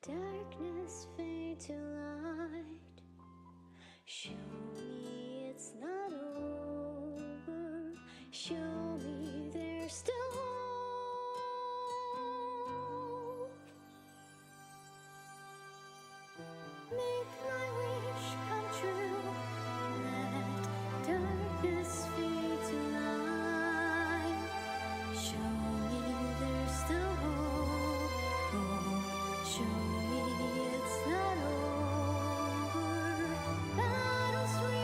Darkness fade to light. Show me it's not over. Show me there's still hope. Make my wish come true. Let darkness fade to light. Show me there's still hope. Show me it's not over. Battles we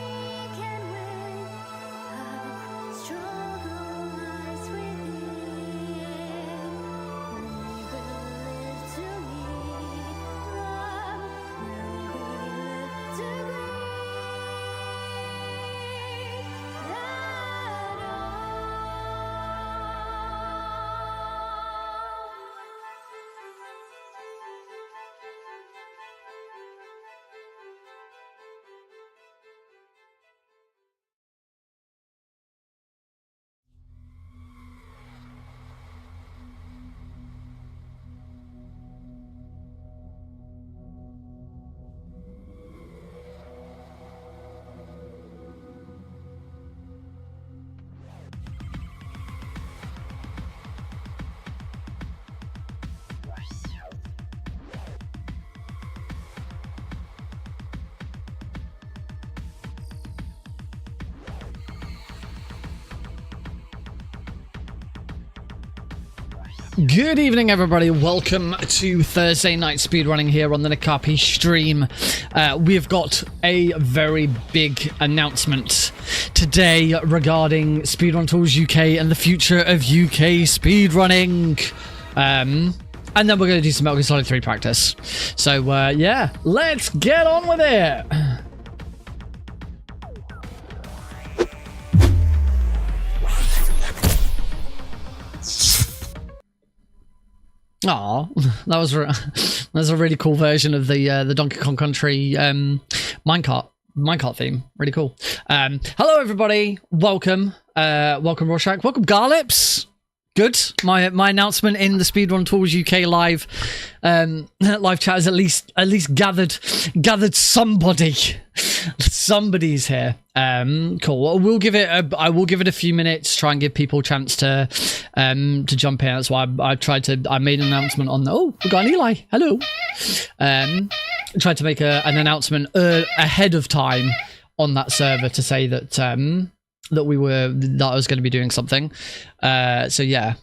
can win. Our struggle lies within. We will live to meet love. Will we live to greet that Good evening, everybody. Welcome to Thursday night speedrunning here on the Nakapi stream. We've got a very big announcement today regarding Speedrun Tools UK and the future of UK speedrunning. And then we're going to do some Metal Gear Solid 3 practice. So, yeah, let's get on with it. Aw, that was a really cool version of the Donkey Kong Country minecart theme. Really cool. Hello everybody, welcome Rorschach, welcome Garlips. Good. My announcement in the Speedrun Tools UK live chat has at least gathered somebody. Somebody's here. Cool. I will give it a few minutes, try and give people a chance to jump in. That's why I made an announcement on oh, we got an Eli. Hello. Tried to make an announcement ahead of time on that server to say that that I was going to be doing something. So yeah.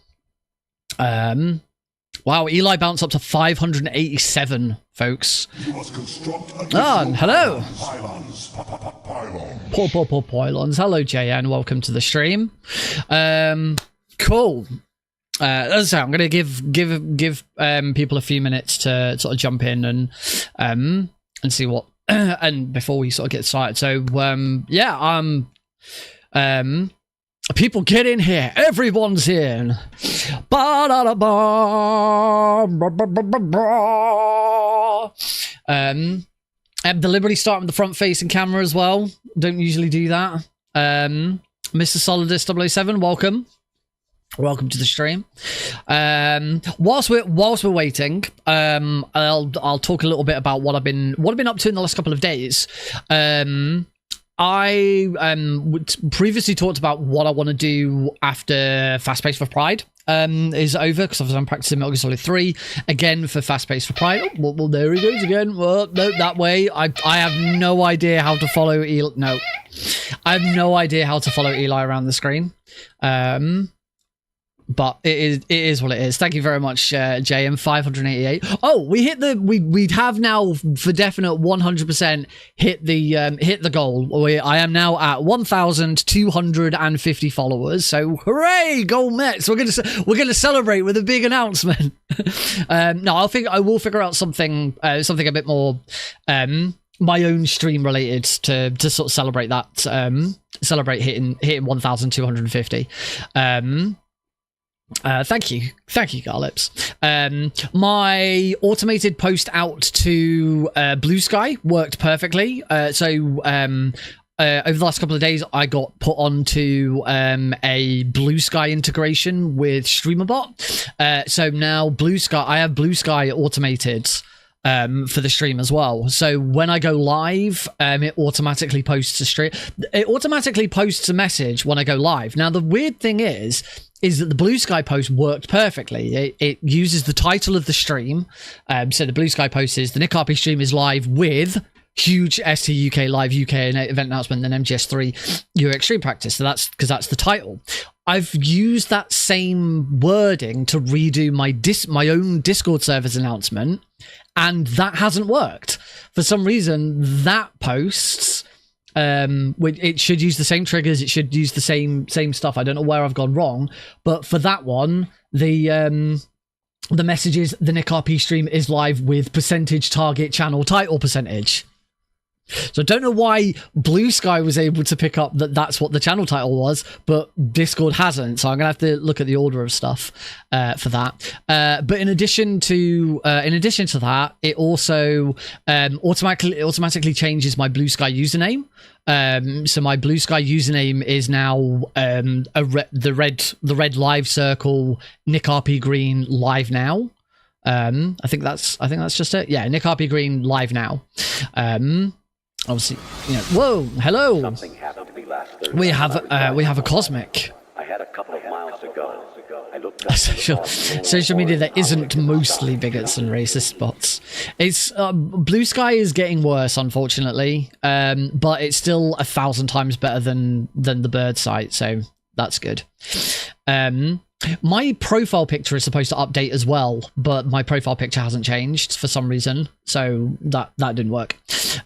Wow, Eli bounced up to 587, folks. Hello. Poor pylons. Hello, JN. Welcome to the stream. Cool. As I say, I'm going to give people a few minutes to sort of jump in and see what and before we sort of get started. So people get in here. Everyone's in. I'm deliberately starting with the front facing camera as well. Don't usually do that. Mr. Solidus 007, welcome. Welcome to the stream. Whilst we're waiting, I'll talk a little bit about what I've been up to in the last couple of days. I previously talked about what I want to do after Fast Pace for Pride is over, because I'm practicing Metal Gear Solid 3 again for Fast Pace for Pride. Oh, well, there he goes again. Well, no, that way. I have no idea how to follow Eli. No, I have no idea how to follow Eli around the screen. But it is what it is. Thank you very much, JM 588. Oh, we have now for definite 100% hit the goal. I am now at 1,250 followers. So hooray, goal Mets! We're gonna celebrate with a big announcement. No, I will figure out something a bit more my own stream related to sort of celebrate that. Celebrate hitting 1,250. Thank you, Garlips. My automated post out to Blue Sky worked perfectly. So over the last couple of days, I got put onto a Blue Sky integration with StreamerBot. So now I have Blue Sky automated for the stream as well. So when I go live, it automatically posts a stream. It automatically posts a message when I go live. Now the weird thing is that the Blue Sky post worked perfectly. It uses the title of the stream. So the Blue Sky post is the Nick RP stream is live with huge STUK Live UK event announcement and MGS3 Euro Extreme Practice. So that's because that's the title. I've used that same wording to redo my own Discord server's announcement, and that hasn't worked. For some reason, that posts it should use the same triggers, it should use the same stuff. I don't know where I've gone wrong, but for that one, the message is the Nick RP stream is live with percentage target channel title percentage. So I don't know why Blue Sky was able to pick up that that's what the channel title was, but Discord hasn't. So I'm gonna have to look at the order of stuff for that. But in addition to that, it also automatically changes my Blue Sky username. So my Blue Sky username is now the red live circle Nick RP Green live now. I think that's just it. Yeah, Nick RP Green live now. Obviously, whoa, hello. Something happened to me last Thursday. We have a cosmic. I had a couple of miles to go. I looked up social media that isn't mostly bigots and racist spots. It's Blue Sky is getting worse, unfortunately, but it's still 1,000 times better than the bird site, so that's good. My profile picture is supposed to update as well, but my profile picture hasn't changed for some reason, so that didn't work.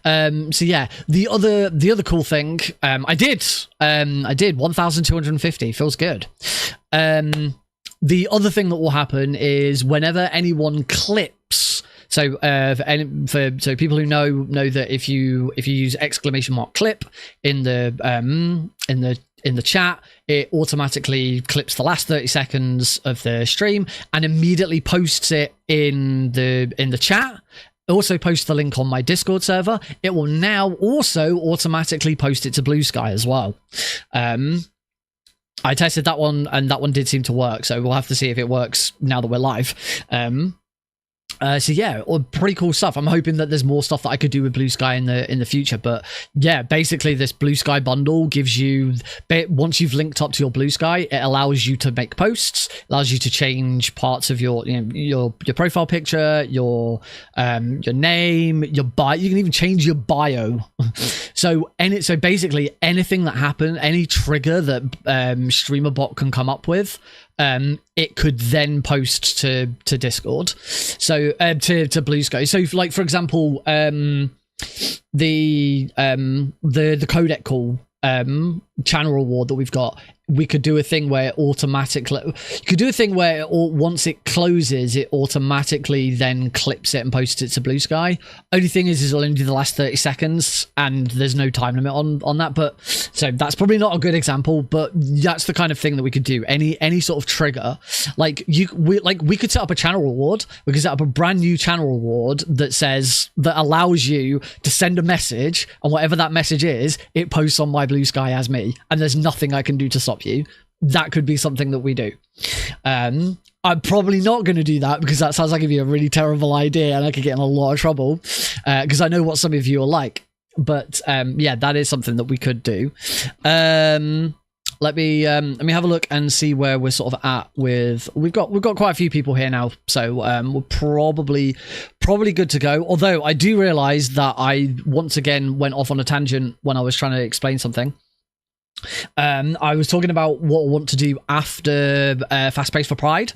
So yeah, the other cool thing, I did 1,250, feels good. The other thing that will happen is whenever anyone clips, so so people who know that if you use !clip in the chat, it automatically clips the last 30 seconds of the stream and immediately posts it in the chat. Also post the link on my Discord server. It will now also automatically post it to Blue Sky as well. I tested that one and that one did seem to work, so we'll have to see if it works now that we're live. So yeah, pretty cool stuff. I'm hoping that there's more stuff that I could do with Blue Sky in the future. But yeah, basically this Blue Sky bundle gives you, once you've linked up to your Blue Sky, it allows you to make posts, allows you to change parts of your your profile picture, your name, your bio. You can even change your bio. So basically anything that happened, any trigger that StreamerBot can come up with, it could then post to Discord, so to Blue Sky. So like for example, the codec call channel reward that we've got, we could do a thing where it automatically, you could do a thing where once it closes, it automatically then clips it and posts it to Blue Sky. Only thing is it'll only do the last 30 seconds and there's no time limit on that. But so that's probably not a good example, but that's the kind of thing that we could do. Any sort of trigger, like we could set up a channel reward. We could set up a brand new channel reward that allows you to send a message, and whatever that message is, it posts on my Blue Sky as me, and there's nothing I can do to stop you. That could be something that we do. I'm probably not going to do that because that sounds like it'd be a really terrible idea and I could get in a lot of trouble because I know what some of you are like. But yeah, that is something that we could do. Let me have a look and see where we're sort of at with. We've got quite a few people here now, so we're probably good to go. Although I do realise that I once again went off on a tangent when I was trying to explain something. I was talking about what I want to do after Fast Pace for Pride,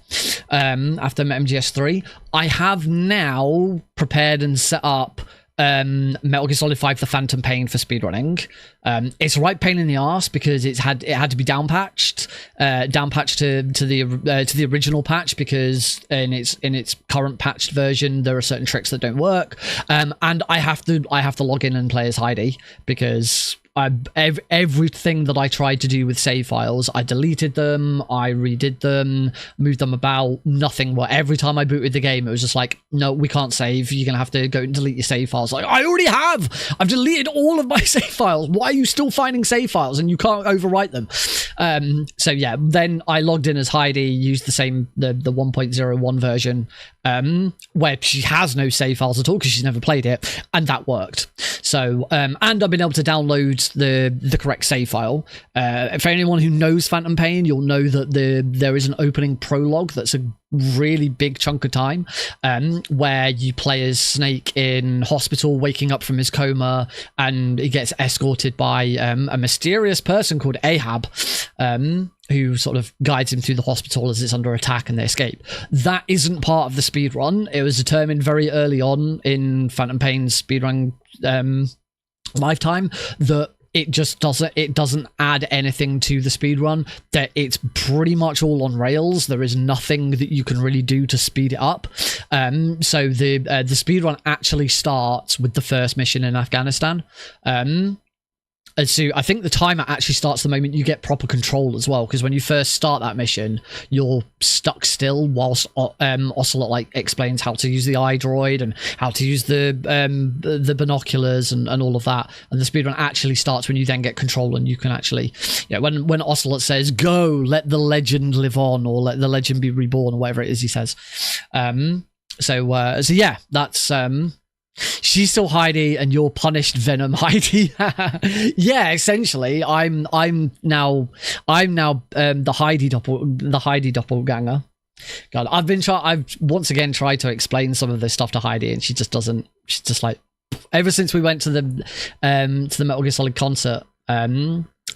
after MGS3. I have now prepared and set up Metal Gear Solid 5 The Phantom Pain for speedrunning. It's a right pain in the arse because it had to be downpatched to the original patch, because in its current patched version there are certain tricks that don't work, and I have to log in and play as Heidi because everything that I tried to do with save files, I deleted them, I redid them, moved them about, nothing. Well, every time I booted the game, it was just like, no, we can't save. You're gonna have to go and delete your save files. Like, I already have. I've deleted all of my save files. Why are you still finding save files and you can't overwrite them? So yeah, then I logged in as Heidi, used the 1.01 version, where she has no save files at all because she's never played it, and that worked. So and I've been able to download the correct save file. For anyone who knows Phantom Pain, you'll know that there is an opening prologue that's a really big chunk of time, where you play as Snake in hospital, waking up from his coma, and he gets escorted by a mysterious person called Ahab, who sort of guides him through the hospital as it's under attack and they escape. That isn't part of the speedrun. It was determined very early on in Phantom Pain's speedrun lifetime that it doesn't add anything to the speedrun, that it's pretty much all on rails. There is nothing that you can really do to speed it up. So the speedrun actually starts with the first mission in Afghanistan. So I think the timer actually starts the moment you get proper control as well, because when you first start that mission, you're stuck still whilst Ocelot like explains how to use the iDroid and how to use the binoculars and all of that. And the speedrun actually starts when you then get control and you can actually, when Ocelot says, "Go, let the legend live on," or "let the legend be reborn," or whatever it is he says. So yeah, that's she's still Heidi and you're punished Venom Heidi. Yeah, essentially I'm now the Heidi doppelganger. God, I've once again tried to explain some of this stuff to Heidi and she just doesn't. She's just like, ever since we went to the Metal Gear Solid concert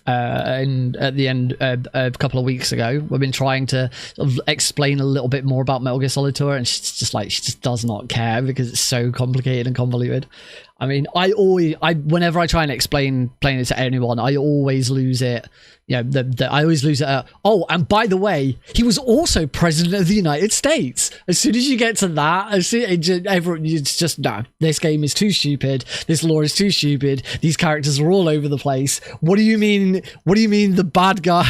and at the end a couple of weeks ago, we've been trying to sort of explain a little bit more about Metal Gear Solid to her, and she's just like, she just does not care because it's so complicated and convoluted. I mean, whenever I try and explain it to anyone, I always lose it. I always lose it at, oh, and by the way, he was also president of the United States. As soon as you get to that, it's just, no, this game is too stupid. This lore is too stupid. These characters are all over the place. What do you mean? What do you mean the bad guy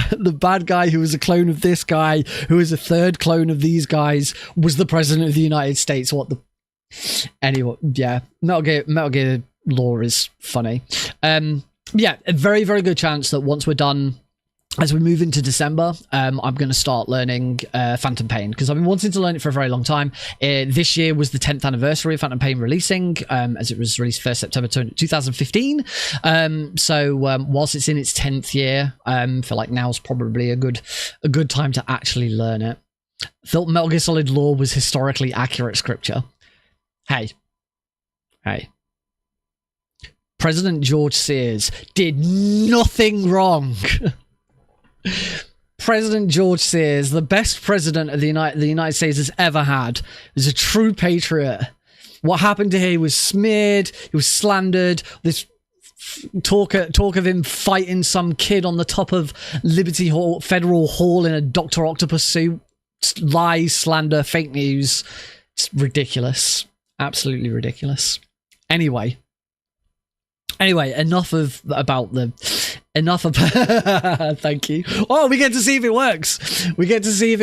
who was a clone of this guy, who is a third clone of these guys, was the president of the United States? What the... Anyway, yeah, Metal Gear lore is funny. Yeah, a very, very good chance that once we're done as we move into December, I'm going to start learning Phantom Pain because I've been wanting to learn it for a very long time. This year was the 10th anniversary of Phantom Pain releasing, as it was released 1st September 2015. So whilst it's in its 10th year, I feel like now's probably a good time to actually learn it. Thought Metal Gear Solid lore was historically accurate scripture. Hey. President George Sears did nothing wrong. President George Sears, the best president of the United States has ever had, is a true patriot. What happened to him, he was smeared, he was slandered. This talk of him fighting some kid on the top of Liberty Hall, Federal Hall in a Dr. Octopus suit. Lies, slander, fake news. It's ridiculous. Absolutely ridiculous. Anyway, enough about thank you. Oh, we get to see if it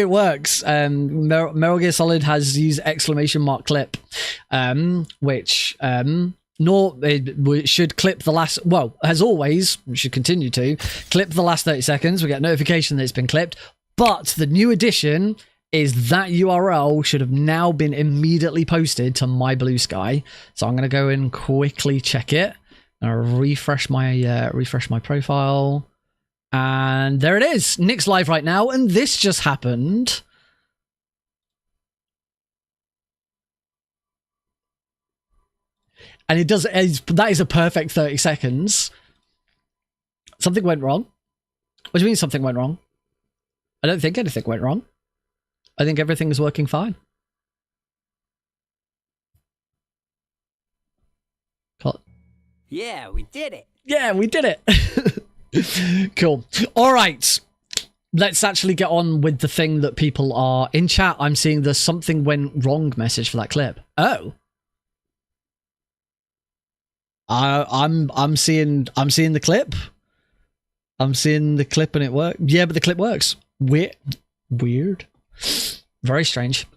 works. Metal Gear Solid has used exclamation mark clip, which it should clip the last, well, as always, we should continue to clip the last 30 seconds. We get notification that it's been clipped, but the new addition is that URL should have now been immediately posted to my Blue Sky. So I'm going to go and quickly check it. I'll refresh my profile, and there it is. Nick's live right now, and this just happened. And that is a perfect 30 seconds. Something went wrong. What do you mean something went wrong? I don't think anything went wrong. I think everything is working fine. Yeah, we did it. Yeah, we did it. Cool. All right. Let's actually get on with the thing that people are in chat. I'm seeing the something went wrong message for that clip. Oh. I'm seeing the clip. I'm seeing the clip and it works. Yeah, but the clip works. Weird. Very strange.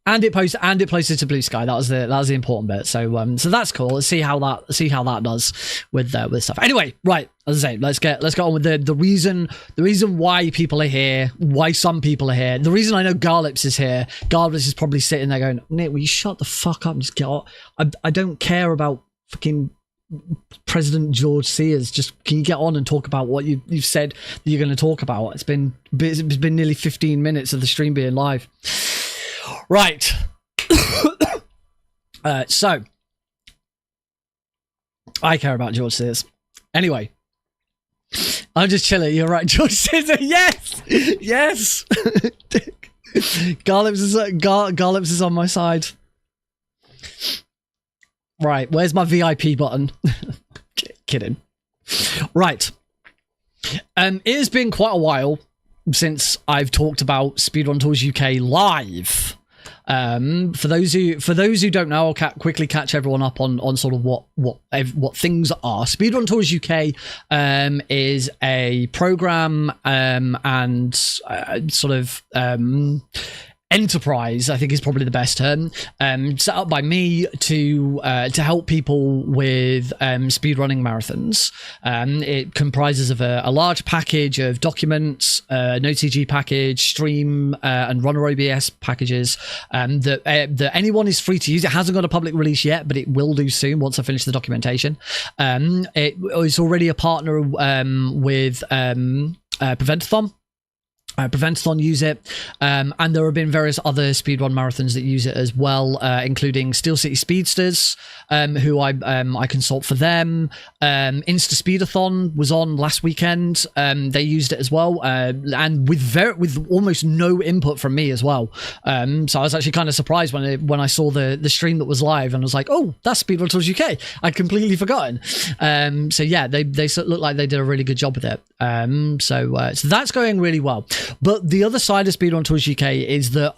And it posted to Blue Sky. That was the important bit. So that's cool. Let's see how that does with stuff. Anyway, right. As I say, let's get on with the reason why people are here, why some people are here. The reason I know Garlips is here. Garlips is probably sitting there going, Nick, will you shut the fuck up and just get on? I don't care about fucking President George Sears. Just can you get on and talk about what you've said that you're going to talk about? It's been nearly 15 minutes of the stream being live. Right. So I care about George Sears. Anyway, I'm just chilling. You're right, George Sears. Yes, yes. Garlips is on my side. Right, where's my VIP button? Kidding. Right. It has been quite a while since I've talked about Speedrun Tours UK live. For those who don't know, I'll quickly catch everyone up on sort of what things are. Speedrun Tours UK is a program and sort of enterprise, I think is probably the best term, set up by me to help people with speedrunning marathons. It comprises of a large package of documents, NoteCG package, stream and runner OBS packages that anyone is free to use. It hasn't got a public release yet, but it will do soon once I finish the documentation. It is already a partner with Preventathon. Preventathon use it, and there have been various other speedrun marathons that use it as well, including Steel City Speedsters, who I consult for them. Insta Speedathon was on last weekend. They used it as well, and with almost no input from me as well. So I was actually kind of surprised when I saw the stream that was live, and was like, oh, that's Speedrun Tours UK. I'd completely forgotten. So yeah, they look like they did a really good job with it. So that's going really well. But the other side of Speedrun Tours UK is that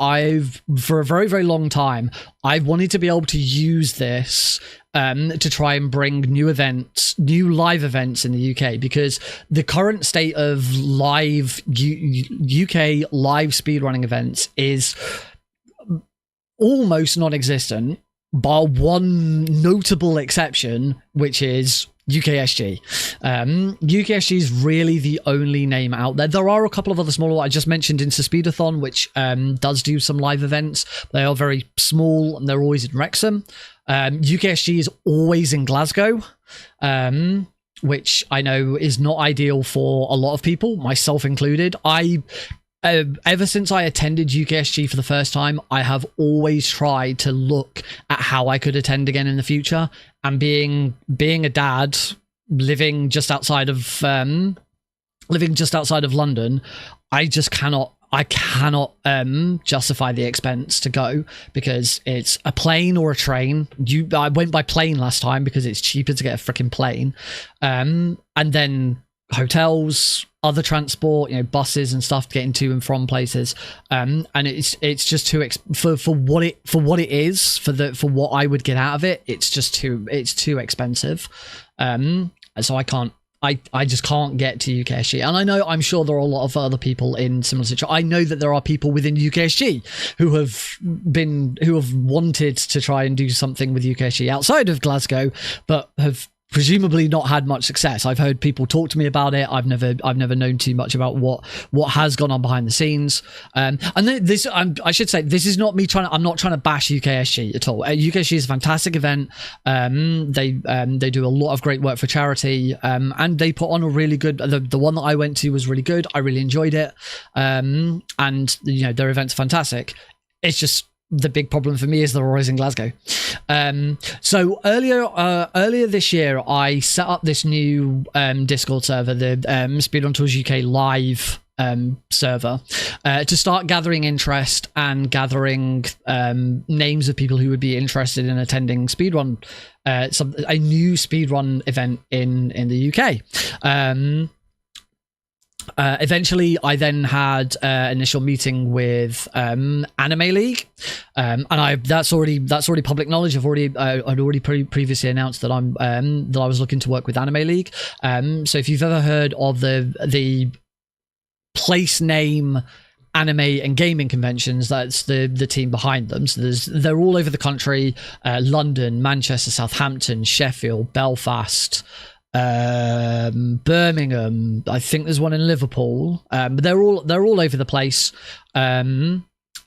for a very, very long time, I've wanted to be able to use this to try and bring new live events in the UK, because the current state of live UK live speedrunning events is almost non-existent, bar one notable exception, which is UKSG. UKSG is really the only name out there. There are a couple of other smaller. I just mentioned Into Speedathon, which does do some live events. They are very small and they're always in Wrexham. UKSG is always in Glasgow, which I know is not ideal for a lot of people, myself included. Ever since I attended UKSG for the first time, I have always tried to look at how I could attend again in the future. And being a dad, living just outside of London, I just cannot justify the expense to go, because it's a plane or a train. I went by plane last time because it's cheaper to get a freaking plane, and then hotels, other transport, buses and stuff to get into and from places, and it's just too for what it is, for what I would get out of it. It's too expensive, so I just can't get to UKSG. And I'm sure there are a lot of other people in similar situations. I know that there are people within UKSG who have wanted to try and do something with UKSG outside of Glasgow, but have presumably not had much success. I've heard people talk to me about it. I've never known too much about what has gone on behind the scenes. And this, I should say, this is not me I'm not trying to bash UKSG at all. UKSG is a fantastic event. They do a lot of great work for charity, and they put on a really good. The one that I went to was really good. I really enjoyed it, and their events are fantastic. It's just, the big problem for me is they're always in Glasgow. So earlier this year, I set up this new Discord server, the Speedrun Tools UK Live server, to start gathering interest and gathering names of people who would be interested in attending speedrun, a new speedrun event in the UK. Eventually, I then had initial meeting with Anime League, and that's already public knowledge. I'd already previously announced that that I was looking to work with Anime League. So if you've ever heard of the place name anime and gaming conventions, that's the team behind them. So they're all over the country: London, Manchester, Southampton, Sheffield, Belfast, Birmingham. I think there's one in Liverpool, but they're all over the place.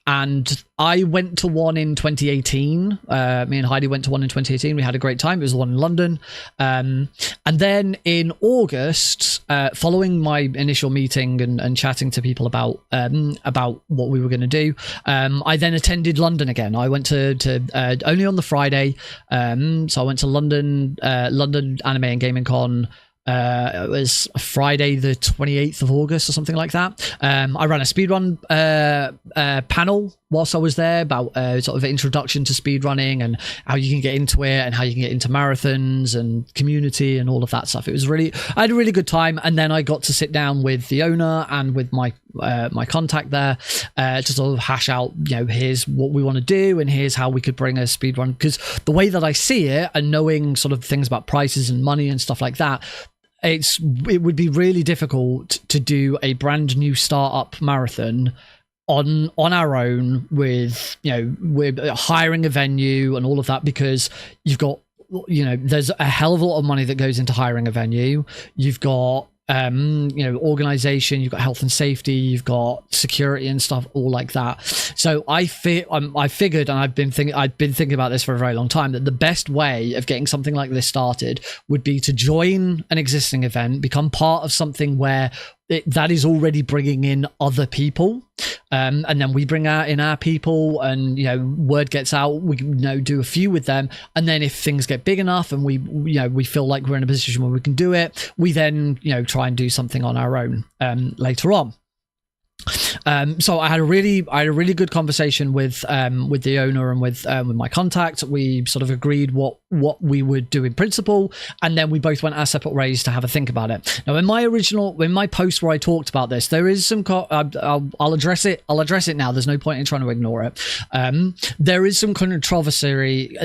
And I went to one in 2018. Me and Heidi went to one in 2018. We had a great time. It was the one in London. And then in August, following my initial meeting and chatting to people about what we were going to do, I then attended London again. I went to only on the Friday. So I went to London Anime and Gaming Con. It was Friday the 28th of August or something like that. I ran a speedrun panel whilst I was there about sort of introduction to speedrunning and how you can get into it and how you can get into marathons and community and all of that stuff. I had a really good time, and then I got to sit down with the owner and with my contact there to sort of hash out, here's what we want to do and here's how we could bring a speedrun. Because the way that I see it, and knowing sort of things about prices and money and stuff like that, it would be really difficult to do a brand new startup marathon on our own with we're hiring a venue and all of that, because you've got there's a hell of a lot of money that goes into hiring a venue. You've got organization, you've got health and safety, you've got security and stuff, all like that. So I figured, and I've been thinking about this for a very long time, that the best way of getting something like this started would be to join an existing event, become part of something where that is already bringing in other people, and then we bring in our people, and word gets out. We do a few with them, and then if things get big enough and we feel like we're in a position where we can do it, we then try and do something on our own later on. So I had a really good conversation with the owner and with my contact. We sort of agreed what we would do in principle, and then we both went our separate ways to have a think about it. Now, in my post where I talked about this, there is some I'll address it now. There's no point in trying to ignore it. There is some controversy.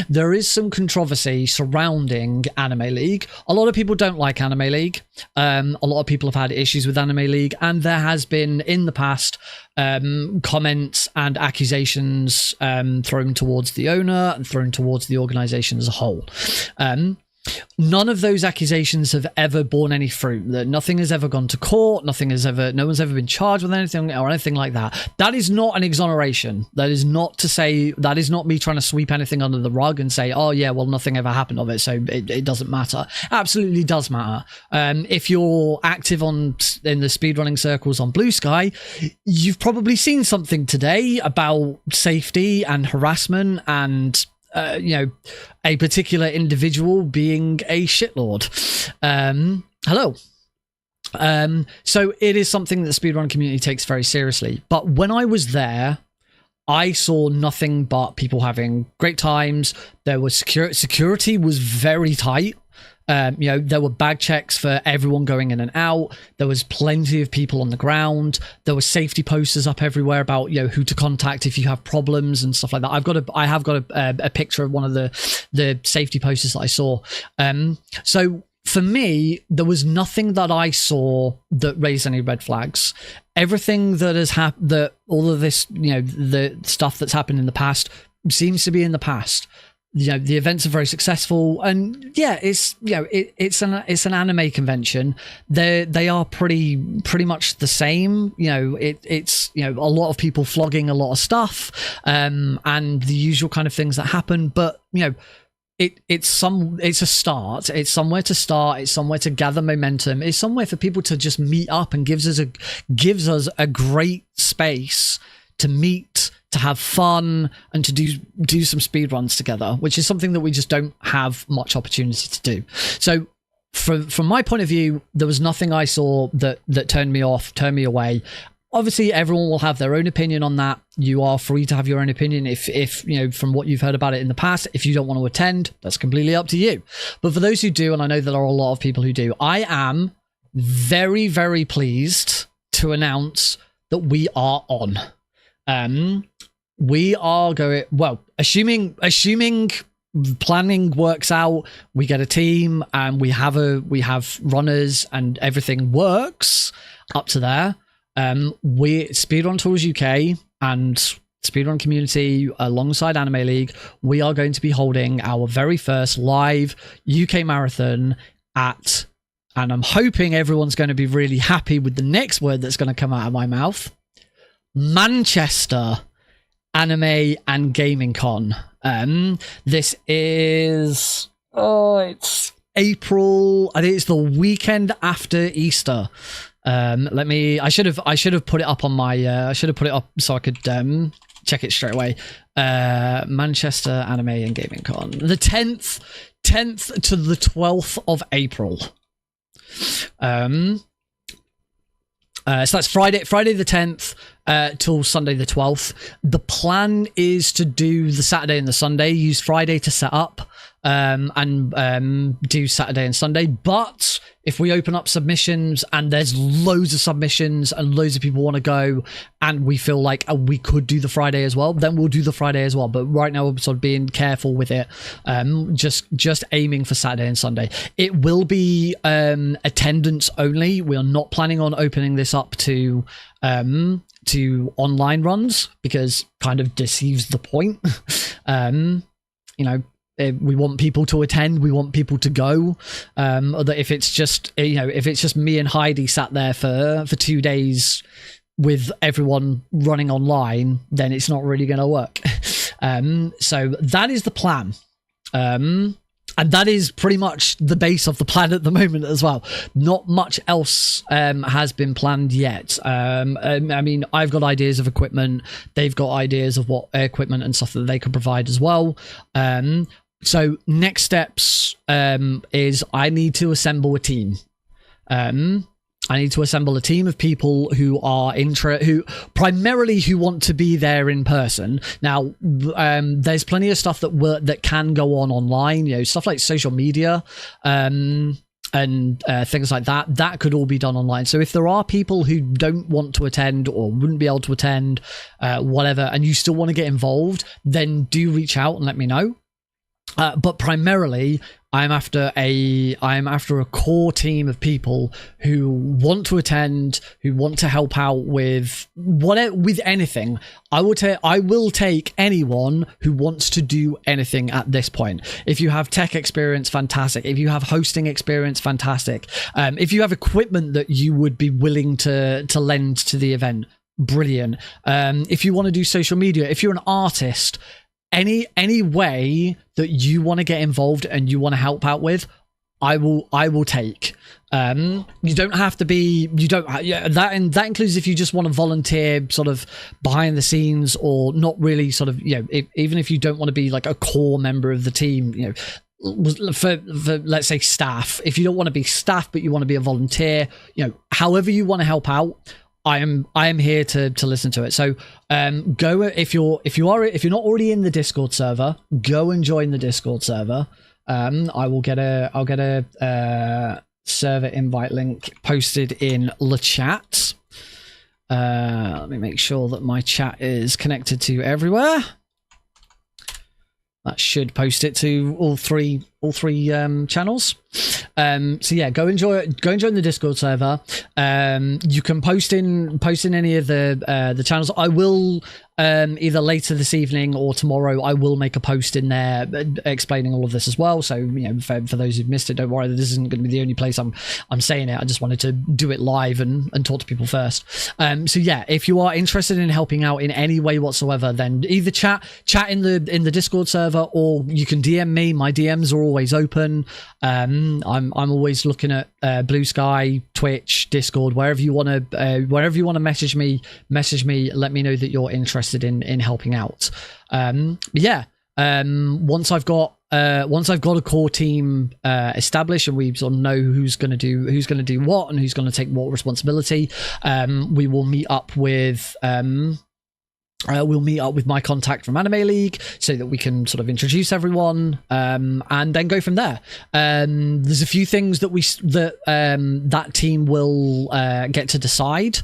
There is some controversy surrounding Anime League. A lot of people don't like Anime League. A lot of people have had issues with Anime League, and there has been in the past comments and accusations thrown towards the owner and thrown towards the organization as a whole. None of those accusations have ever borne any fruit. That nothing has ever gone to court. No one's ever been charged with anything or anything like that. That is not an exoneration. That is not me trying to sweep anything under the rug and say, oh yeah, well, nothing ever happened of it, so it doesn't matter. Absolutely does matter. If you're active in the speedrunning circles on Blue Sky, you've probably seen something today about safety and harassment and a particular individual being a shitlord. Hello. So it is something that the speedrun community takes very seriously. But when I was there, I saw nothing but people having great times. There was security was very tight. There were bag checks for everyone going in and out. There was plenty of people on the ground. There were safety posters up everywhere about, who to contact if you have problems and stuff like that. I have got a picture of one of the safety posters that I saw. So for me, there was nothing that I saw that raised any red flags. Everything that has happened, all of this, the stuff that's happened in the past seems to be in the past. The events are very successful, and yeah, it's it's an anime convention. They are pretty much the same. It's a lot of people flogging a lot of stuff, and the usual kind of things that happen. But it's a start. It's somewhere to start. It's somewhere to gather momentum. It's somewhere for people to just meet up and gives us a great space to meet, to have fun, and to do some speed runs together, which is something that we just don't have much opportunity to do. So from my point of view, there was nothing I saw that turned me off, turned me away. Obviously, everyone will have their own opinion on that. You are free to have your own opinion. If from what you've heard about it in the past, if you don't want to attend, that's completely up to you. But for those who do, and I know there are a lot of people who do, I am very, very pleased to announce that we are on. We are going, well, assuming planning works out, we get a team and we have runners and everything works up to there. We Speedrun Tours UK and Speedrun Community alongside Anime League, we are going to be holding our very first live UK marathon and I'm hoping everyone's going to be really happy with the next word that's going to come out of my mouth. Manchester Anime and Gaming Con. This is it's April. I think it's the weekend after Easter. I should have put it up on my I should have put it up so I could check it straight away. Manchester Anime and Gaming Con. The 10th to the 12th of April. So that's Friday the 10th till Sunday the 12th. The plan is to do the Saturday and the Sunday, use Friday to set up, and do Saturday and Sunday. But if we open up submissions and there's loads of submissions and loads of people want to go and we feel like we could do the Friday as well, then we'll do the Friday as well. But right now we're sort of being careful with it, just aiming for Saturday and Sunday. It will be attendance only. We are not planning on opening this up to online runs because kind of deceives the point. We want people to attend. We want people to go. That if it's just me and Heidi sat there for 2 days with everyone running online, then it's not really going to work. So that is the plan. And that is pretty much the base of the plan at the moment as well. Not much else has been planned yet. I mean, I've got ideas of equipment. They've got ideas of what equipment and stuff that they can provide as well. So next steps is I need to assemble a team. I need to assemble a team of people who are who want to be there in person. Now, there's plenty of stuff that can go online. Stuff like social media and things like that. That could all be done online. So if there are people who don't want to attend or wouldn't be able to attend, whatever, and you still want to get involved, then do reach out and let me know. But primarily, I'm after a core team of people who want to attend, who want to help out with anything. I will take anyone who wants to do anything at this point. If you have tech experience, fantastic. If you have hosting experience, fantastic. If you have equipment that you would be willing to lend to the event, brilliant. If you want to do social media, if you're an artist, any way that you want to get involved and you want to help out with, I will take. You don't have to be, that includes if you just want to volunteer sort of behind the scenes, or not really sort of, even if you don't want to be like a core member of the team, for let's say staff. If you don't want to be staff but you want to be a volunteer, however you want to help out, I am here to listen to it. So go, if you're not already in the Discord server, go and join the Discord server. I'll get a server invite link posted in the chat. Let me make sure that my chat is connected to everywhere. That should post it to all three channels. So yeah, go and join the Discord server. You can post in any of the channels. I will either later this evening or tomorrow, I will make a post in there explaining all of this as well. So for those who've missed it, don't worry, this isn't going to be the only place I'm saying it. I just wanted to do it live and talk to people first. So yeah, if you are interested in helping out in any way whatsoever, then either chat in the Discord server, or you can DM me. My DMs are always open. I'm always looking at Blue Sky, Twitch, Discord, wherever you want to message me. Let me know that you're interested in helping out. Once I've got a core team established and we sort of know who's going to do what and who's going to take what responsibility, we will meet up with my contact from Anime League so that we can sort of introduce everyone, and then go from there. There's a few things that team will get to decide.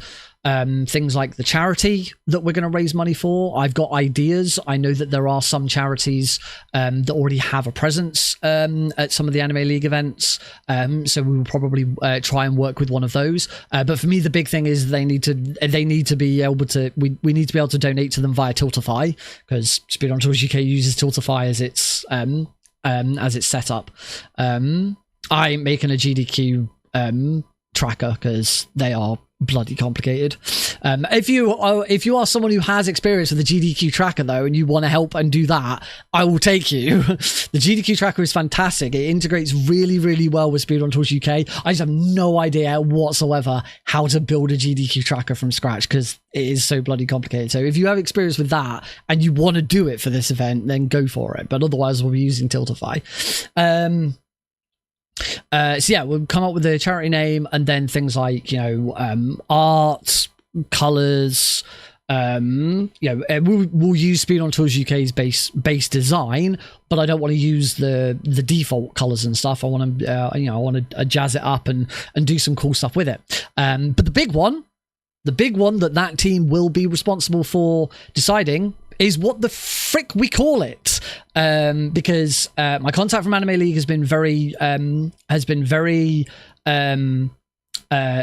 Things like the charity that we're going to raise money for. I've got ideas. I know that there are some charities that already have a presence at some of the Anime League events, so we will probably try and work with one of those. But for me, the big thing is they need to be able to. We need to be able to donate to them via Tiltify, because Speedrun Tours UK uses Tiltify as its setup. I'm making a GDQ tracker because they are bloody complicated. If you are someone who has experience with the GDQ tracker though, and you want to help and do that, I will take you. The GDQ tracker is fantastic. It integrates really, really well with Speedrun Tours UK. I just have no idea whatsoever how to build a GDQ tracker from scratch because it is so bloody complicated. So if you have experience with that and you want to do it for this event, then go for it. But otherwise, we'll be using Tiltify. So yeah, we'll come up with a charity name, and then things like art, colors. We'll use Speedrun Tours UK's base design, but I don't want to use the default colors and stuff. I want to jazz it up and do some cool stuff with it. But the big one that team will be responsible for deciding is what the frick we call it, because my contact from Anime League has been very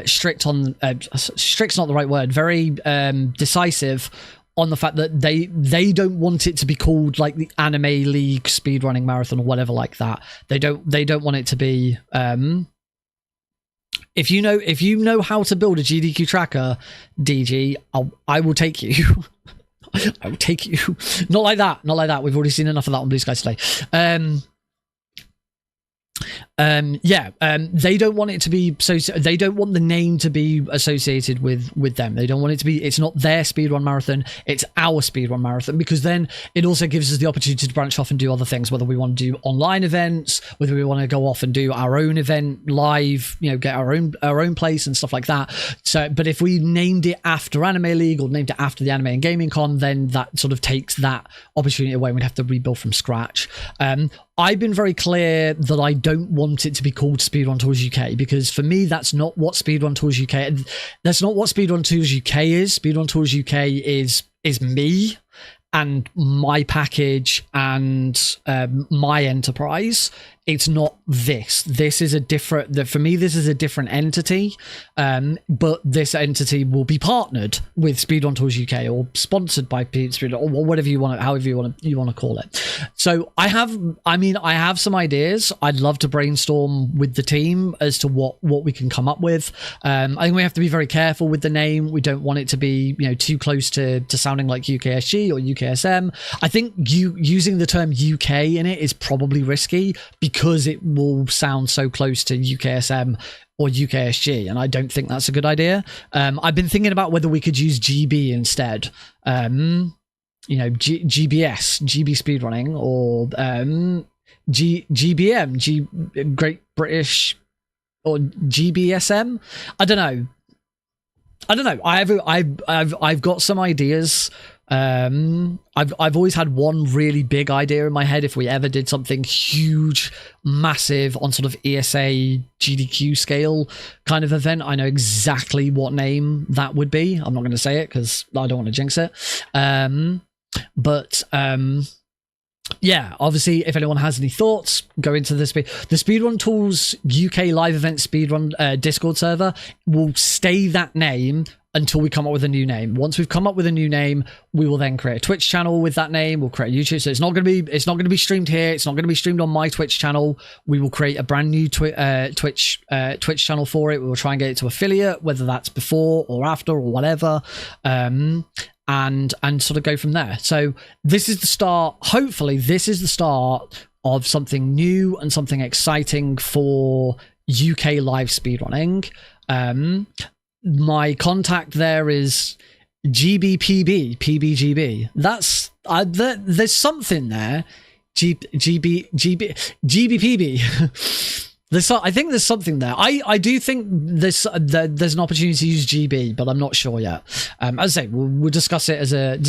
strict on strict's not the right word, very decisive on the fact that they don't want it to be called like the Anime League Speedrunning Marathon or whatever like that. They don't want it to be if you know how to build a GDQ tracker, DG, I will take you. I will take you. Not like that. We've already seen enough of that on Blue Sky today. They don't want it to be so. They don't want the name to be associated with them. They don't want it to be. It's not their speedrun marathon. It's our speedrun marathon, because then it also gives us the opportunity to branch off and do other things. Whether we want to do online events, whether we want to go off and do our own event live, get our own place and stuff like that. So, but if we named it after Anime League or named it after the Anime and Gaming Con, then that sort of takes that opportunity away. We'd have to rebuild from scratch. I've been very clear that I don't want it to be called Speedrun Tours UK, because for me, that's not what Speedrun Tours UK. That's not what Speedrun Tours UK is. Speedrun Tours UK is me and my package and my enterprise. it's not this. This is a different, for me, this is a different entity, but this entity will be partnered with Speedrun Tours UK or sponsored by Speedrun, or whatever you want, however you want to call it. So I have some ideas. I'd love to brainstorm with the team as to what we can come up with. I think we have to be very careful with the name. We don't want it to be, too close to sounding like UKSG or UKSM. I think using the term UK in it is probably risky because it will sound so close to UKSM or UKSG, and I don't think that's a good idea. I've been thinking about whether we could use GB instead. GBS, GB Speedrunning, or GBM, Great British, or GBSM. I don't know. I've got some ideas. I've always had one really big idea in my head. If we ever did something huge, massive on sort of ESA GDQ scale kind of event, I know exactly what name that would be. I'm not going to say it because I don't want to jinx it. Yeah, obviously, if anyone has any thoughts, go into the Speedrun Tools UK live event speedrun Discord server. Will stay that name until we come up with a new name. Once we've come up with a new name, we will then create a Twitch channel with that name. We'll create a YouTube. So it's not going to be streamed here. It's not going to be streamed on my Twitch channel. We will create a brand new Twitch channel for it. We will try and get it to affiliate, whether that's before or after or whatever. And sort of go from there. So this is the start. Hopefully, this is the start of something new and something exciting for UK live speedrunning. My contact there is GBPB. That's there's something there. GBPB. I think there's something there. I do think there's an opportunity to use GB, but I'm not sure yet. As I say, we'll discuss it as a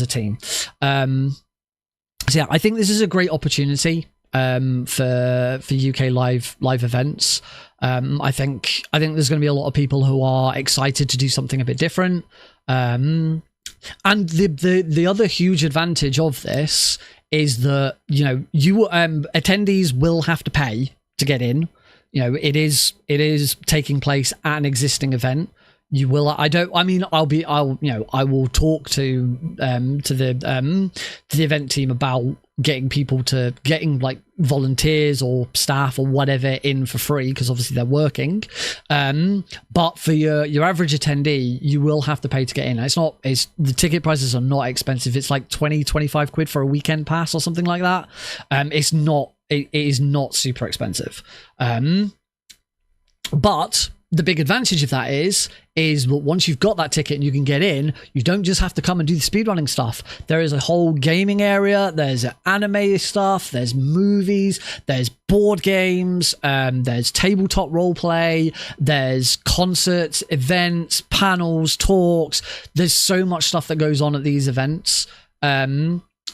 team. So yeah, I think this is a great opportunity for UK live events. I think there's going to be a lot of people who are excited to do something a bit different. And the other huge advantage of this is that attendees will have to pay to get in. It is taking place at an existing event. I will talk to the event team about getting like volunteers or staff or whatever in for free, because obviously they're working. But for your average attendee, you will have to pay to get in. The ticket prices are not expensive. It's like 20-25 quid for a weekend pass or something like that. It is not super expensive. But the big advantage of that is once you've got that ticket and you can get in, you don't just have to come and do the speedrunning stuff. There is a whole gaming area. There's anime stuff. There's movies. There's board games. There's tabletop roleplay. There's concerts, events, panels, talks. There's so much stuff that goes on at these events.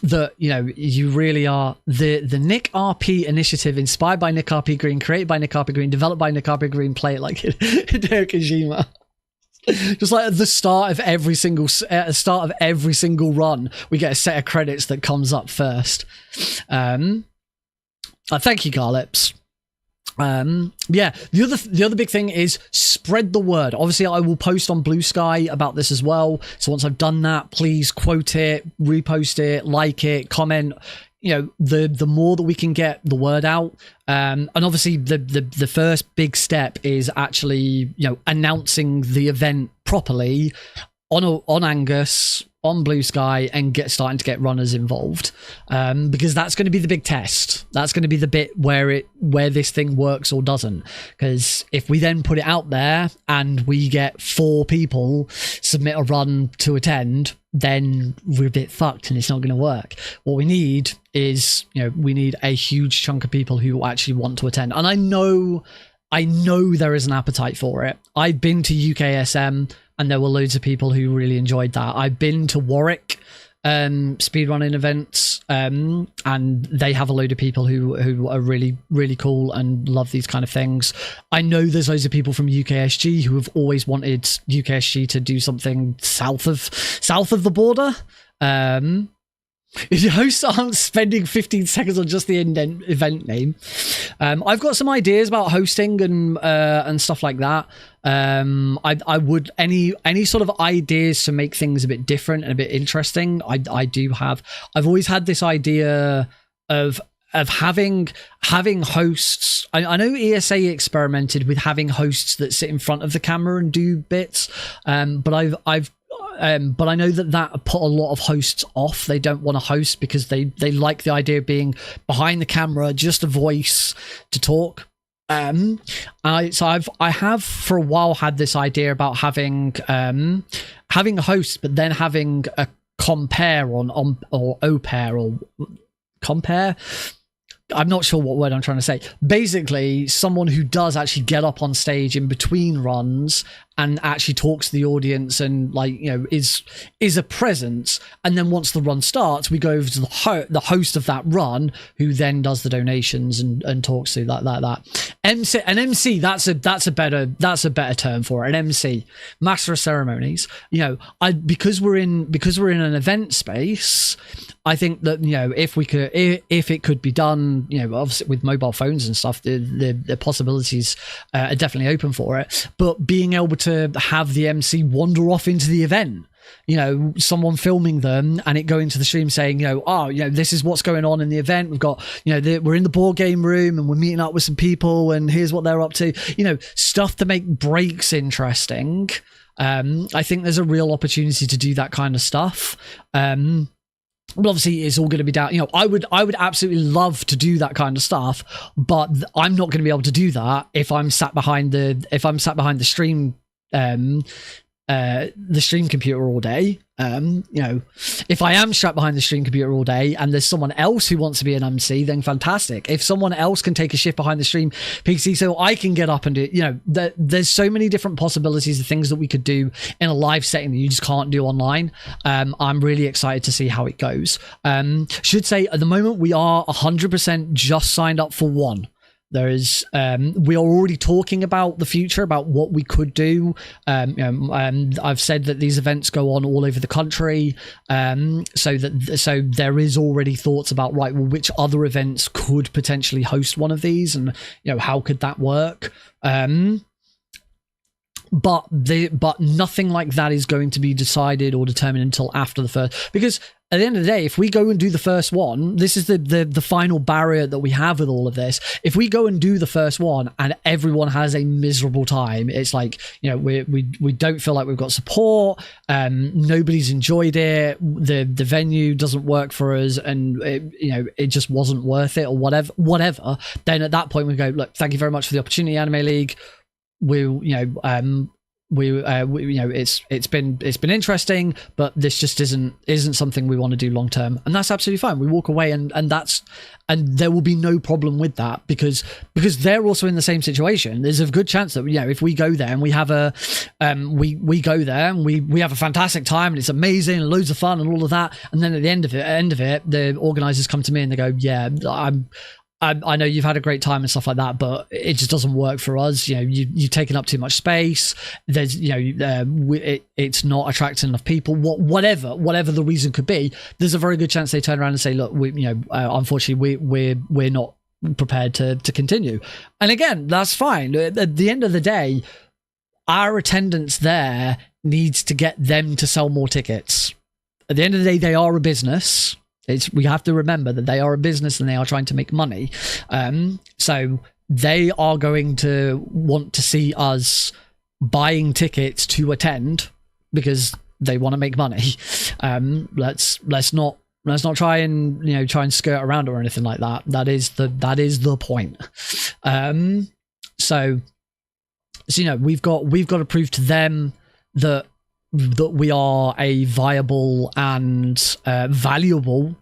That you really are the Nick RP initiative, inspired by Nick RP Green, created by Nick RP Green, developed by Nick RP Green. Play it like Hideo Kojima. Just like at the start of every single run, we get a set of credits that comes up first. Thank you, Garlips. The other big thing is spread the word. Obviously, I will post on Blue Sky about this as well. So once I've done that, please quote it, repost it, like it, comment. The more that we can get the word out. And obviously the first big step is actually, announcing the event properly on Angus, on Blue Sky, and starting to get runners involved, because that's going to be the big test. That's going to be the bit where this thing works or doesn't. Because if we then put it out there and we get 4 people submit a run to attend, then we're a bit fucked and it's not going to work. What we need is, we need a huge chunk of people who actually want to attend. And I know there is an appetite for it. I've been to UKSM and there were loads of people who really enjoyed that. I've been to Warwick speedrunning events, and they have a load of people who are really, really cool and love these kind of things. I know there's loads of people from UKSG who have always wanted UKSG to do something south of the border. Hosts aren't spending 15 seconds on just the event name. I've got some ideas about hosting and stuff like that. I would any sort of ideas to make things a bit different and a bit interesting. I do have. I've always had this idea of having hosts. I know ESA experimented with having hosts that sit in front of the camera and do bits, but but I know that put a lot of hosts off. They don't want to host because they like the idea of being behind the camera, just a voice to talk. I have for a while had this idea about having a host, but then having a compare or au pair or compare. I'm not sure what word I'm trying to say. Basically, someone who does actually get up on stage in between runs and actually talks to the audience and, like, you know, is a presence. And then once the run starts, we go over to the host of that run, who then does the donations and talks to that. MC, that's a better term for it. An MC, master of ceremonies. You know, because we're in an event space, I think that, you know, if it could be done, you know, obviously with mobile phones and stuff, the possibilities are definitely open for it. But being able to have the MC wander off into the event, you know, someone filming them and it going to the stream saying, you know, oh, you know, this is what's going on in the event. We've got, you know, we're in the board game room and we're meeting up with some people and here's what they're up to. You know, stuff to make breaks interesting. I think there's a real opportunity to do that kind of stuff. But obviously it's all going to be down, you know, I would absolutely love to do that kind of stuff, but I'm not going to be able to do that if I'm sat behind the stream computer all day. You know, if I am strapped behind the stream computer all day and there's someone else who wants to be an MC, then fantastic. If someone else can take a shift behind the stream PC so I can get up and do it, you know, there's so many different possibilities of things that we could do in a live setting that you just can't do online. I'm really excited to see how it goes. Should say at the moment we are 100% just signed up for one. There is, we are already talking about the future, about what we could do. I've said that these events go on all over the country, so there is already thoughts about, right, well, which other events could potentially host one of these, and, you know, how could that work? But nothing like that is going to be decided or determined until after the first, because at the end of the day, if we go and do the first one, this is the final barrier that we have with all of this. If we go and do the first one and everyone has a miserable time, it's like, you know, we don't feel like we've got support, nobody's enjoyed it, the venue doesn't work for us, and it just wasn't worth it, or whatever. Then at that point we go, look, thank you very much for the opportunity, Anime League. It's been interesting, but this just isn't something we want to do long term, and that's absolutely fine. We walk away, and there will be no problem with that, because they're also in the same situation. There's a good chance that, you know, if we go there and we have we go there and we have a fantastic time and it's amazing and loads of fun and all of that, and then at the end of it, the organizers come to me and they go, yeah, I know you've had a great time and stuff like that, but it just doesn't work for us. You know, you've taken up too much space. There's, you know, it's not attracting enough people. Whatever the reason could be, there's a very good chance they turn around and say, look, unfortunately, we're not prepared to continue. And again, that's fine. At the end of the day, our attendance there needs to get them to sell more tickets. At the end of the day, they are a business. We have to remember that they are a business and they are trying to make money. So they are going to want to see us buying tickets to attend because they want to make money. Let's not try and skirt around or anything like that. That is the point. So you know, we've got to prove to them that we are a viable and valuable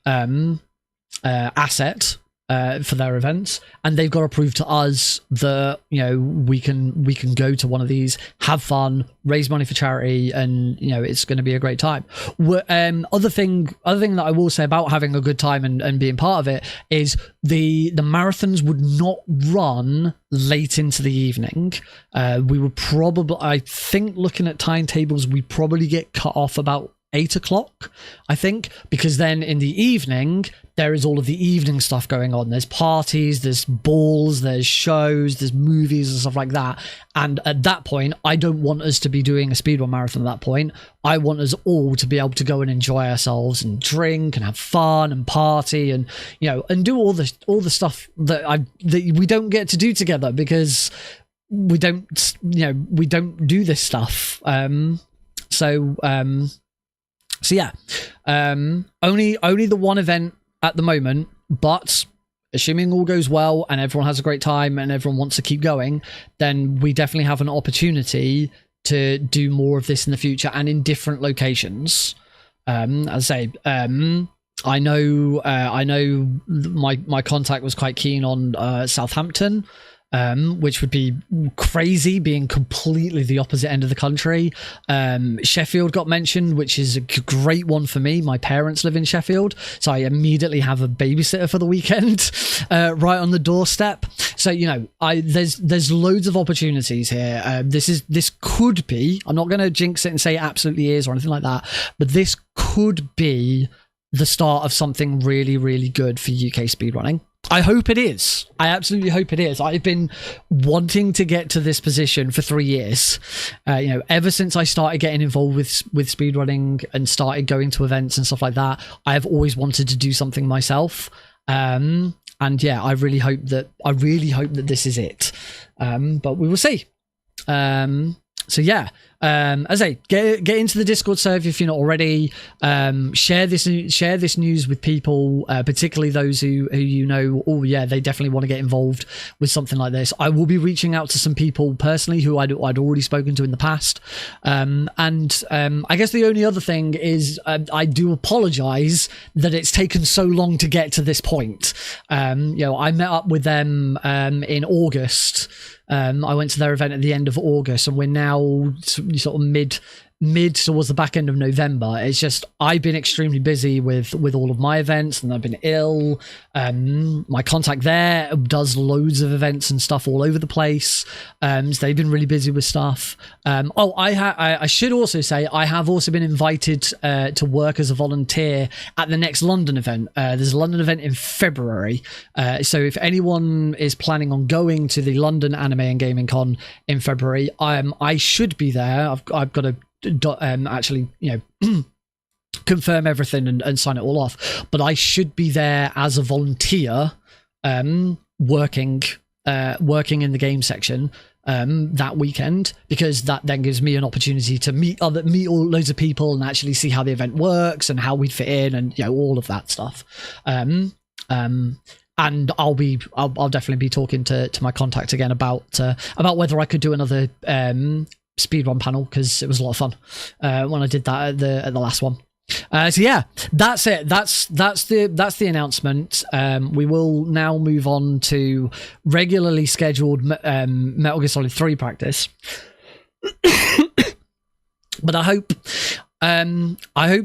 asset for their events, and they've got to prove to us that, you know, we can go to one of these, have fun, raise money for charity, and, you know, it's going to be a great time. Other thing that I will say about having a good time and being part of it is the marathons would not run late into the evening. We would probably, I think, looking at timetables, we probably get cut off about 8 o'clock, I think, because then in the evening there is all of the evening stuff going on. There's parties, there's balls, there's shows, there's movies and stuff like that. And at that point, I don't want us to be doing a speedrun marathon at that point. I want us all to be able to go and enjoy ourselves and drink and have fun and party and, you know, and do all the stuff that we don't get to do together because we don't, you know, we don't do this stuff. So yeah, only the one event at the moment, but assuming all goes well and everyone has a great time and everyone wants to keep going, then we definitely have an opportunity to do more of this in the future and in different locations. As I say, I know my contact was quite keen on Southampton, which would be crazy, being completely the opposite end of the country. Sheffield got mentioned, which is a great one for me. My parents live in Sheffield, so I immediately have a babysitter for the weekend right on the doorstep. So, you know, there's loads of opportunities here. This could be, I'm not going to jinx it and say it absolutely is or anything like that, but this could be the start of something really, really good for UK speedrunning. I hope it is. I absolutely hope it is. I've been wanting to get to this position for 3 years. You know, ever since I started getting involved with speedrunning and started going to events and stuff like that, I have always wanted to do something myself. And yeah, I really hope that this is it. But we will see. So yeah, as I say, get into the Discord server if you're not already. Share this news with people, particularly those who you know. Oh yeah, they definitely want to get involved with something like this. I will be reaching out to some people personally who I'd already spoken to in the past. And I guess the only other thing is I do apologise that it's taken so long to get to this point. You know, I met up with them in August. I went to their event at the end of August, and we're now sort of mid towards the back end of November. It's just I've been extremely busy with all of my events, and I've been ill. My contact there does loads of events and stuff all over the place. So they've been really busy with stuff. I should also say I have also been invited to work as a volunteer at the next London event. There's a London event in February. So if anyone is planning on going to the London Anime and Gaming Con in February, I should be there. I've got to actually, you know, confirm everything and sign it all off, but I should be there as a volunteer, working in the game section that weekend, because that then gives me an opportunity to meet loads of people and actually see how the event works and how we'd fit in and, you know, all of that stuff. And I'll definitely be talking to my contact again about whether I could do another speedrun panel, because it was a lot of fun when I did that at the last one. So yeah, that's it. That's the announcement. We will now move on to regularly scheduled Metal Gear Solid 3 practice. But I hope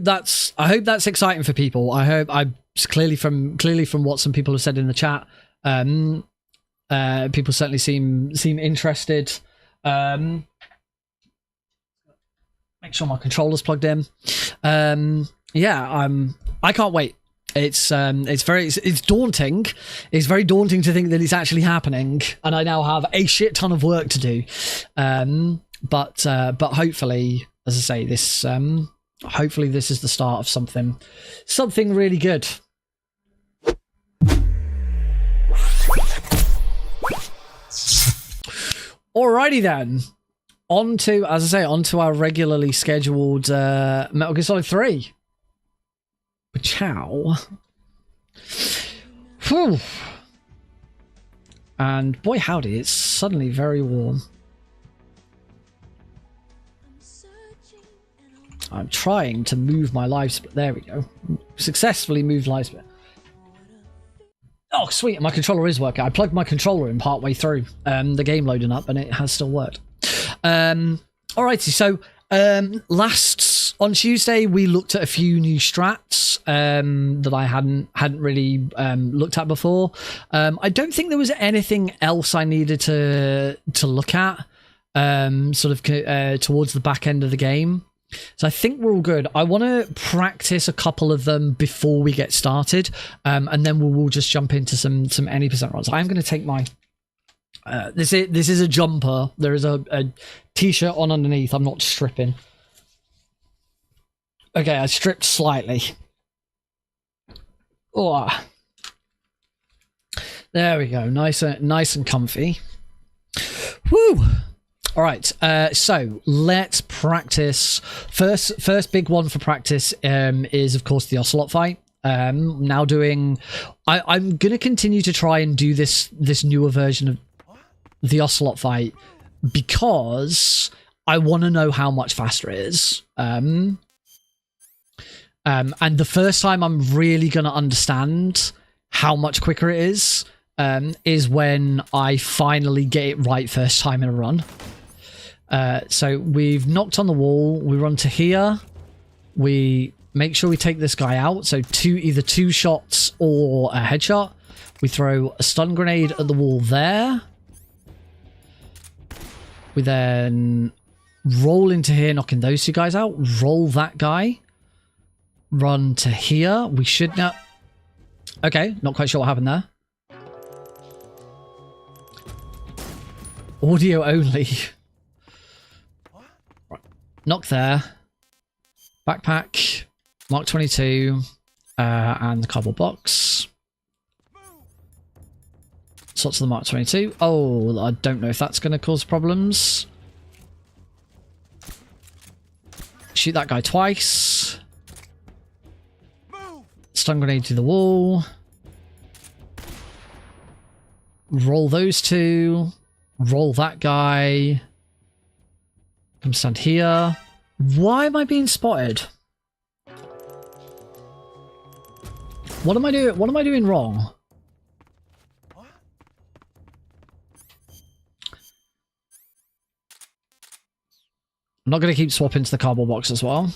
that's exciting for people. I hope clearly from what some people have said in the chat, people certainly seem interested. Make sure my controller's plugged in. Yeah, I can't wait. It's daunting. It's very daunting to think that it's actually happening, and I now have a shit ton of work to do. But hopefully, as I say, this hopefully this is the start of something really good. Alrighty then. On to our regularly scheduled Metal Gear Solid 3. Ciao. Whew. And boy howdy, it's suddenly very warm. I'm trying to move my live split. There we go. Successfully moved live split. Oh, sweet. My controller is working. I plugged my controller in partway through the game loading up, and it has still worked. Alrighty, so on Tuesday we looked at a few new strats that I hadn't really looked at before. I don't think there was anything else I needed to look at towards the back end of the game. So I think we're all good. I want to practice a couple of them before we get started, and then we'll just jump into some any percent runs. I'm going to take my. This is a jumper. There is a t-shirt on underneath. I'm not stripping. Okay, I stripped slightly. Oh, there we go. Nice and comfy. Woo! All right, so let's practice. First big one for practice is, of course, the Ocelot fight. Now doing... I'm going to continue to try and do this newer version of the Ocelot fight because I want to know how much faster it is. And the first time I'm really going to understand how much quicker it is when I finally get it right first time in a run. So we've knocked on the wall. We run to here. We make sure we take this guy out. So either two shots or a headshot. We throw a stun grenade at the wall there. We then roll into here, knocking those two guys out. Roll that guy. Run to here. We should now... Okay, not quite sure what happened there. Audio only. Right. Knock there. Backpack. Mark 22. And the cardboard box. Sorts of the Mark 22. Oh, I don't know if that's going to cause problems. Shoot that guy twice. Stun grenade to the wall. Roll those two. Roll that guy. Come stand here. Why am I being spotted? What am I doing? What am I doing wrong? I'm not going to keep swapping to the cardboard box as well.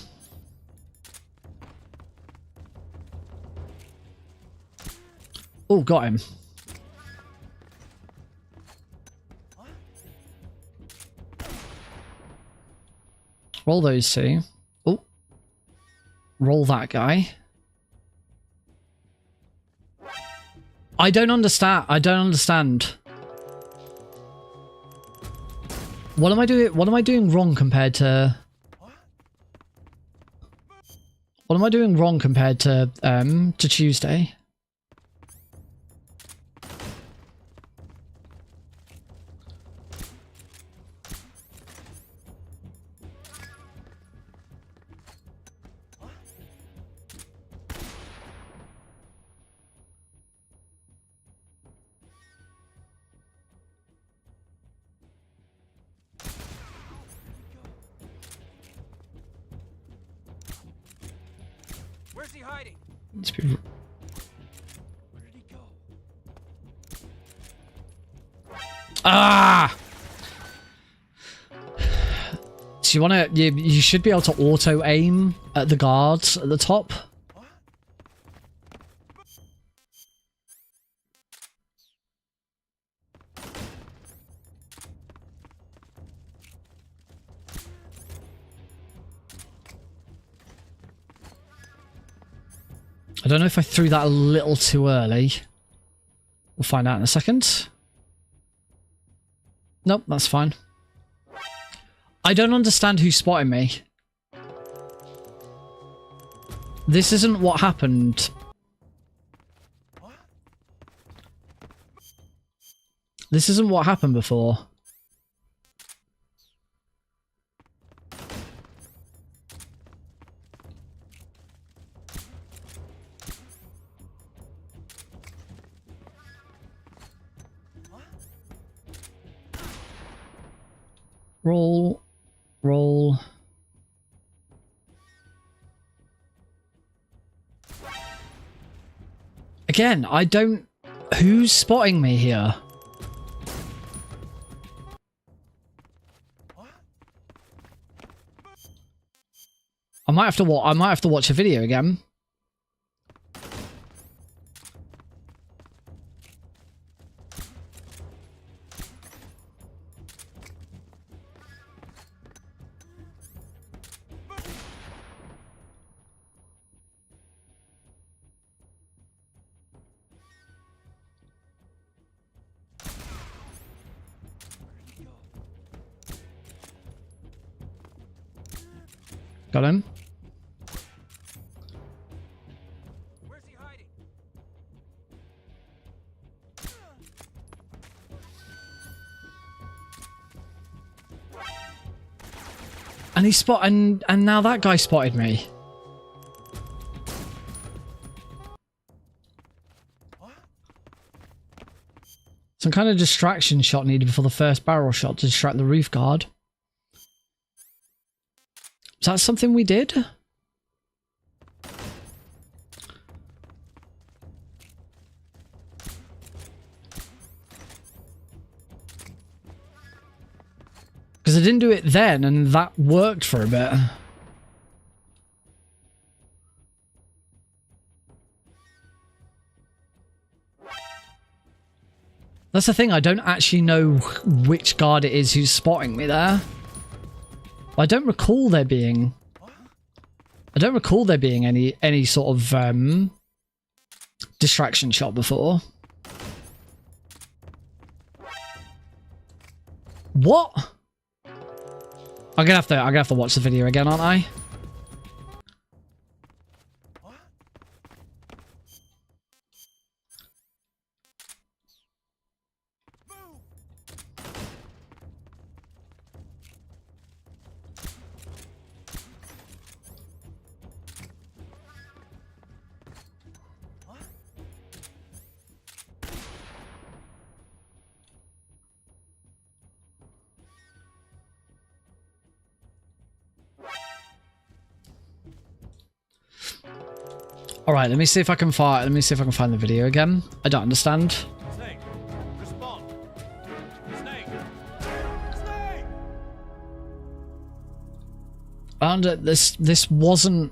Oh, got him. Roll those two. Oh. Roll that guy. I don't understand. I don't understand. What am I doing? What am I doing wrong compared to... What am I doing wrong compared to Tuesday? Where's he hiding? Where did he go? Ah! So you want to... You should be able to auto-aim at the guards at the top. I don't know if I threw that a little too early. We'll find out in a second. Nope, that's fine. I don't understand who's spotting me. This isn't what happened. This isn't what happened before. Roll. Roll. Again, I don't... Who's spotting me here? I might have to watch a video again. Got him. Where's he hiding? And he and now that guy spotted me. Some kind of distraction shot needed before the first barrel shot to distract the roof guard. Is that something we did? Because I didn't do it then, and that worked for a bit. That's the thing, I don't actually know which guard it is who's spotting me there. I don't recall there being... any sort of distraction shot before. What? I'm gonna have to watch the video again, aren't I? All right, let me see if I can find the video again. I don't understand. Snake, respond. Snake. Snake. And this wasn't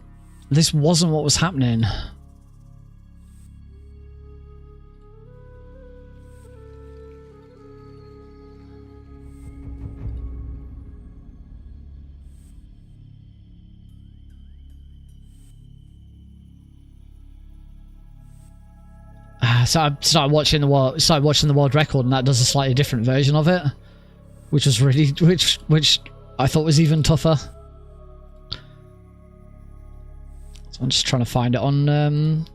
what was happening. So I started watching the world record, and that does a slightly different version of it, which was really which I thought was even tougher. So I'm just trying to find it on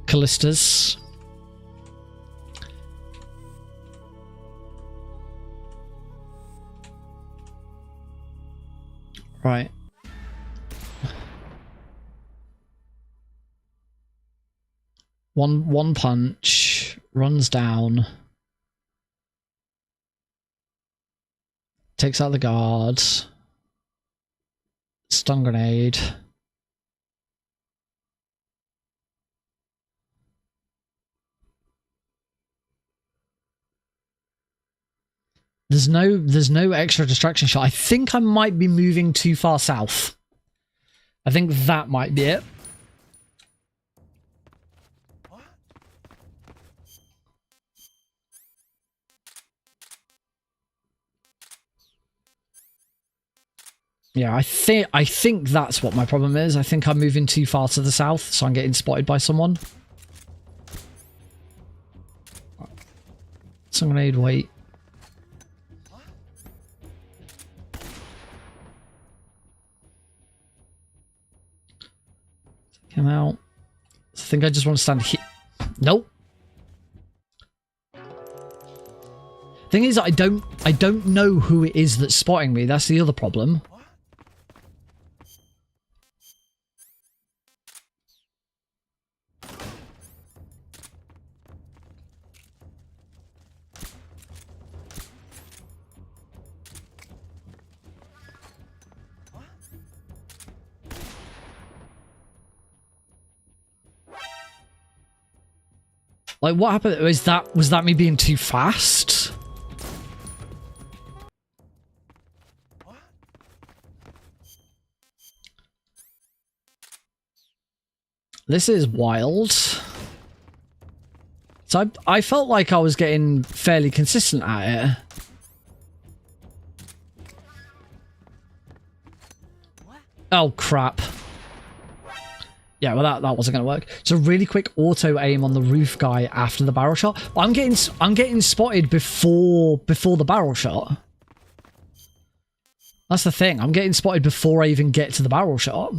Callista's. Right. One punch, runs down, takes out the guards, stun grenade. There's no extra distraction shot. I think I might be moving too far south. I think that might be it. Yeah, I think that's what my problem is. I think I'm moving too far to the south, so I'm getting spotted by someone. So I'm gonna wait. Come out. I think I just want to stand here. Nope. Thing is, I don't know who it is that's spotting me. That's the other problem. Like, what happened? Was that me being too fast? This is wild. So I felt like I was getting fairly consistent at it. Oh crap. Yeah, well that wasn't gonna work. So really quick auto aim on the roof guy after the barrel shot. I'm getting spotted before the barrel shot. That's the thing. I'm getting spotted before I even get to the barrel shot.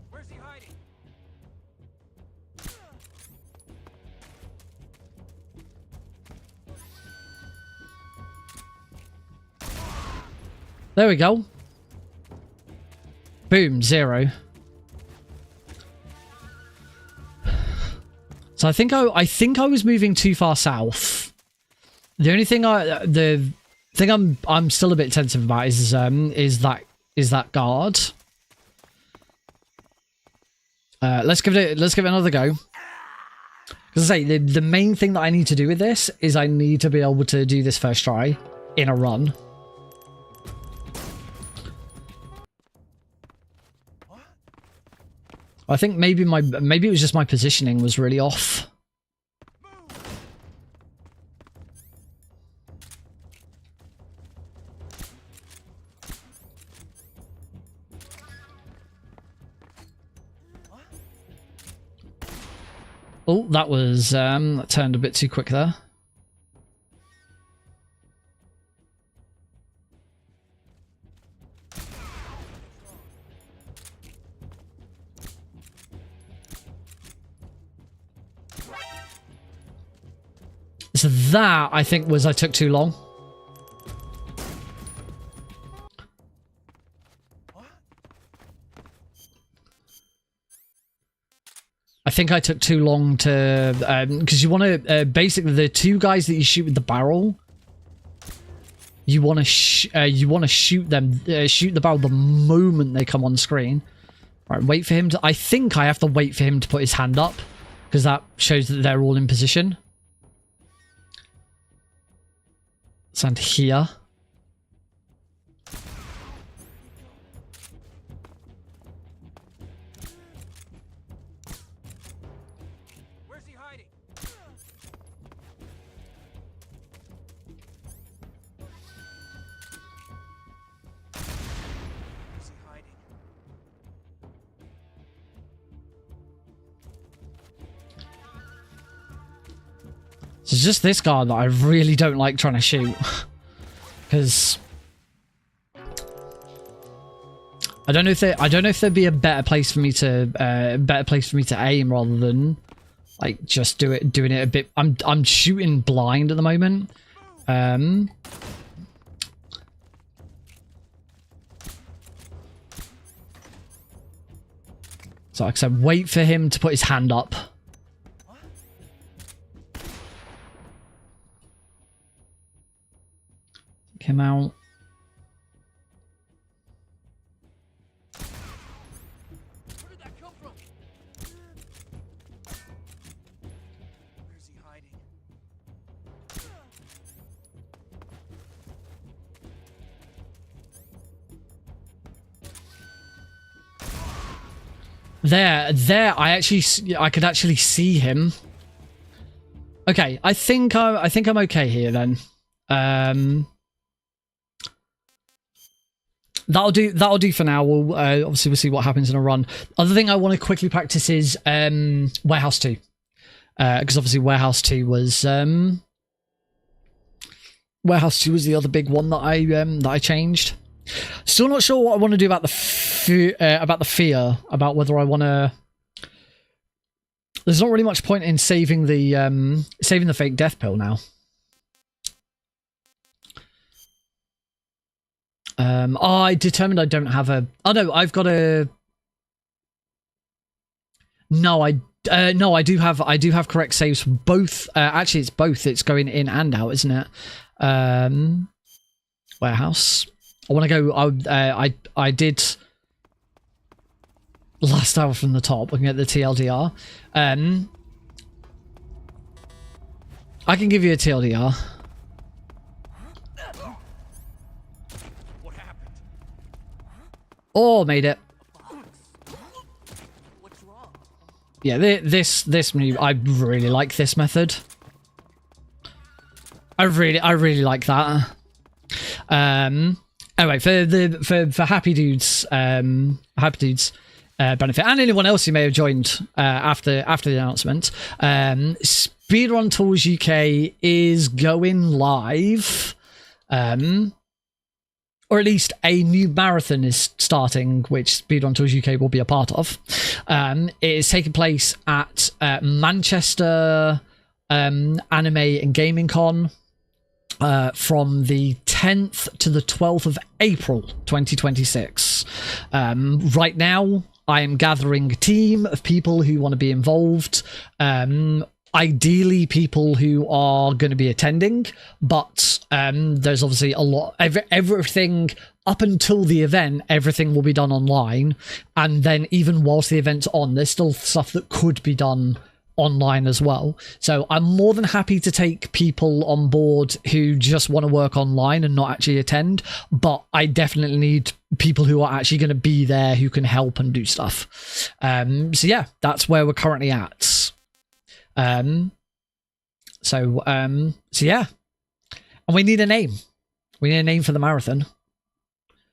Where's he hiding? There we go. Boom, 0. So I think I was moving too far south. The only thing I'm still a bit tentative about is that guard. Let's give it another go. Because I say the main thing that I need to do with this is I need to be able to do this first try in a run. I think maybe it was just my positioning was really off. Oh, that was that turned a bit too quick there. So that, I think, was I took too long. I think I took too long to... because you want to... basically, the two guys that you shoot with the barrel, you want to shoot them... shoot the barrel the moment they come on screen. Right, wait for him to... I think I have to wait for him to put his hand up, because that shows that they're all in position. And here. Where's he hiding? Where's he hiding? It's just this guard that I really don't like trying to shoot. Because I don't know if there'd be a better place for me to aim rather than like just doing it a bit. I'm shooting blind at the moment. So like I said, wait for him to put his hand up. Him out. Where did that come from? Where's he hiding? There. I could actually see him. Okay, I think I'm okay here then. That'll do for now. We'll obviously we'll see what happens in a run. Other thing I want to quickly practice is Warehouse 2, because obviously Warehouse 2 was the other big one that I changed. Still not sure what I want to do about the fear about whether I want to. There's not really much point in saving the fake death pill now. I determined I don't have a... Oh, no, I've got a... No, I do have correct saves for both. Actually, it's both. It's going in and out, isn't it? Warehouse. I want to go... I did... Last hour from the top, looking at the TLDR. I can give you a TLDR. Oh, made it. What's wrong? Yeah, this move, I really like this method. I really like that. Anyway, for Happy Dudes, benefit, and anyone else who may have joined after the announcement, Speedrun Tools UK is going live, or at least a new marathon is starting, which Speedrun Tools UK will be a part of. It is taking place at Manchester Anime and Gaming Con. From the 10th to the 12th of April 2026. Right now, I am gathering a team of people who want to be involved. Ideally, people who are going to be attending, but there's obviously a lot. Everything up until the event, everything will be done online, and then even whilst the event's on, there's still stuff that could be done online as well. So I'm more than happy to take people on board who just want to work online and not actually attend, but I definitely need people who are actually going to be there who can help and do stuff. So yeah, that's where we're currently at. So yeah, and we need a name. We need a name for the marathon.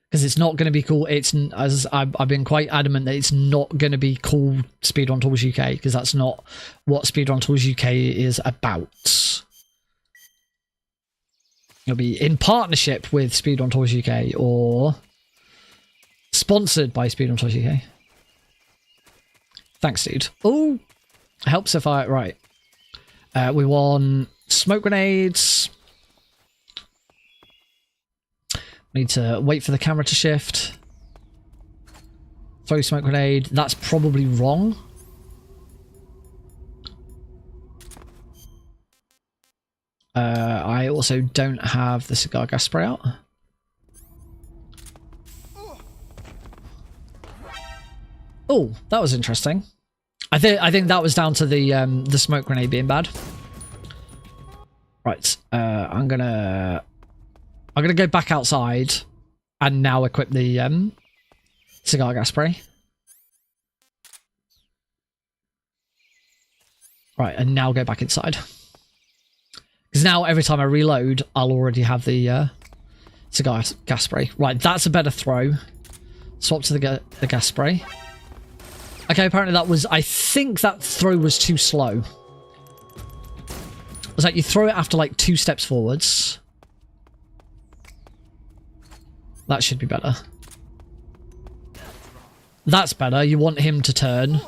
Because it's not going to be cool. It's, as I've been quite adamant that it's not going to be called Speedrun Tools UK, because that's not what Speedrun Tools UK is about. It'll be in partnership with Speedrun Tools UK or sponsored by Speedrun Tools UK. Thanks, dude. Oh, helps if I... Right. We want smoke grenades. Need to wait for the camera to shift. Throw smoke grenade. That's probably wrong. I also don't have the cigar gas spray out. Oh, that was interesting. I think that was down to the smoke grenade being bad. Right. I'm gonna go back outside and now equip the cigar gas spray. Right, and now go back inside. Because now every time I reload, I'll already have the cigar gas spray. Right, that's a better throw. Swap to the gas spray. Okay, apparently that was... I think that throw was too slow. It was like you throw it after like 2 steps forwards. That should be better. That's better. You want him to turn.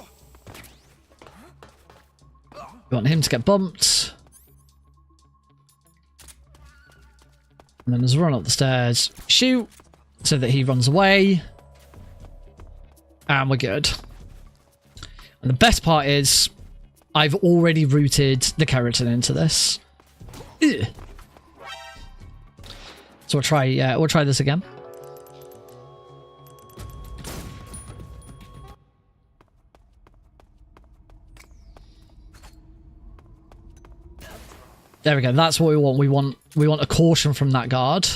You want him to get bumped. And then just run up the stairs. Shoot. So that he runs away. And we're good. And the best part is, I've already routed the Kerotan into this. Ugh. So we'll try this again. There we go. That's what we want. We want a caution from that guard.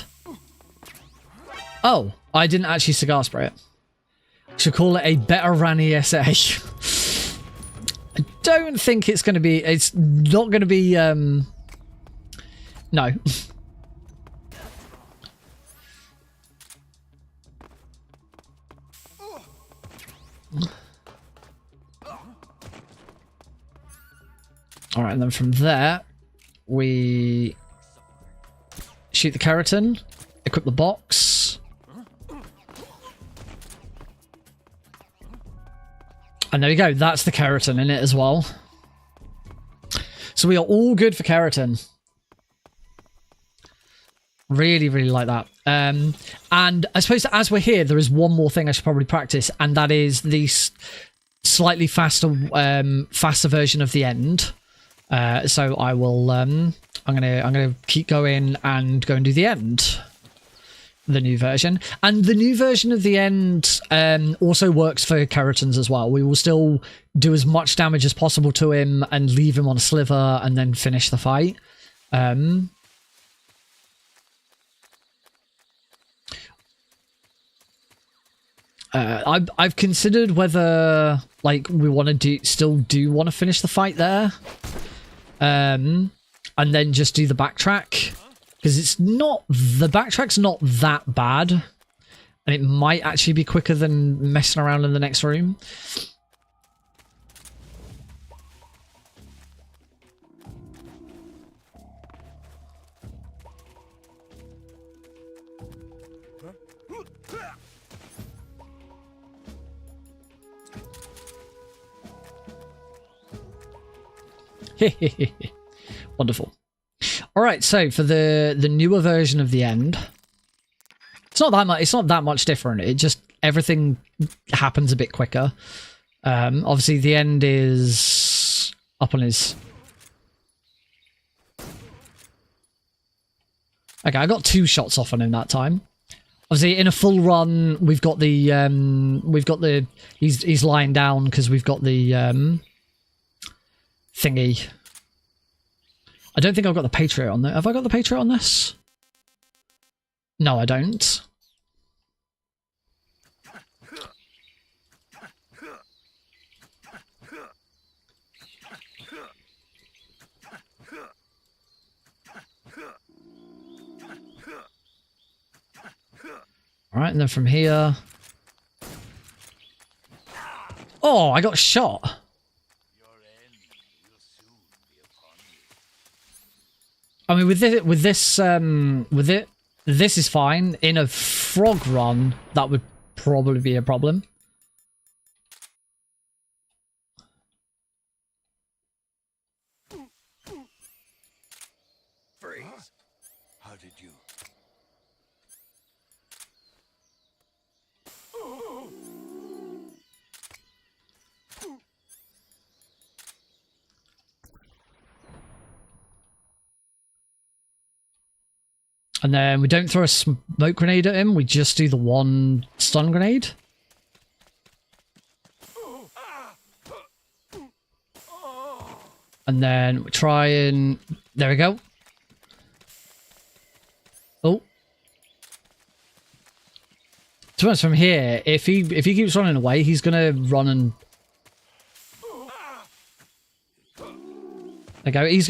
Oh, I didn't actually cigar spray it. Should call it a better ran ESA. I don't think it's going to be... It's not going to be... No. Alright, and then from there, we shoot the Kerotan, equip the box. And there we go, that's the Kerotan in it as well. So we are all good for Kerotan. Really, really like that. And I suppose as we're here, there is one more thing I should probably practice, and that is the slightly faster version of the end. So I will. I'm gonna keep going and go and do the end. The new version, and the new version of the end also works for Kerotans as well. We will still do as much damage as possible to him and leave him on a sliver and then finish the fight. I've considered whether like we want to still want to finish the fight there, and then just do the backtrack, because the backtrack's not that bad, and it might actually be quicker than messing around in the next room. Wonderful. All right, so for the newer version of the end, it's not that much. It's not that much different. It just everything happens a bit quicker. Obviously, the end is up on his. Okay, I got 2 shots off on him that time. Obviously, in a full run, we've got the he's lying down because we've got the thingy. I don't think I've got the Patriot on there. Have I got the Patriot on this? No, I don't. All right, and then from here. Oh, I got shot. I mean, this is fine. In a frog run, that would probably be a problem. Freeze. How did you? And then we don't throw a smoke grenade at him. We just do the one stun grenade. And then we try and... There we go. Oh. To be honest, from here, if he keeps running away, he's going to run and... There we go. All he's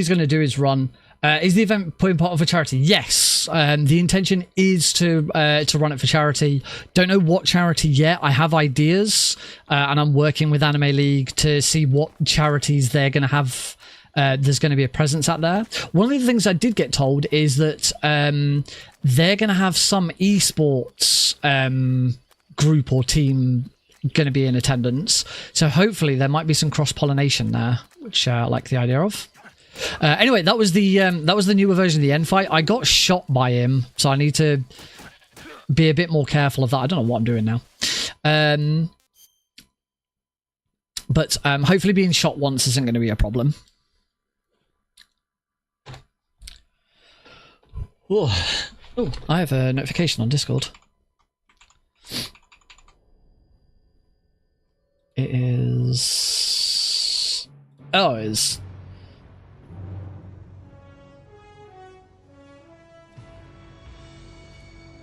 going to do is run... is the event putting part of a charity? Yes. The intention is to run it for charity. Don't know what charity yet. I have ideas, and I'm working with Anime League to see what charities they're going to have. There's going to be a presence at there. One of the things I did get told is that they're going to have some esports group or team going to be in attendance. So hopefully there might be some cross-pollination there, which I like the idea of. Anyway, that was the newer version of the end fight. I got shot by him, so I need to be a bit more careful of that. I don't know what I'm doing now. But hopefully being shot once isn't going to be a problem. Oh, I have a notification on Discord. It is... Oh, it is...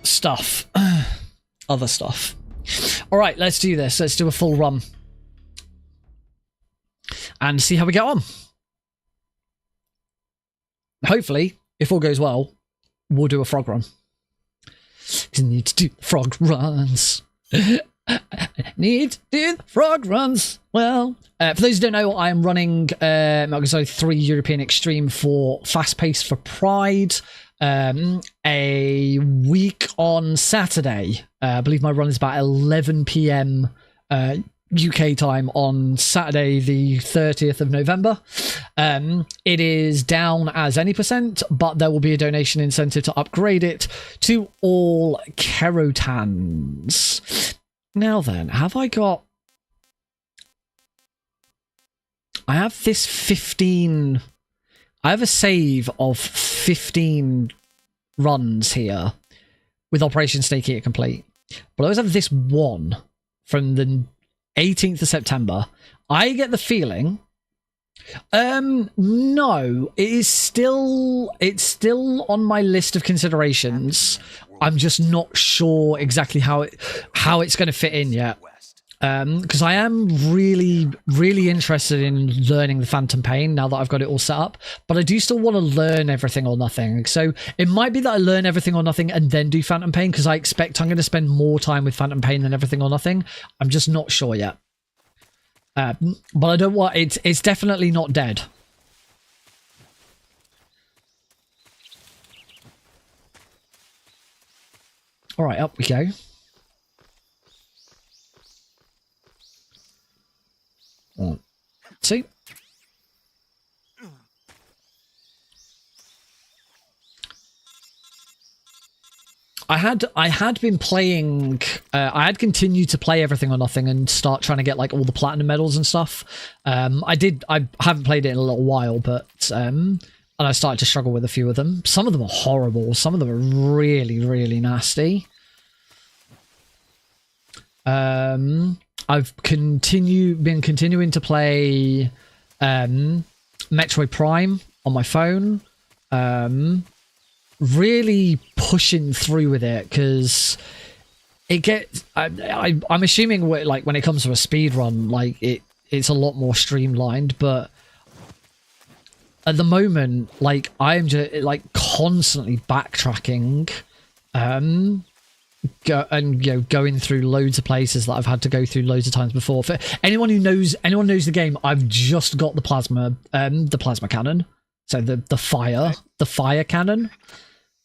Stuff. Other stuff. All right, let's do this. Let's do a full run. And see how we get on. Hopefully, if all goes well, we'll do a frog run. You need to do frog runs. Need to do frog runs. Well, for those who don't know, I am running MGS3 European Extreme for Fast Pace for Pride. A week on Saturday. I believe my run is about 11 PM UK time on Saturday the 30th of November. It is down as any percent, but there will be a donation incentive to upgrade it to all Kerotans. Now then, have I got... I have this 15... I have a save of 15 runs here with Operation Snake Eater complete. But I always have this one from the 18th of September. I get the feeling... no, it's still on my list of considerations. I'm just not sure exactly how it's going to fit in yet. Because I am really, really interested in learning the Phantom Pain now that I've got it all set up, but I do still want to learn Everything or Nothing. So it might be that I learn Everything or Nothing and then do Phantom Pain, because I expect I'm going to spend more time with Phantom Pain than Everything or Nothing. I'm just not sure yet. But I don't want it's definitely not dead. All right, up we go. One, two. I had been playing. I had continued to play Everything or Nothing and start trying to get like all the platinum medals and stuff. I haven't played it in a little while, but and I started to struggle with a few of them. Some of them are horrible. Some of them are really, really nasty. I've been continuing to play Metroid Prime on my phone. Really pushing through with it because it gets. I'm assuming like when it comes to a speed run, like it's a lot more streamlined. But at the moment, like I am just like constantly backtracking. Going through loads of places that I've had to go through loads of times before. For anyone knows the game, I've just got the plasma cannon, so the fire cannon.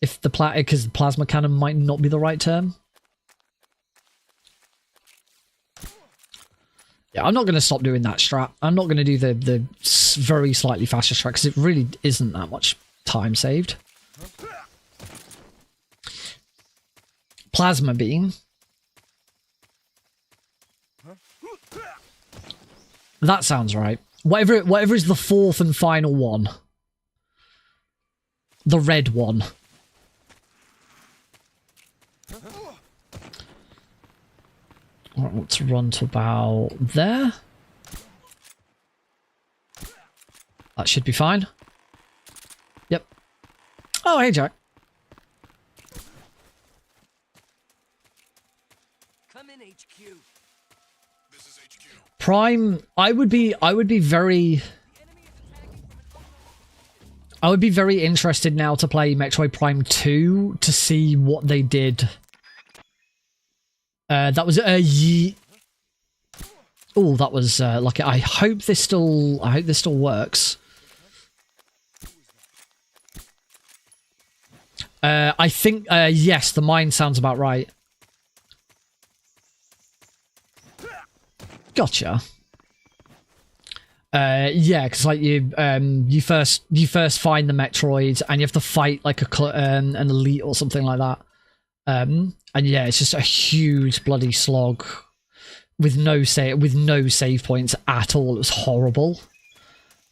If because the plasma cannon might not be the right term. Yeah, I'm not going to stop doing that strat. I'm not going to do the very slightly faster strat because it really isn't that much time saved. Plasma beam. That sounds right. Whatever is the fourth and final one. The red one. I want to run to about there. That should be fine. Yep. Oh, hey, Jack. Come in, HQ. This is HQ. Prime, I would be very interested now to play Metroid Prime 2 to see what they did. That was oh, that was lucky. I hope this still works. I think yes, the mine sounds about right. Gotcha. Yeah, because like you first find the Metroid and you have to fight like an elite or something like that. And yeah, it's just a huge bloody slog with no save points at all. It was horrible.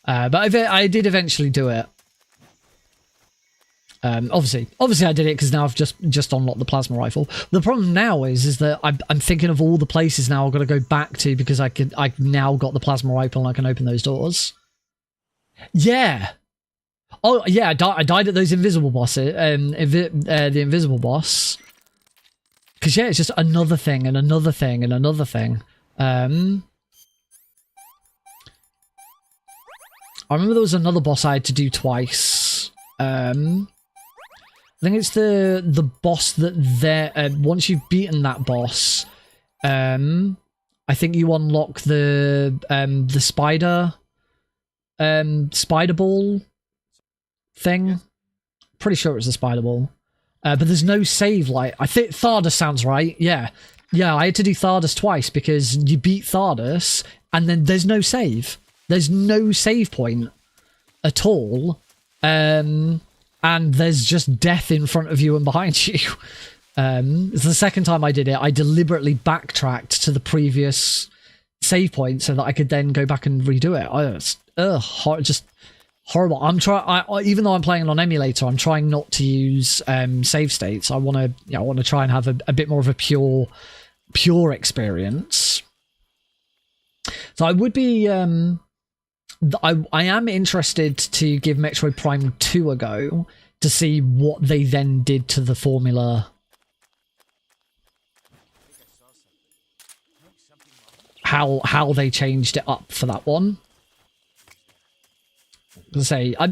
But I did eventually do it. Obviously I did it because now I've just unlocked the plasma rifle. The problem now is that I'm thinking of all the places now I've got to go back to because I've now got the plasma rifle and I can open those doors. Yeah. Oh yeah, I died at those invisible bosses. The invisible boss. Because yeah, it's just another thing and another thing and another thing. I remember there was another boss I had to do twice. I think it's the boss that once you've beaten that boss, I think you unlock the spider ball thing. Pretty sure it's the spider ball. But there's no save. Like I think Thardus sounds right. Yeah, I had to do Thardus twice because you beat Thardus and then there's no save. There's no save point at all. And there's just death in front of you and behind you. It's the second time I did it. I deliberately backtracked to the previous save point so that I could then go back and redo it. Just horrible. Even though I'm playing on emulator, I'm trying not to use save states. I want to try and have a bit more of a pure experience. So I would be I am interested to give Metroid Prime 2 a go to see what they then did to the formula how they changed it up for that one. Say I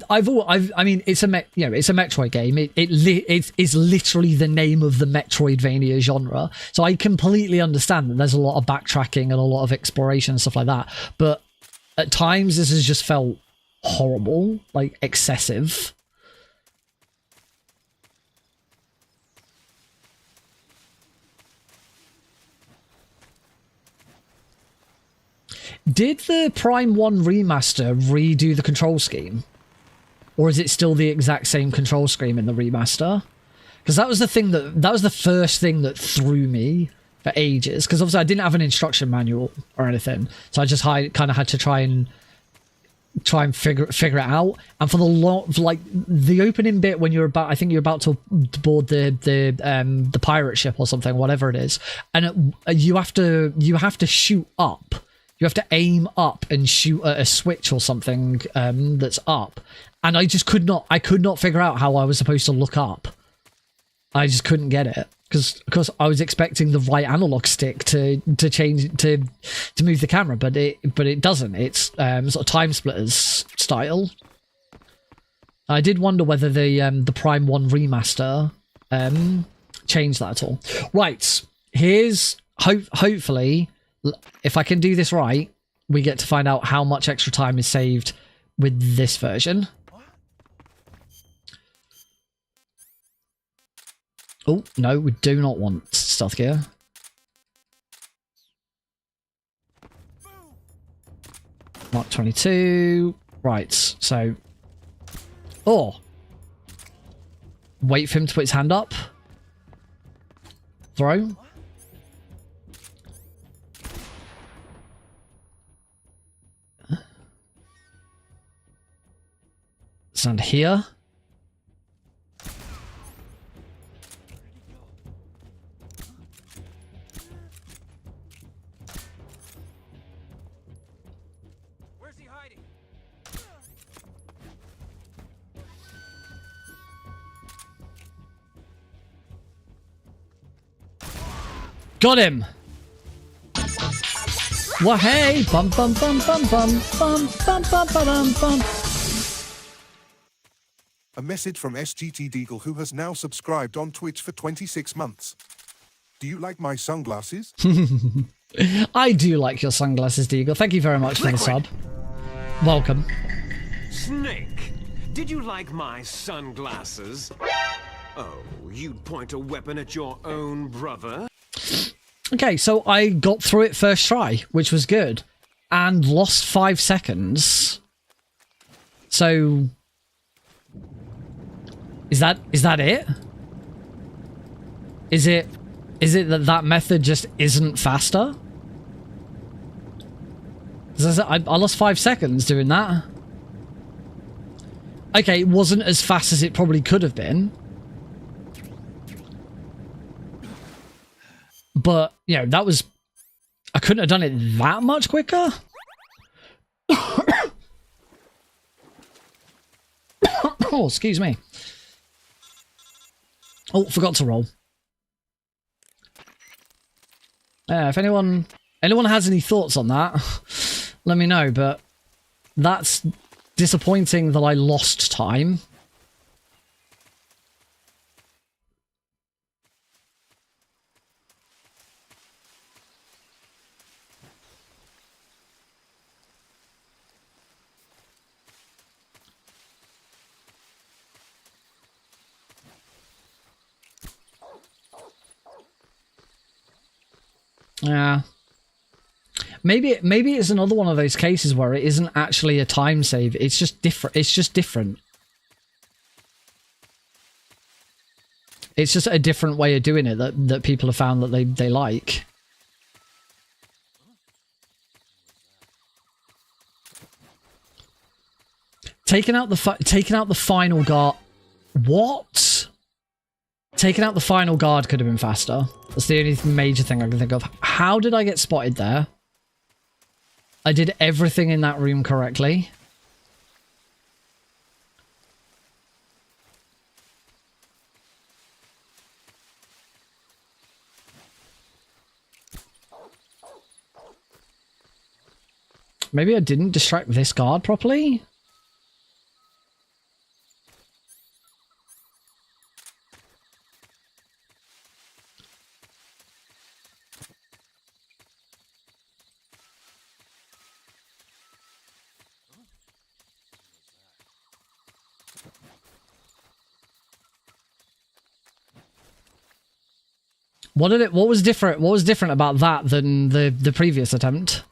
mean it's a it's a Metroid game. It's literally the name of the Metroidvania genre. So I completely understand that there's a lot of backtracking and a lot of exploration and stuff like that. But at times this has just felt horrible, like excessive. Did the Prime 1 remaster redo the control scheme? Or is it still the exact same control scheme in the remaster? Because that was the thing that was the first thing that threw me for ages. Because obviously I didn't have an instruction manual or anything. So I just kind of had to try and figure it out. And for the opening bit when I think you're about to board the pirate ship or something, whatever it is, and you have to shoot up. You have to aim up and shoot at a switch or something that's up. And I just could not figure out how I was supposed to look up. I just couldn't get it. Because I was expecting the right analog stick to change to move the camera, but it doesn't. It's sort of time splitters style. I did wonder whether the Prime 1 remaster changed that at all. Right, here's hopefully, if I can do this right, we get to find out how much extra time is saved with this version. Oh, no, we do not want stealth gear. Mark 22. Right, so... Oh! Wait for him to put his hand up. Throw. Stand here. Where's he hiding? Got him! Well, hey! Bum bum bum bum bum bum bum bum bum bum. A message from SGT Deagle, who has now subscribed on Twitch for 26 months. Do you like my sunglasses? I do like your sunglasses, Deagle. Thank you very much for the sub. Welcome. Snake, did you like my sunglasses? Oh, you'd point a weapon at your own brother? Okay, so I got through it first try, which was good, and lost 5 seconds. So... Is that it? Is it that method just isn't faster? 'Cause I lost 5 seconds doing that. Okay, it wasn't as fast as it probably could have been. But, you know, that was... I couldn't have done it that much quicker? Oh, excuse me. Oh, forgot to roll. If anyone has any thoughts on that, let me know, but that's disappointing that I lost time. Yeah. Maybe it's another one of those cases where it isn't actually a time save. It's just different. It's just different. It's just a different way of doing it that people have found that they like. Taking out the final guard. What? Taking out the final guard could have been faster. That's the only major thing I can think of. How did I get spotted there? I did everything in that room correctly. Maybe I didn't distract this guard properly? What was different about that than the previous attempt?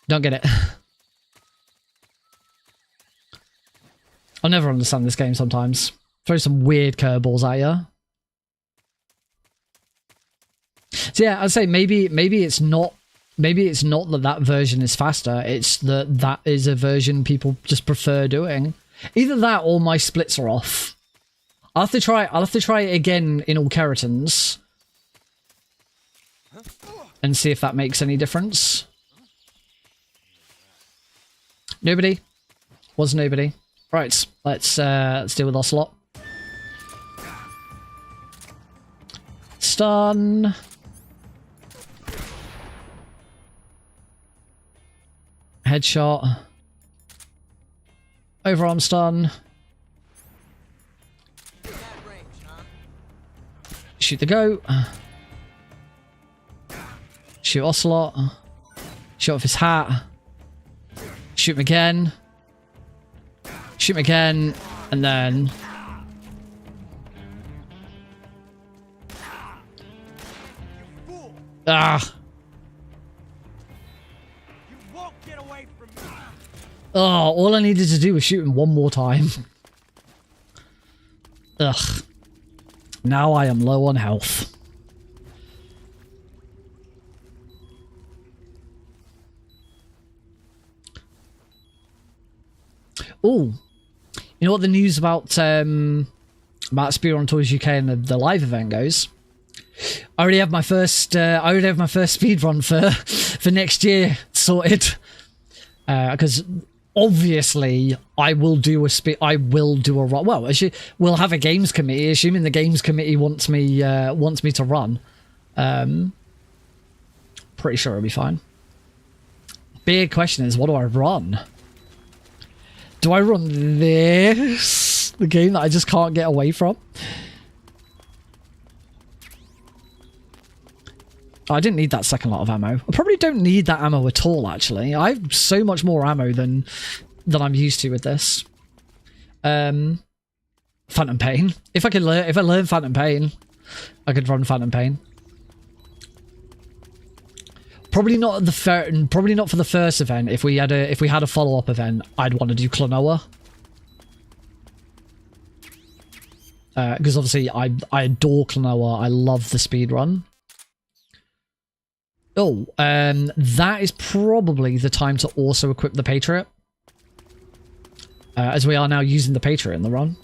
Don't get it. I'll never understand this game sometimes. Throw some weird curveballs at you. So yeah, I'd say maybe it's not that version is faster, it's that is a version people just prefer doing. Either that or my splits are off. I'll have to try it again in all Kerotans. And see if that makes any difference. Nobody? Was nobody. Right, let's deal with Ocelot. Stun. Headshot. Overarm stun. Shoot the goat. Shoot Ocelot. Shoot off his hat. Shoot him again. Shoot him again. And then... Ah! Oh, all I needed to do was shoot him one more time. Ugh. Now I am low on health. Oh, you know what the news about Speedrun Tours UK and the live event goes? I already have my first speedrun for next year sorted. Because obviously I will do a run. Well, actually, we'll have a games committee, assuming the games committee wants me to run. Pretty sure it'll be fine. Big question is, what do I run? Do I run this? The game that I just can't get away from? I didn't need that second lot of ammo. I probably don't need that ammo at all, actually. I have so much more ammo than I'm used to with this. Phantom Pain. If I learn Phantom Pain, I could run Phantom Pain. Probably not for the first event. If we had a follow-up event, I'd want to do Klonoa. Because obviously I adore Klonoa. I love the speedrun. Oh, that is probably the time to also equip the Patriot. As we are now using the Patriot in the run.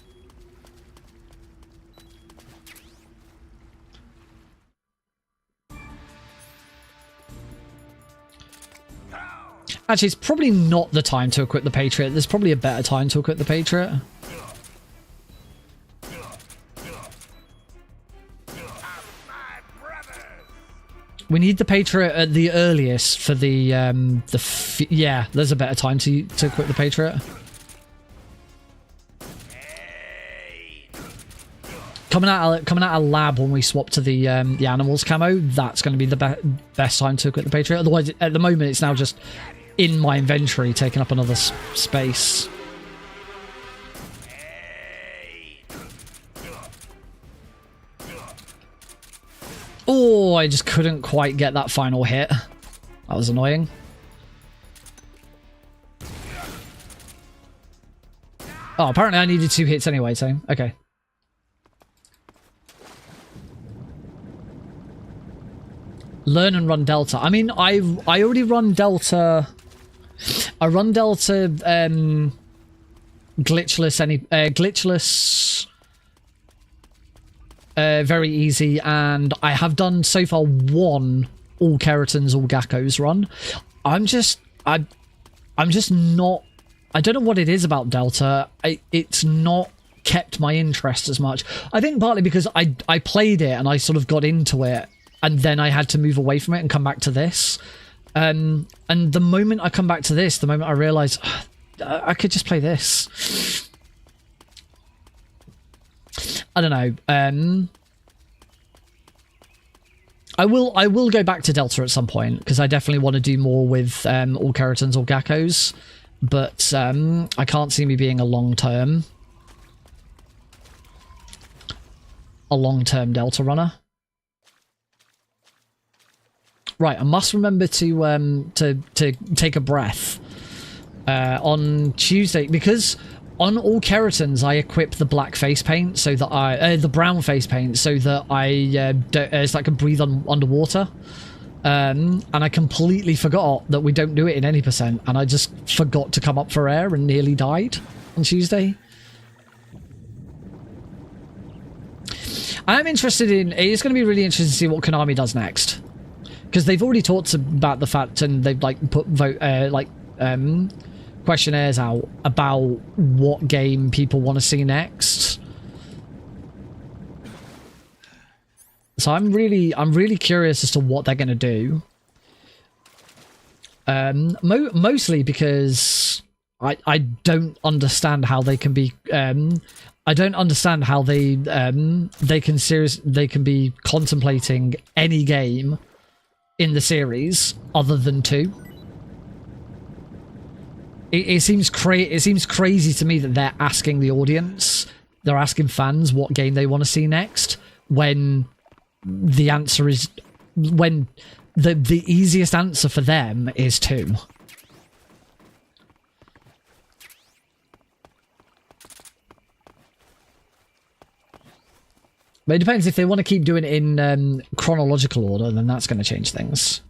Actually, it's probably not the time to equip the Patriot. There's probably a better time to equip the Patriot. We need the Patriot at the earliest for the yeah, there's a better time to equip the Patriot. Coming out of lab when we swap to the animals camo, that's going to be the best time to equip the Patriot. Otherwise, at the moment, it's now just in my inventory, taking up another space. Oh, I just couldn't quite get that final hit. That was annoying. Oh, apparently I needed 2 hits anyway, so okay. Learn and run Delta. I mean, I already run Delta. I run Delta glitchless very easy, and I have done so far one all Kerotans, all Gakkos run. I'm just not. I don't know what it is about Delta. It's not kept my interest as much. I think partly because I played it and I sort of got into it, and then I had to move away from it and come back to this. And the moment I come back to this, the moment I realise I could just play this. I don't know. I will go back to Delta at some point because I definitely want to do more with all Kerotans or Gakkos, but I can't see me being a long-term Delta runner. Right, I must remember to take a breath on Tuesday, because on all Kerotans I equip the black face paint so that the brown face paint so that it's like I can breathe underwater. And I completely forgot that we don't do it in any percent, and I just forgot to come up for air and nearly died on Tuesday. I'm interested in, it's going to be really interesting to see what Konami does next. Because they've already talked about the fact, and they've like put questionnaires out about what game people want to see next. So I'm really curious as to what they're going to do. Mostly because I don't understand how they can be. I don't understand how they can be contemplating any game in the series other than 2. It seems crazy to me that they're asking the audience, they're asking fans what game they want to see next, when the answer is, when the easiest answer for them is 2. But it depends. If they want to keep doing it in chronological order, then that's going to change things.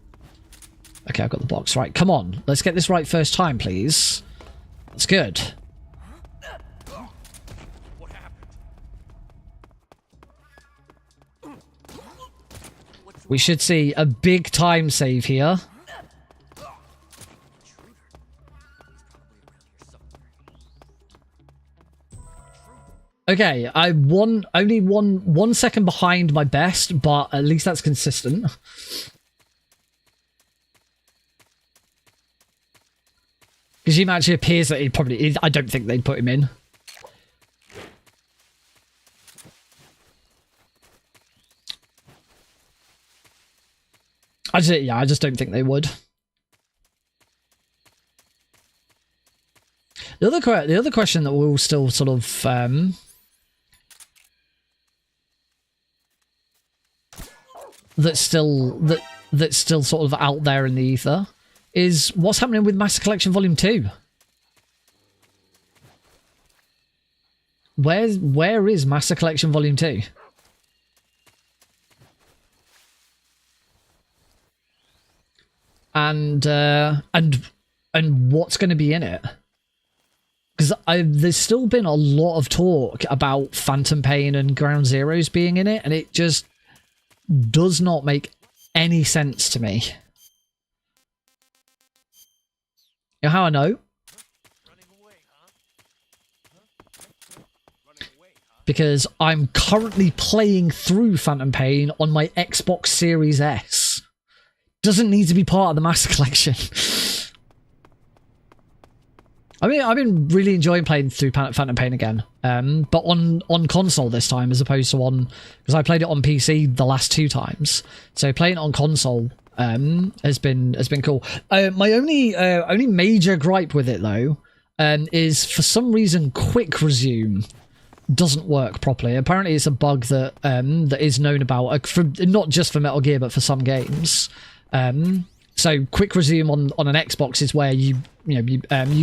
Okay, I've got the box. Right, come on. Let's get this right first time, please. That's good. We should see a big time save here. Okay, I won only one second behind my best, but at least that's consistent. Because he actually appears that he probably is. I don't think they'd put him in. I just don't think they would. The other question that we'll still sort of that's still sort of out there in the ether is what's happening with Master Collection Volume 2. Where is Master Collection Volume 2? And what's going to be in it? Because there's still been a lot of talk about Phantom Pain and Ground Zeroes being in it, and it just does not make any sense to me. You know how I know? Because I'm currently playing through Phantom Pain on my Xbox Series S. Doesn't need to be part of the Master Collection. I mean, I've been really enjoying playing through Phantom Pain again, but on console this time as opposed to on, because I played it on PC the last 2 times. So playing it on console has been cool. My only major gripe with it though is for some reason quick resume doesn't work properly. Apparently, it's a bug that that is known about not just for Metal Gear but for some games. So quick resume on an Xbox is where you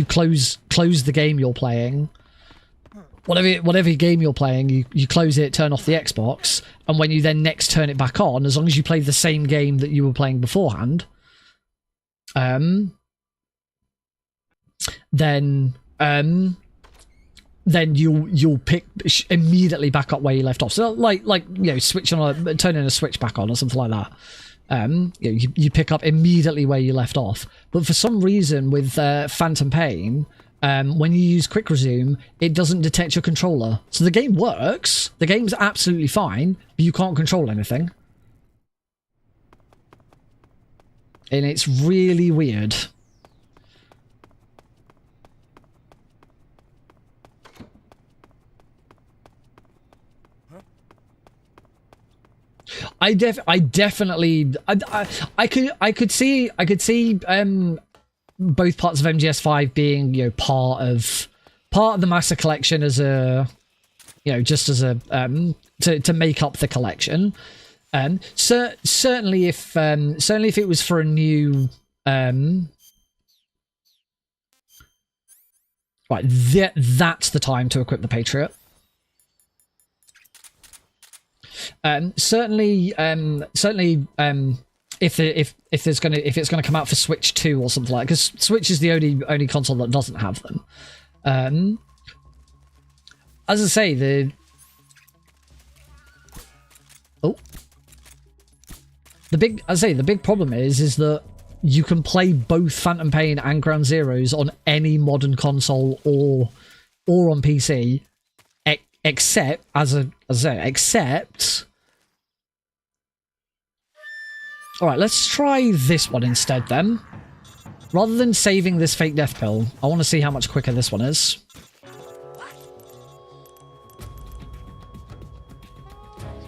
close the game you're playing, whatever game you're playing, you close it, turn off the Xbox, and when you then next turn it back on, as long as you play the same game that you were playing beforehand, then you'll pick immediately back up where you left off. So like turning a switch back on or something like that. You pick up immediately where you left off. But for some reason with Phantom Pain, when you use quick resume, it doesn't detect your controller. So the game works, the game's absolutely fine, but you can't control anything. And it's really weird. I definitely I could see both parts of MGS5 being, you know, part of the master collection as a, you know, just as a to make up the collection. Certainly if it was for a new right, that's the time to equip the Patriot. Certainly if it's gonna come out for Switch 2 or something like, because Switch is the only console that doesn't have them. As I say, the big problem is that you can play both Phantom Pain and Ground Zeroes on any modern console or on PC, except all right, let's try this one instead then. Rather than saving this fake death pill, I want to see how much quicker this one is.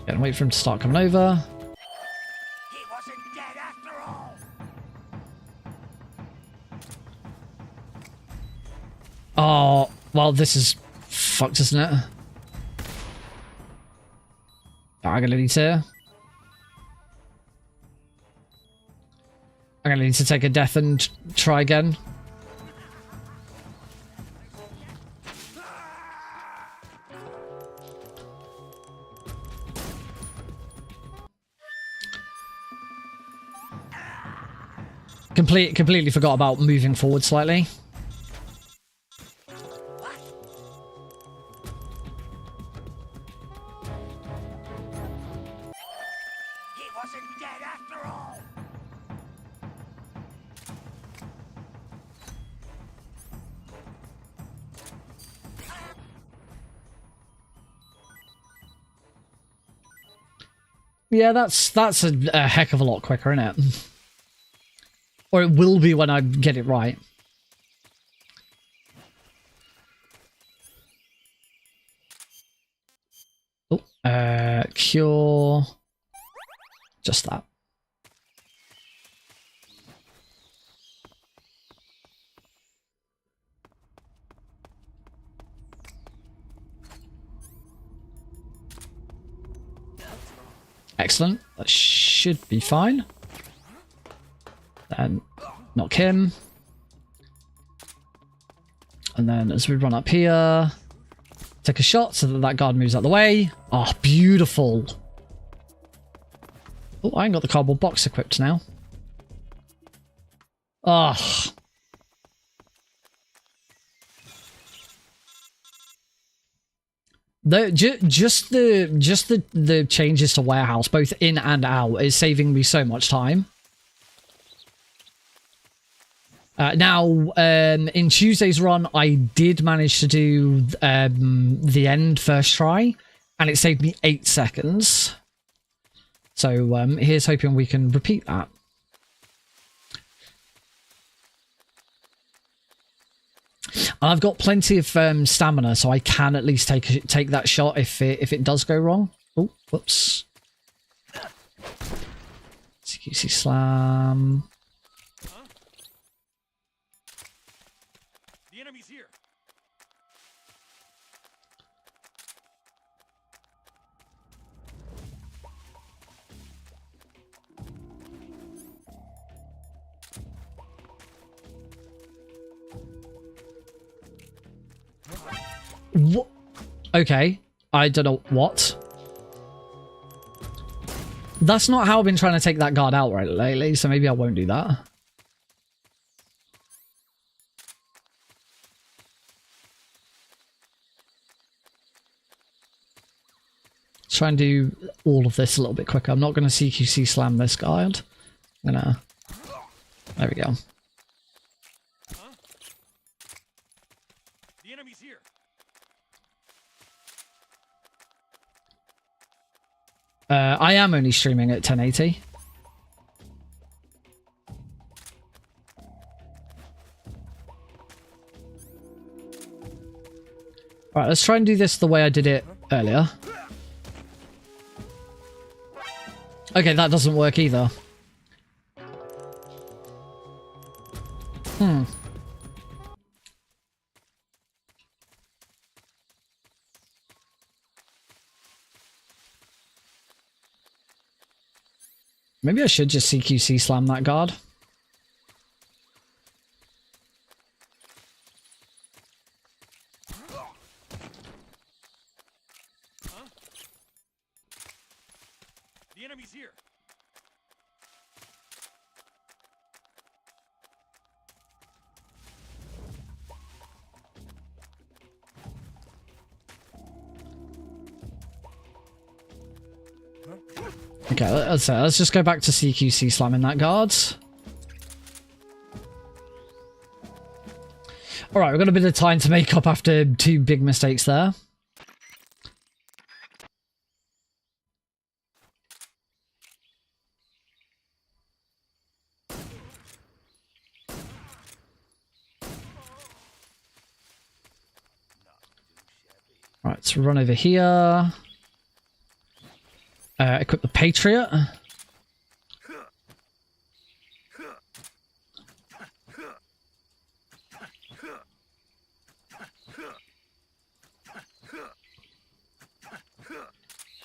Gonna wait for him to start coming over. He wasn't dead after all. Oh, well, this is fucked, isn't it? I'm gonna need to take a death and try again. Completely forgot about moving forward slightly. He wasn't dead after all. Yeah, that's a heck of a lot quicker, isn't it? Or it will be when I get it right. Oh, cure. Just that. Excellent. That should be fine. Then knock him. And then as we run up here, take a shot so that guard moves out of the way. Oh, beautiful. Oh, I ain't got the cardboard box equipped now. Oh. Just the changes to warehouse, both in and out, is saving me so much time. Now, in Tuesday's run, I did manage to do the end first try, and it saved me 8 seconds. So here's hoping we can repeat that. And I've got plenty of stamina, so I can at least take that shot if it does go wrong. Oh, whoops. CQC slam. The enemy's here. What? Okay, I don't know what. That's not how I've been trying to take that guard out right lately, so maybe I won't do that. Let's try and do all of this a little bit quicker. I'm not going to CQC slam this guard. I'm gonna... There we go. The enemy's here. I am only streaming at 1080. Right, let's try and do this the way I did it earlier. Okay, that doesn't work either. Maybe I should just CQC slam that guard. The enemy's here. Okay, let's just go back to CQC slamming that guard. Alright, we've got a bit of time to make up after 2 big mistakes there. Right, let's run over here. Equip the Patriot.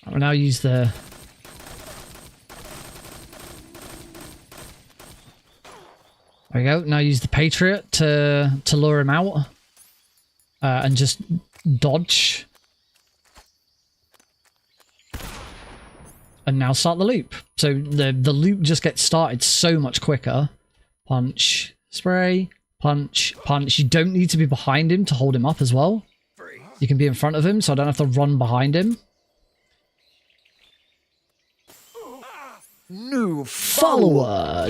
I'll now use the... There we go. Now use the Patriot to lure him out. And just dodge. And now start the loop. So the loop just gets started so much quicker. Punch, spray, punch, punch. You don't need to be behind him to hold him up as well. You can be in front of him, so I don't have to run behind him. New follower.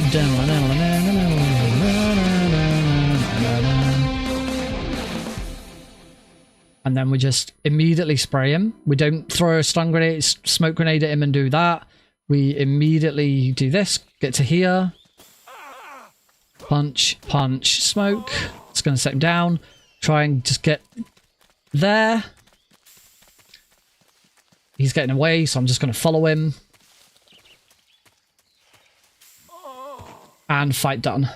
And then we just immediately spray him. We don't throw a stun grenade, smoke grenade at him and do that. We immediately do this, get to here. Punch, punch, smoke. It's going to set him down. Try and just get there. He's getting away, so I'm just going to follow him. And fight done.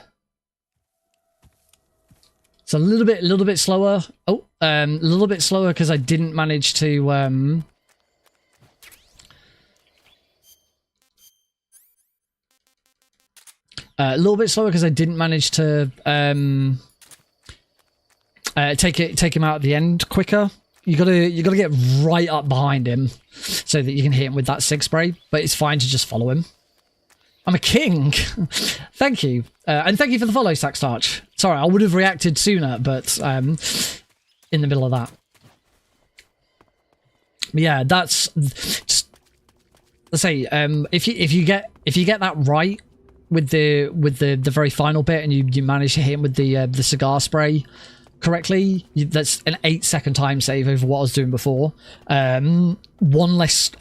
It's a little bit slower. Oh, a little bit slower because I didn't manage to a little bit slower because I didn't manage to take him out at the end quicker. You gotta get right up behind him so that you can hit him with that sig spray. But it's fine to just follow him. I'm a king. Thank you. And thank you for the follow, Sackstarch. Sorry, I would have reacted sooner, but in the middle of that. But yeah, that's just, let's say if you get that right with the very final bit and you manage to hit him with the cigar spray correctly, that's an 8-second time save over what I was doing before. 2 less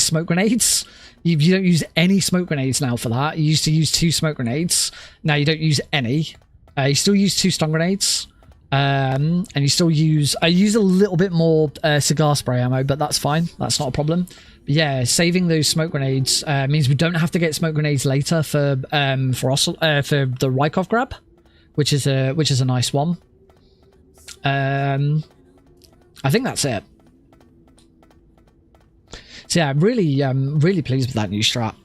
smoke grenades. You don't use any smoke grenades now for that. You used to use 2 smoke grenades. Now you don't use any. You still use 2 stun grenades. And you still use... I use a little bit more cigar spray ammo, but that's fine. That's not a problem. But yeah, saving those smoke grenades means we don't have to get smoke grenades later for the Rykov grab, which is a nice one. I think that's it. So yeah, I'm really pleased with that new strat.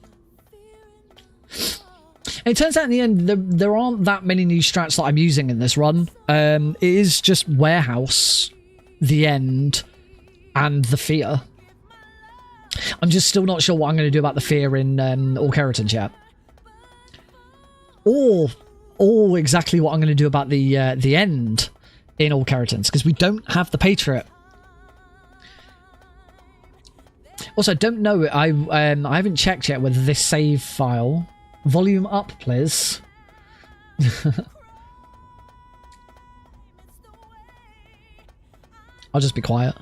And it turns out in the end, there aren't that many new strats that I'm using in this run. It is just Warehouse, the End, and the Fear. I'm just still not sure what I'm going to do about the Fear in All Kerotan yet. Or exactly what I'm going to do about the End in All Keratans, because we don't have the Patriot. Also, I don't know. I haven't checked yet whether this save file... Volume up, please. I'll just be quiet.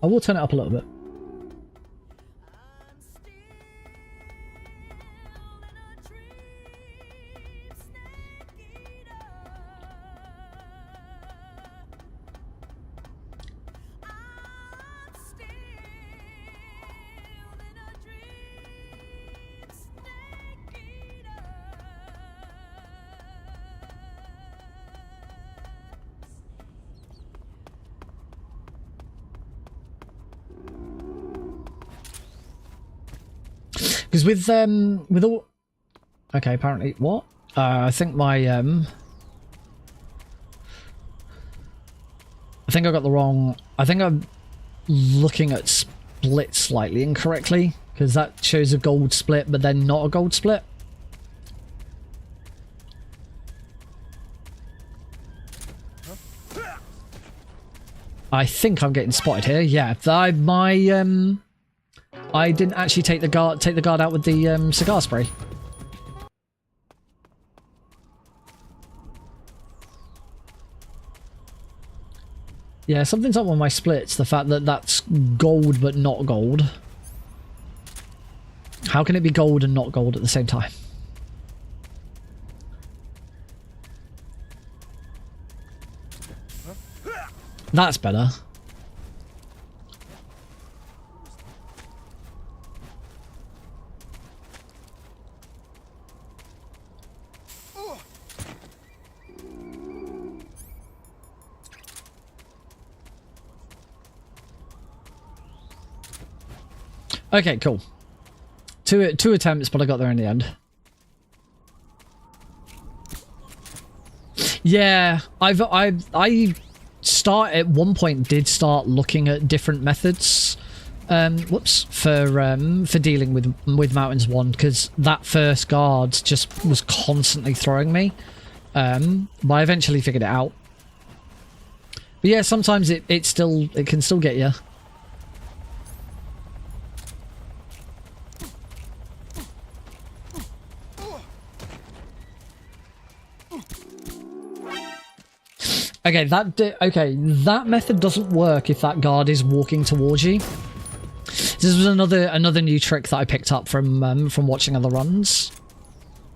I will turn it up a little bit. Because with all... Okay, apparently... What? I think my... I think I got the wrong... I think I'm looking at split slightly incorrectly. Because that shows a gold split, but then not a gold split. I think I'm getting spotted here. Yeah, I didn't actually take the guard out with the cigar spray. Yeah, something's up with my splits. The fact that that's gold but not gold. How can it be gold and not gold at the same time? That's better. Okay, cool. Two attempts, but I got there in the end. Yeah, I at one point did start looking at different methods. For dealing with Mountains 1, because that first guard just was constantly throwing me. But I eventually figured it out. But yeah, sometimes it can still get you. Okay, that method doesn't work if that guard is walking towards you. This was another new trick that I picked up from watching other runs.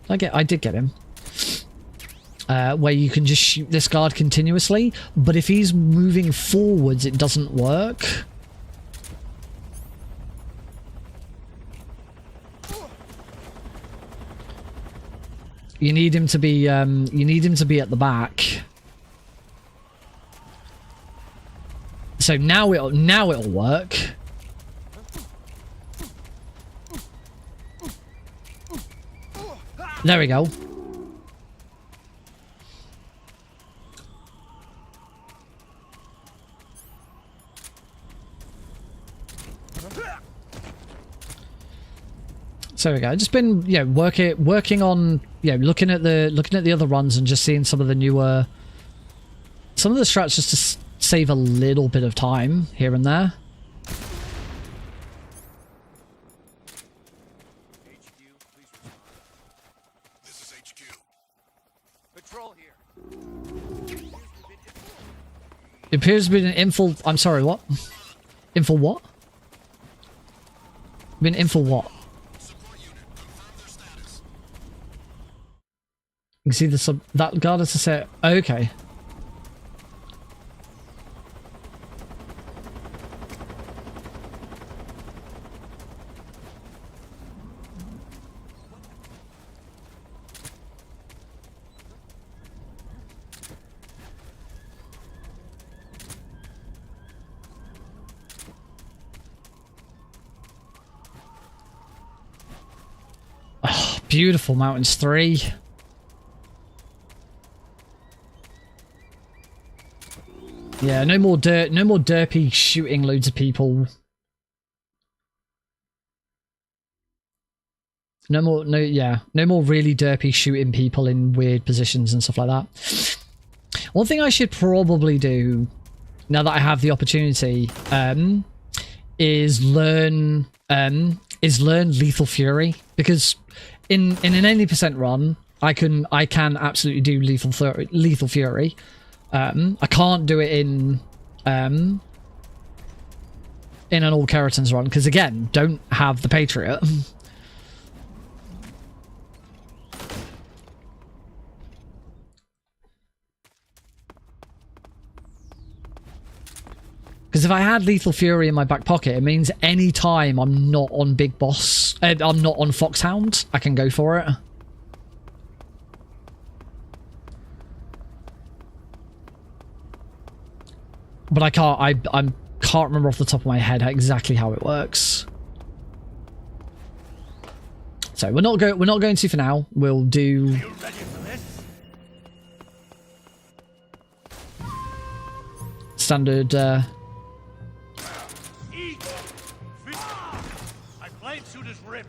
I did get him. Where you can just shoot this guard continuously, but if he's moving forwards, it doesn't work. You need him to be at the back. So now it'll work. There we go. So there we go. Just been working on looking at the other runs and just seeing some of the strats just to save a little bit of time here and there. HQ, please respond. This is HQ. Patrol here. It appears to be an infil... I'm sorry, what? Infil what? Been infil what? Support unit, confirm their status. You can see that guard has to say... Okay. Beautiful Mountains 3. Yeah, no more derpy shooting loads of people. No more really derpy shooting people in weird positions and stuff like that. One thing I should probably do, now that I have the opportunity, is learn Lethal Fury, because in an 80% run, I can absolutely do Lethal Fury. I can't do it in Any and All Kerotan's run, because again, don't have the Patriot. Because if I had Lethal Fury in my back pocket, it means any time I'm not on Big Boss, I'm not on Foxhound, I can go for it. But I can't remember off the top of my head exactly how it works. So we're not going to for now. We'll do You ready for this? standard. Eat! My blade suit is ripped.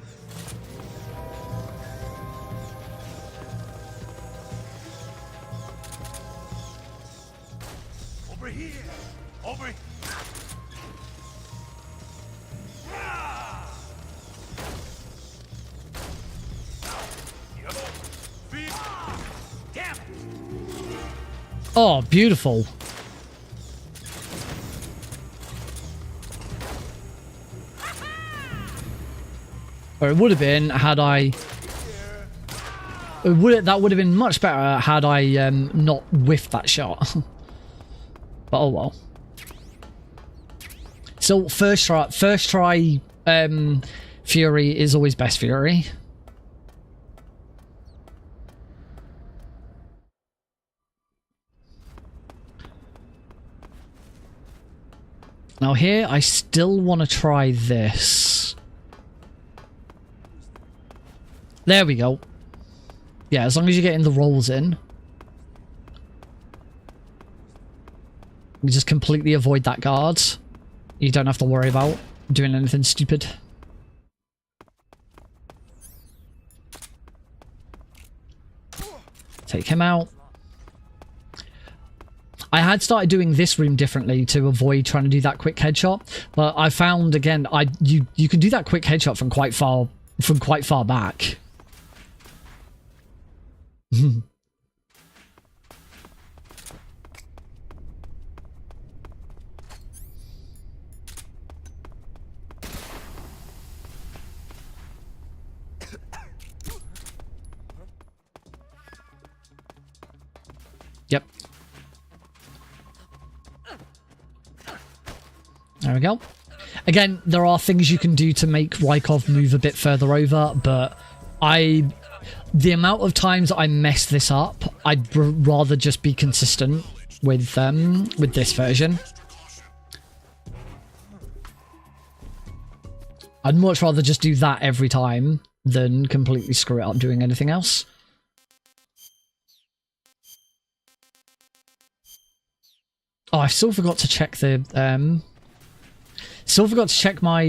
Over here! Over here! Damn it! Oh, beautiful. Or it would have been had I. That would have been much better had I not whiffed that shot. But oh well. So first try Fury is always best Fury. Now here I still want to try this. There we go. Yeah, as long as you're getting the rolls in. You just completely avoid that guard. You don't have to worry about doing anything stupid. Take him out. I had started doing this room differently to avoid trying to do that quick headshot, but I found again you can do that quick headshot from quite far back. Yep. There we go. Again, there are things you can do to make Rykov move a bit further over, but the amount of times I mess this up, I'd rather just be consistent with this version. I'd much rather just do that every time than completely screw it up doing anything else. Oh, I still forgot to check the my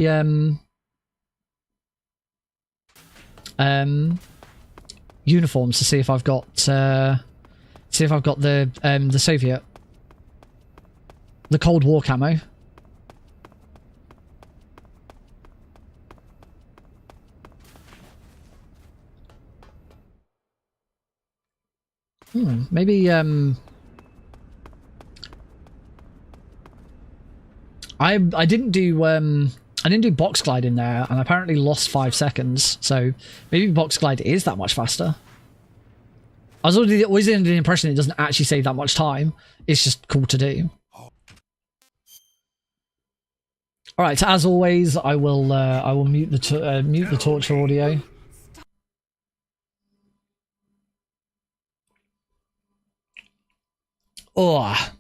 uniforms to see if I've got the Soviet, the Cold War camo. Maybe I didn't do box glide in there, and I apparently lost 5 seconds. So maybe box glide is that much faster. I was always under the impression it doesn't actually save that much time. It's just cool to do. All right. So as always, I will mute the torture audio. Oh.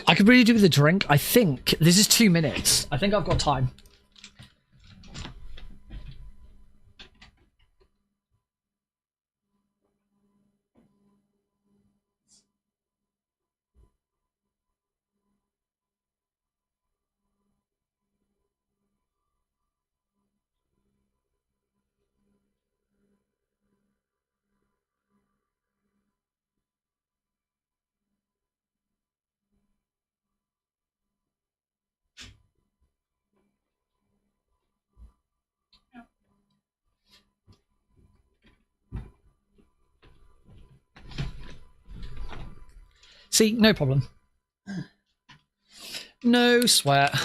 I could really do with a drink. I think this is 2 minutes. I think I've got time. See, no problem. No sweat.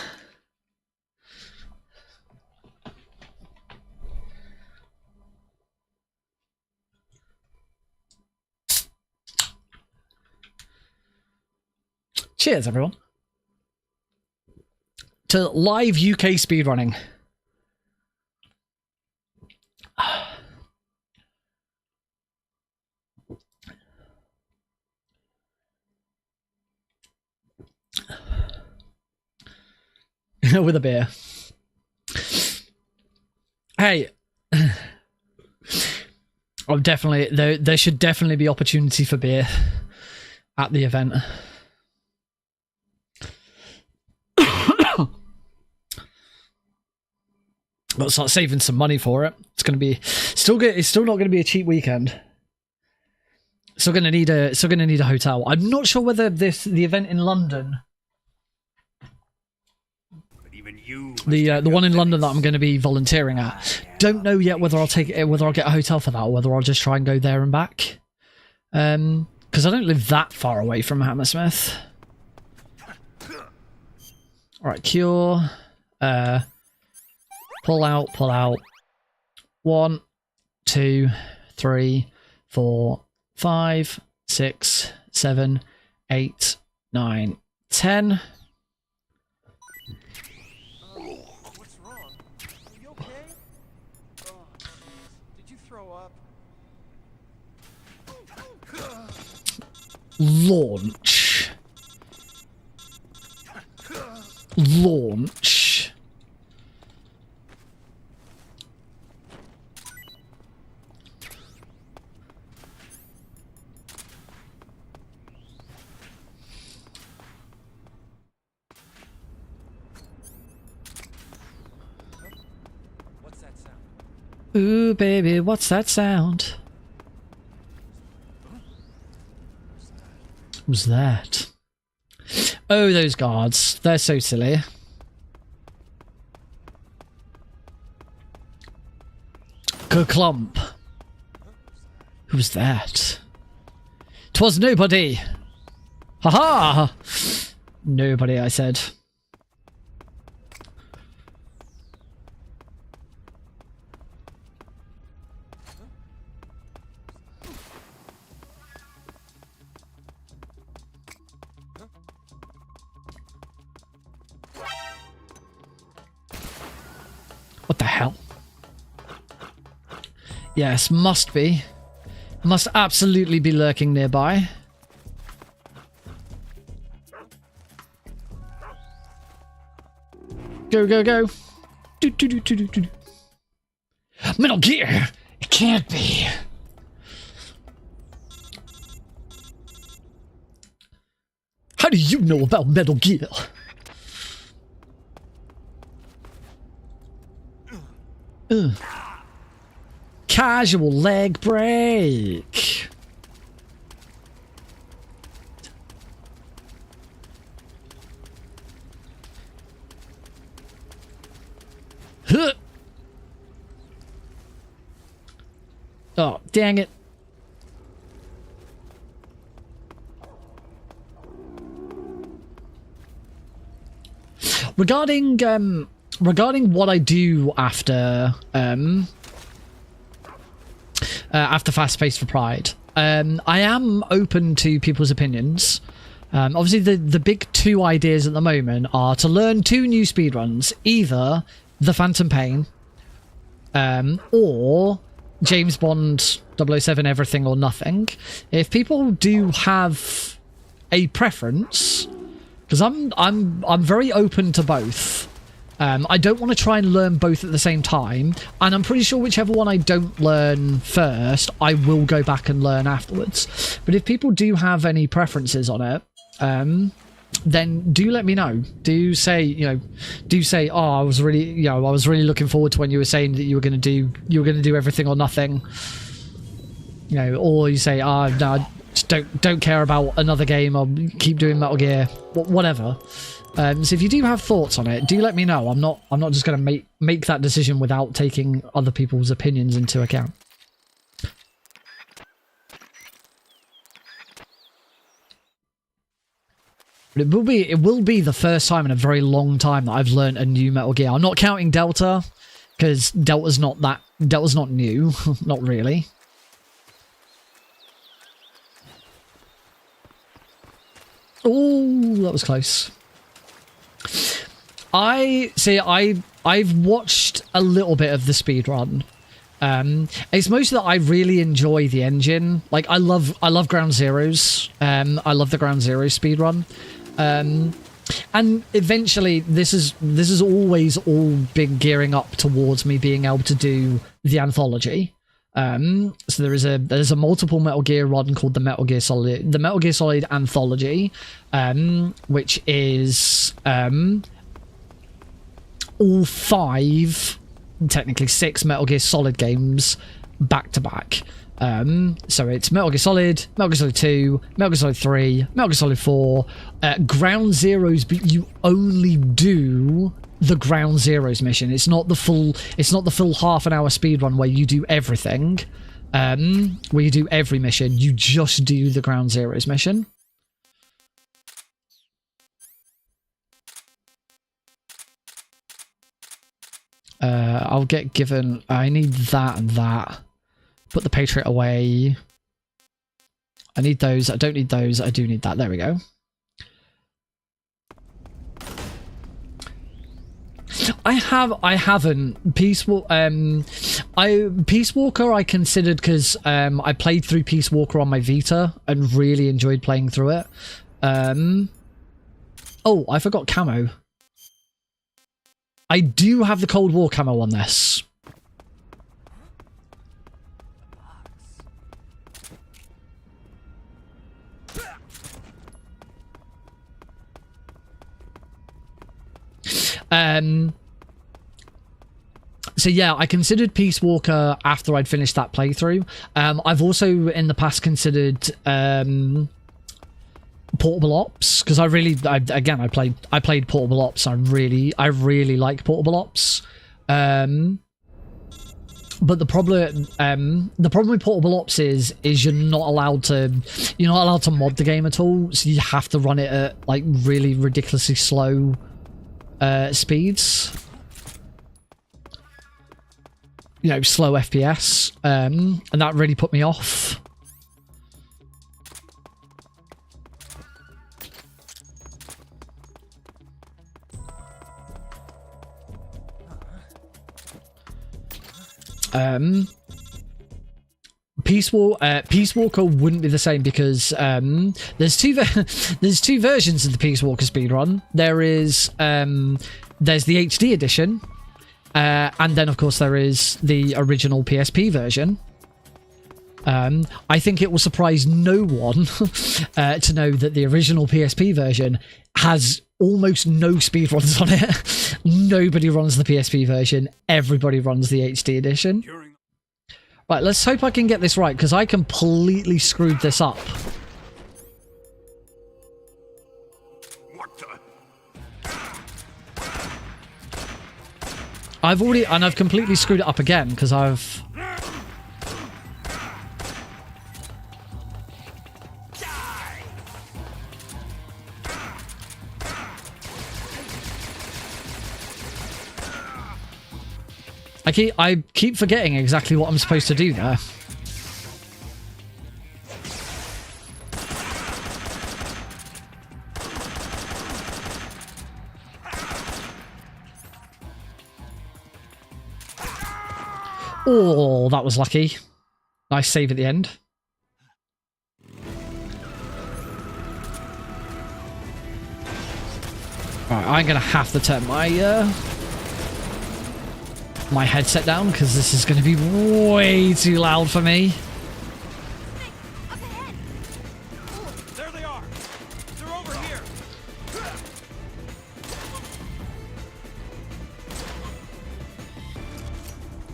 Cheers, everyone. To live UK speedrunning. with a beer. Hey, I'm definitely there should definitely be opportunity for beer at the event. But start saving some money for it. It's gonna be still good. It's still not gonna be a cheap weekend. Still gonna need a hotel. I'm not sure whether the event in London, But even you. the one in London that I'm going to be volunteering at, don't know yet whether I'll get a hotel for that or whether I'll just try and go there and back. Because I don't live that far away from Hammersmith. All right, cure. Pull out. 1, 2, 3, 4, 5, 6, 7, 8, 9, 10. What's wrong? Are you okay? Oh, did you throw up? Launch. Launch. What's that sound? Ooh, baby, what's that sound? Who's that? Oh, those guards. They're so silly. Kerclump. Who's that? 'Twas nobody. Ha-ha! Nobody, I said. What the hell? Yes, must be. Must absolutely be lurking nearby. Go, go, go. Do, do, do, do, do, do. Metal Gear! It can't be. How do you know about Metal Gear? Casual leg break. Huh. Oh, dang it. Regarding what I do after after Fast Pace for Pride, I am open to people's opinions. Obviously, the big two ideas at the moment are to learn 2 new speedruns, either The Phantom Pain or James Bond 007 Everything or Nothing. If people do have a preference, because I'm very open to both. I don't want to try and learn both at the same time, and I'm pretty sure whichever one I don't learn first, I will go back and learn afterwards. But if people do have any preferences on it, then do let me know. Do say, oh, I was really looking forward to when you were saying that you were going to do Everything or Nothing. Or you say, no, I just don't care about another game. I'll keep doing Metal Gear, whatever. So if you do have thoughts on it, do let me know. I'm not just going to make that decision without taking other people's opinions into account. But it will be the first time in a very long time that I've learned a new Metal Gear. I'm not counting Delta, because Delta's not new, not really. Oh, that was close. I've watched a little bit of the speedrun. It's mostly that I really enjoy the engine. Like, I love Ground Zeroes. I love the Ground Zero speedrun. And eventually, this is always all been gearing up towards me being able to do the anthology. So there's a multiple Metal Gear run called the Metal Gear Solid Anthology, which is all 5, technically 6 Metal Gear Solid games back to back. So it's Metal Gear Solid, Metal Gear Solid 2, Metal Gear Solid 3, Metal Gear Solid 4, Ground Zeroes, but you only do the Ground Zeroes mission. It's not the full half an hour speedrun where you do everything. Where you do every mission, you just do the Ground Zeroes mission. I'll get given, I need that and that. Put the Patriot away. I need those. I don't need those. I do need that. There we go. I haven't Peace Walker I considered because I played through Peace Walker on my Vita and really enjoyed playing through it. Oh, I forgot camo. I do have the Cold War camo on this. So yeah, I considered Peace Walker after I'd finished that playthrough. I've also in the past considered Portable Ops because I played Portable Ops. I really like Portable Ops. But the problem with Portable Ops is you're not allowed to mod the game at all. So you have to run it at like really ridiculously slow speeds. You know, slow FPS. And that really put me off. Peace Walker wouldn't be the same because there's two versions of the Peace Walker speedrun. There's the HD edition, and then of course there is the original PSP version. I think it will surprise no one to know that the original PSP version has almost no speedruns on it. Nobody runs the PSP version. Everybody runs the HD edition. Right, let's hope I can get this right, because I completely screwed this up. I've completely screwed it up again, because I've... I keep forgetting exactly what I'm supposed to do there. Oh, that was lucky. Nice save at the end. Right, I'm gonna have to turn my headset down because this is going to be way too loud for me. There they are. They're over here.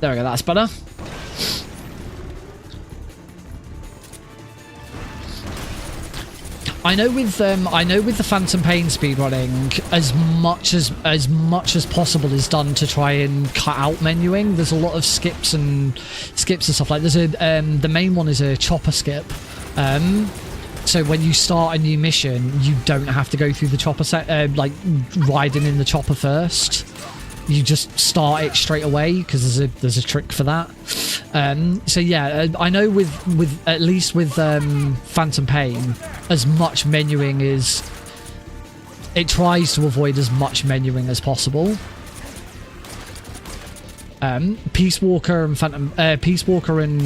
There we go, that's better. I know with the Phantom Pain speedrunning, as much as possible is done to try and cut out menuing. There's a lot of skips and stuff like. There's the main one is a chopper skip. So when you start a new mission, you don't have to go through the chopper like riding in the chopper first. You just start it straight away because there's a trick for that. So yeah, I know with at least with Phantom Pain, as much menuing is, it tries to avoid as much menuing as possible. Peace Walker and Peace Walker and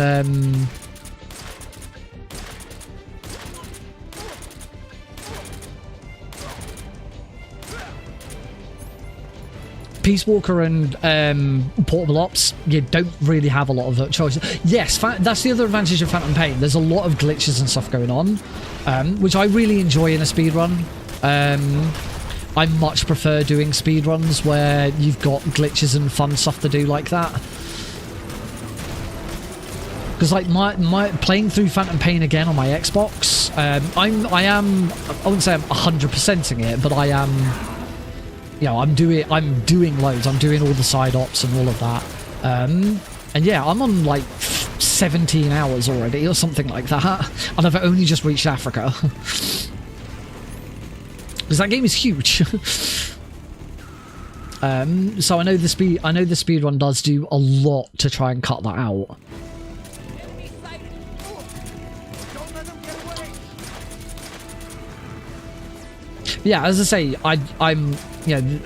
Peace Walker and Portable Ops, you don't really have a lot of choice. Yes, that's the other advantage of Phantom Pain. There's a lot of glitches and stuff going on, which I really enjoy in a speedrun. I much prefer doing speedruns where you've got glitches and fun stuff to do like that. Because like my playing through Phantom Pain again on my Xbox, I wouldn't say I'm 100%ing it, but I am, you know, I'm doing loads. I'm doing all the side ops and all of that. And yeah, I'm on like 17 hours already or something like that, and I've only just reached Africa. Because that game is huge. So I know the speedrun does do a lot to try and cut that out. Don't let them get away. Yeah, as I say, I'm you know,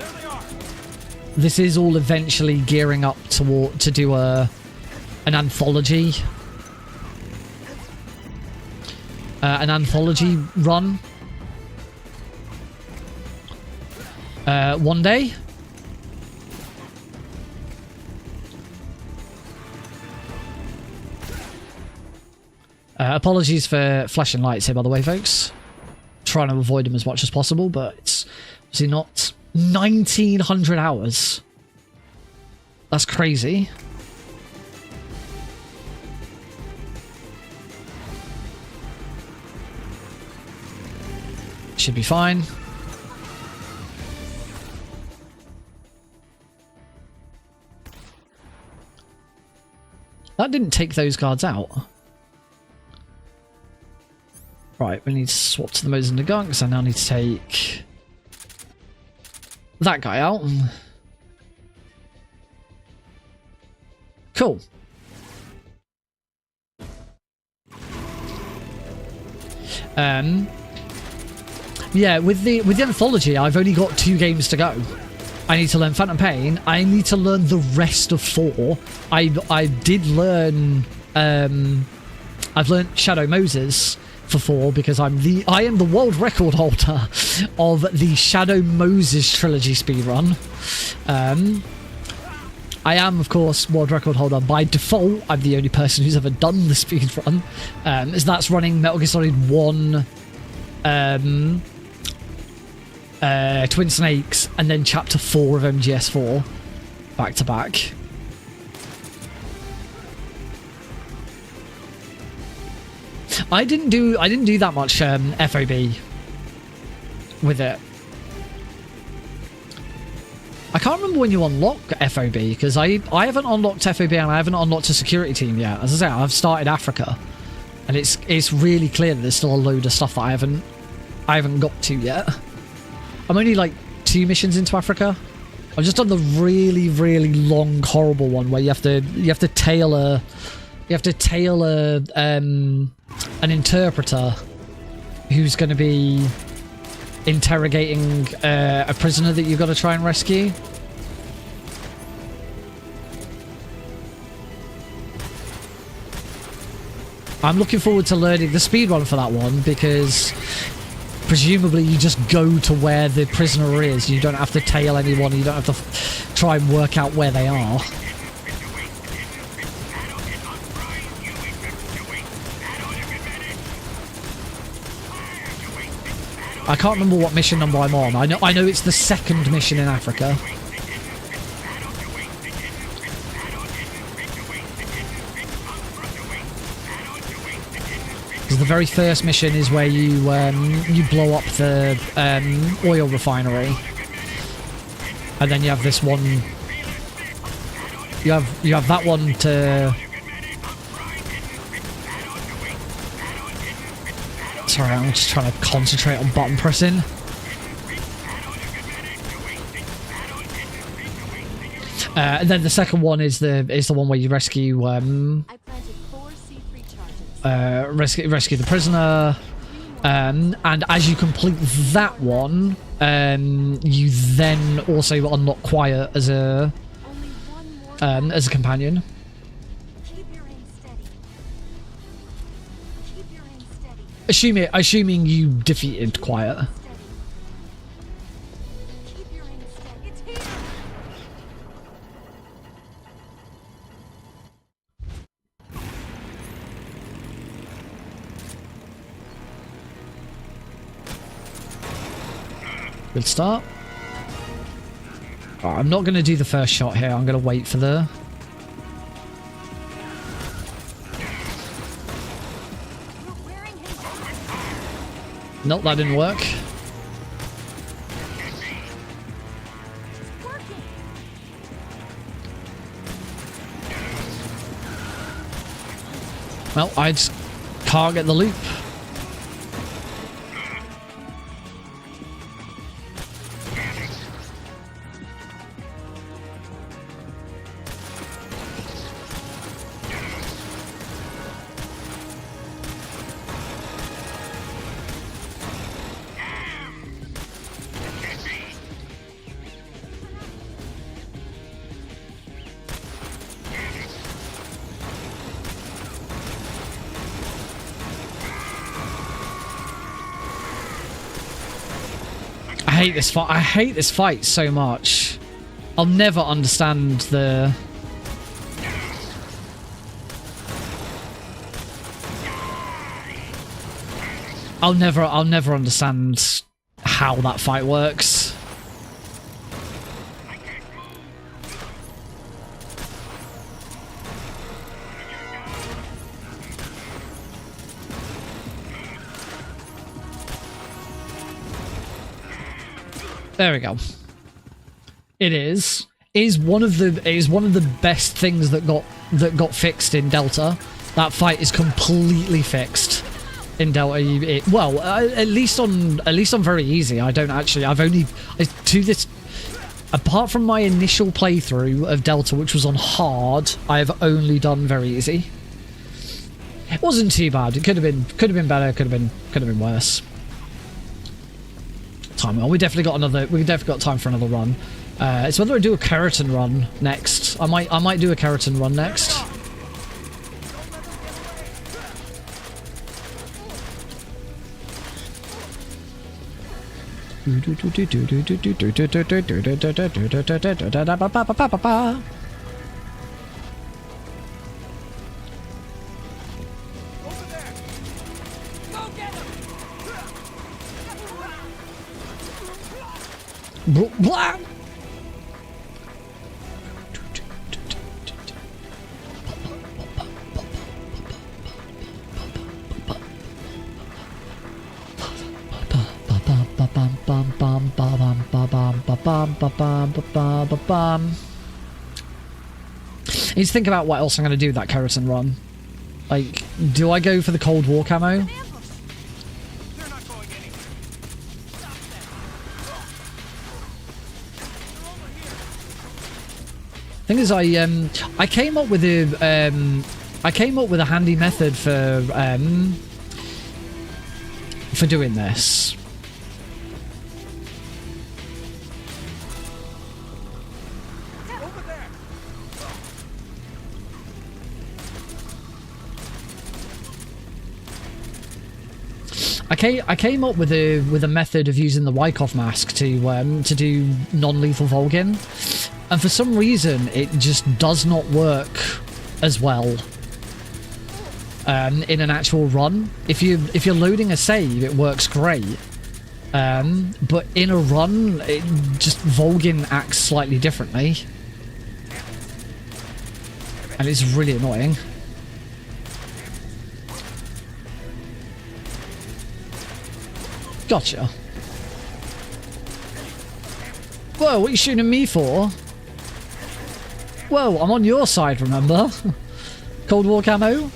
this is all eventually gearing up to do an anthology run. One day. Apologies for flashing lights here, by the way, folks. Trying to avoid them as much as possible, but it's obviously not 1900 hours. That's crazy. Should be fine. That didn't take those guards out. Right, we need to swap to the Moses and the Gunks. I now need to take that guy out. Cool. Yeah, with the anthology, I've only got 2 games to go. I need to learn Phantom Pain. I need to learn the rest of 4. I did learn. I've learned Shadow Moses for 4 because I am the world record holder of the Shadow Moses trilogy speedrun. I am, of course, world record holder by default. I'm the only person who's ever done the speedrun. As that's running Metal Gear Solid 1, Twin Snakes, and then Chapter 4 of MGS4 back to back. I didn't do that much FOB with it. I can't remember when you unlock FOB because I haven't unlocked FOB and I haven't unlocked a security team yet. As I say, I've started Africa, and it's really clear that there's still a load of stuff that I haven't got to yet. I'm only like 2 missions into Africa. I've just done the really, really long, horrible one where you have to tail an interpreter who's going to be interrogating a prisoner that you've got to try and rescue. I'm looking forward to learning the speedrun for that one because presumably you just go to where the prisoner is. You don't have to tail anyone. You don't have to try and work out where they are. I can't remember what mission number I'm on. I know it's the 2nd mission in Africa. Because the very first mission is where you blow up the oil refinery, and then you have this one. You have that one to. Sorry, I'm just trying to concentrate on button pressing. And then the second one is the one where you rescue I planted 4 C3 charges. rescue the prisoner, and as you complete that one, you then also unlock Quiet as a companion. Keep your aim steady. Keep your aim steady. Assuming you defeated Quiet. Keep your aim steady. It's here. Good start. Right, I'm not going to do the first shot here. I'm going to wait for the... Nope, that didn't work. Well, I just can't get the loop. I hate this fight. I hate this fight so much. I'll never understand the... I'll never understand how that fight works. There we go. It is one of the best things that got fixed in Delta. That fight is completely fixed in Delta. Well, at least on very easy. I don't actually. I've only to this. Apart from my initial playthrough of Delta, which was on hard, I have only done very easy. It wasn't too bad. It could have been better. Could have been worse. Time. Well, we definitely got time for another run. It's whether I do a Kerotan run next. I might do a Kerotan run next. Blah. I need to think about what else I'm going to do with that Kerotan run. Like, do I go for the Cold War camo? Thing is, I came up with a handy method for doing this. I came up with a method of using the Wyckoff mask to do non-lethal Volgin, and for some reason it just does not work as well in an actual run. If you're loading a save, it works great, but in a run, it just Volgin acts slightly differently, and it's really annoying. Gotcha. Whoa, what are you shooting at me for? Whoa, I'm on your side, remember? Cold War camo?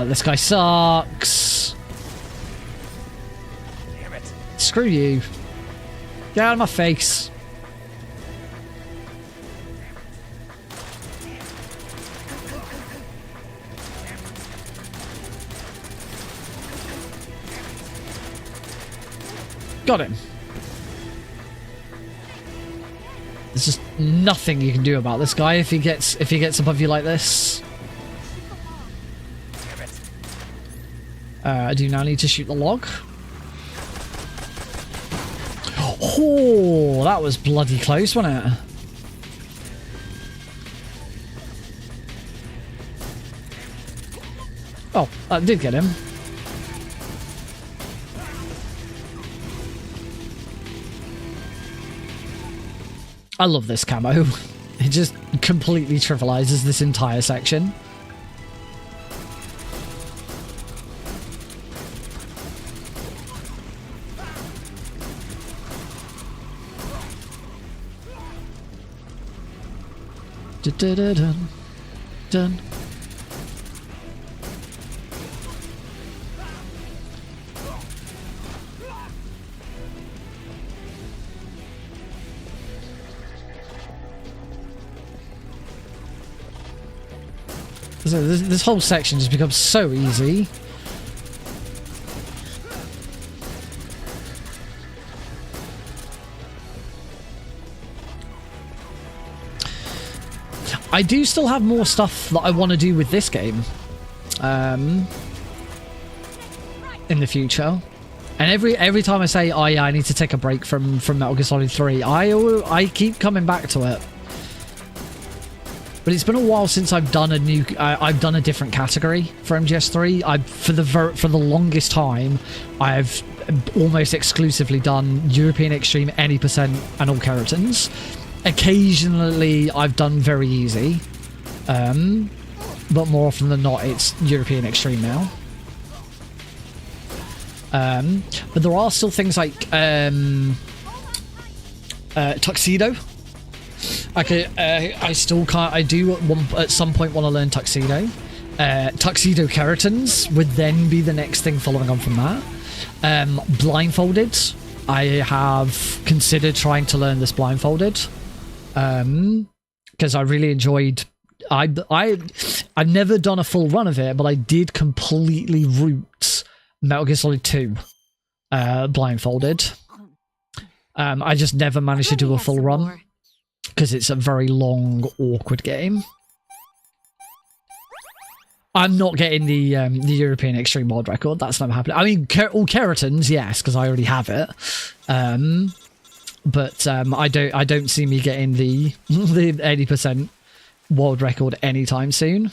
This guy sucks. Screw you. Get out of my face. Got him. There's just nothing you can do about this guy if he gets above you like this. I do now need to shoot the log. Oh, that was bloody close, wasn't it? Oh, I did get him. I love this camo. It just completely trivializes this entire section. Dun, dun. So this whole section just becomes so easy. I do still have more stuff that I want to do with this game in the future. And every time I say, oh yeah, I need to take a break from Metal Gear Solid 3, I keep coming back to it. But it's been a while since I've done a different category for MGS3. For the longest time, I've almost exclusively done European Extreme, Any Percent, and All Kerotans. Occasionally, I've done very easy, but more often than not, it's European Extreme now. But there are still things like Tuxedo. I still can't. I do at some point want to learn Tuxedo. Tuxedo Kerotans would then be the next thing following on from that. Blindfolded. I have considered trying to learn this blindfolded. Because I really enjoyed. I've never done a full run of it, but I did completely root Metal Gear Solid 2 blindfolded. I just never managed to do a full run because it's a very long, awkward game. I'm not getting the European Extreme world record. That's never happening. I mean, all Kerotans, yes, because I already have it. But I don't see me getting the 80% world record anytime soon.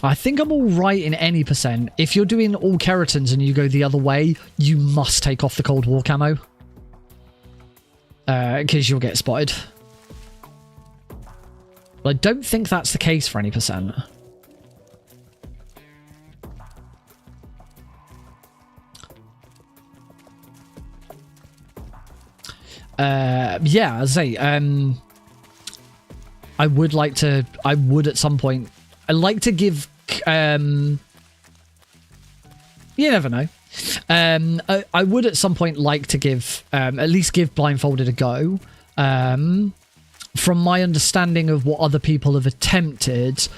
I think I'm all right in any percent. If you're doing all Kerotans and you go the other way, you must take off the Cold War camo. Because you'll get spotted. But I don't think that's the case for any percent. Yeah, as I say, I would at some point, I like to give, you never know. I would at some point like to give, at least give Blindfolded a go. From my understanding of what other people have attempted,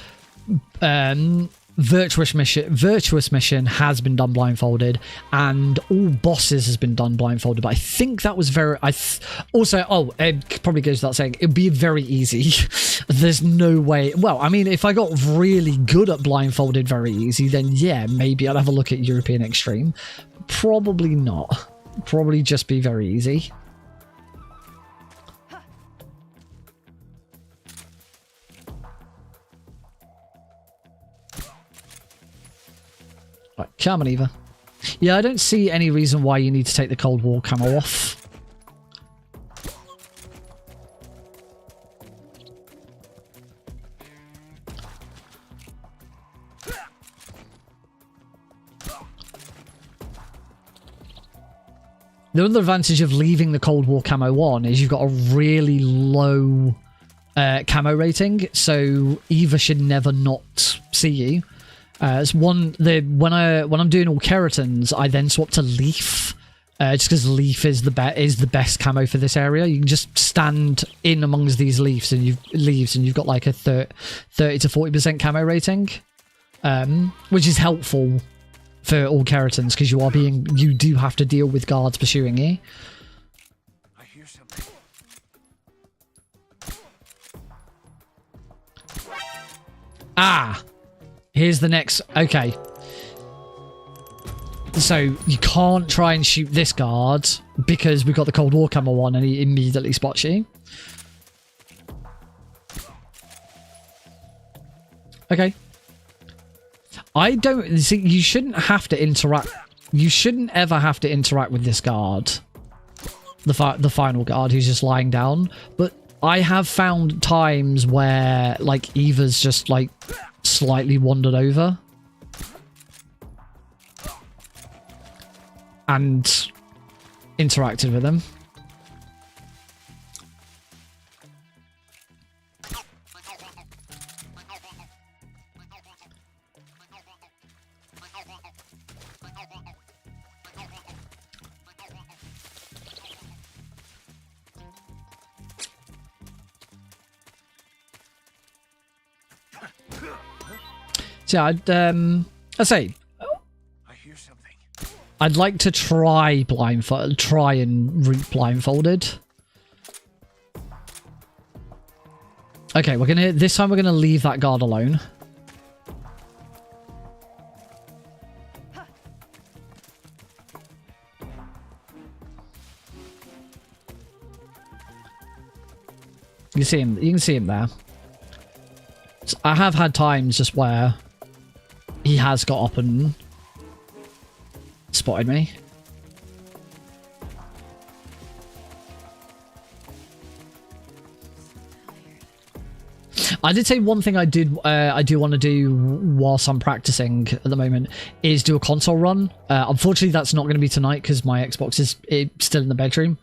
Virtuous Mission has been done blindfolded, and all bosses has been done blindfolded. But I think that was very. It probably goes without saying, it'd be very easy. There's no way. Well, I mean, if I got really good at blindfolded very easy, then yeah, maybe I'd have a look at European Extreme. Probably not. Probably just be very easy. Right, come on, Eva. Yeah, I don't see any reason why you need to take the Cold War camo off. The other advantage of leaving the Cold War camo on is you've got a really low camo rating, so Eva should never not see you. It's when I'm doing all Kerotans, I then swap to Leaf, just because Leaf is the best camo for this area. You can just stand in amongst these leaves, and you've got like a 30 to 40% camo rating, which is helpful for all Kerotans because you do have to deal with guards pursuing you. I hear something. Ah. Here's the next. Okay. So you can't try and shoot this guard because we've got the Cold War camo on and he immediately spots you. Okay. I don't see. You shouldn't have to interact. You shouldn't ever have to interact with this guard, the final guard who's just lying down. But I have found times where like Eva's just like slightly wandered over and interacted with him. So yeah, I say, I hear something. I'd like to try and root blindfolded. Okay, this time we're gonna leave that guard alone. You can see him there. So I have had times just where he has got up and spotted me. I did say one thing I do want to do whilst I'm practicing at the moment is do a console run. Unfortunately, that's not going to be tonight because my Xbox is still in the bedroom.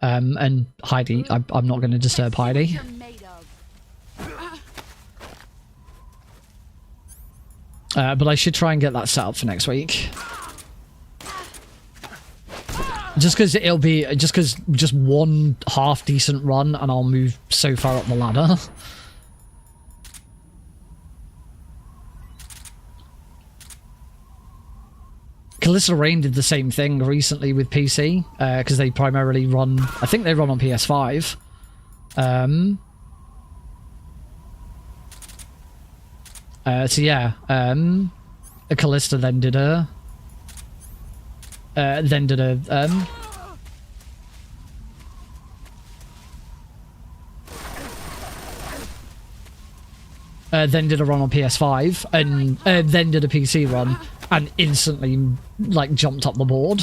And Heidi, I'm not going to disturb Heidi. You're made of. But I should try and get that set up for next week. Just because it'll be just one half decent run and I'll move so far up the ladder. Calista Rain did the same thing recently with PC because they primarily run. I think they run on PS5. So yeah, Calista then did a then did a run on PS5 and then did a PC run and instantly like jumped up the board.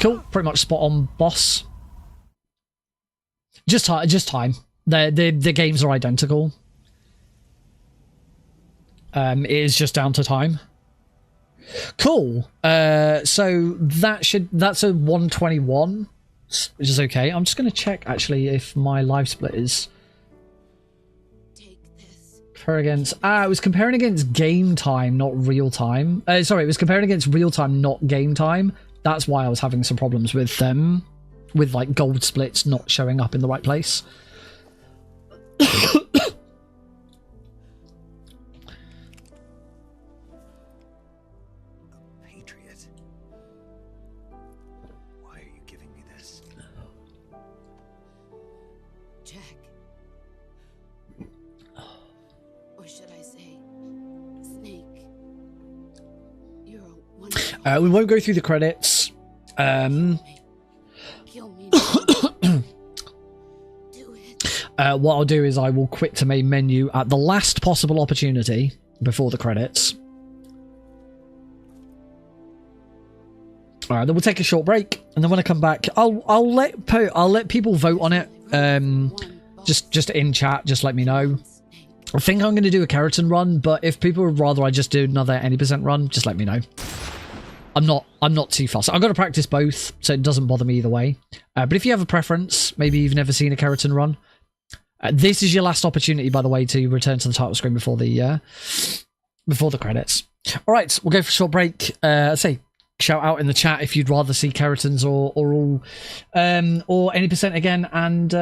Cool, pretty much spot on, boss. Just time. The games are identical. It is just down to time. Cool. So that's a 121, which is okay. I'm just going to check actually if my live split is compare against. It was comparing against game time, not real time. Sorry, it was comparing against real time, not game time. That's why I was having some problems with them, with like gold splits not showing up in the right place. Patriot. Why are you giving me this? Jack. Or should I say, Snake. You're a wonderful. We won't go through the credits. Kill me. Do it. What I'll do is I will quit to main menu at the last possible opportunity before the credits. All right, then we'll take a short break, and then when I come back, I'll let people vote on it. Just in chat, just let me know. I think I'm going to do a Kerotan run, but if people would rather I just do another any % run, just let me know. I'm not too fussed. I've got to practice both, so it doesn't bother me either way. But if you have a preference, maybe you've never seen a Kerotan run, this is your last opportunity, by the way, to return to the title screen before the credits. All right, we'll go for a short break. Say shout out in the chat if you'd rather see Kerotans or any % again, and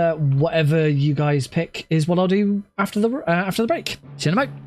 whatever you guys pick is what I'll do after the break. See you in a moment.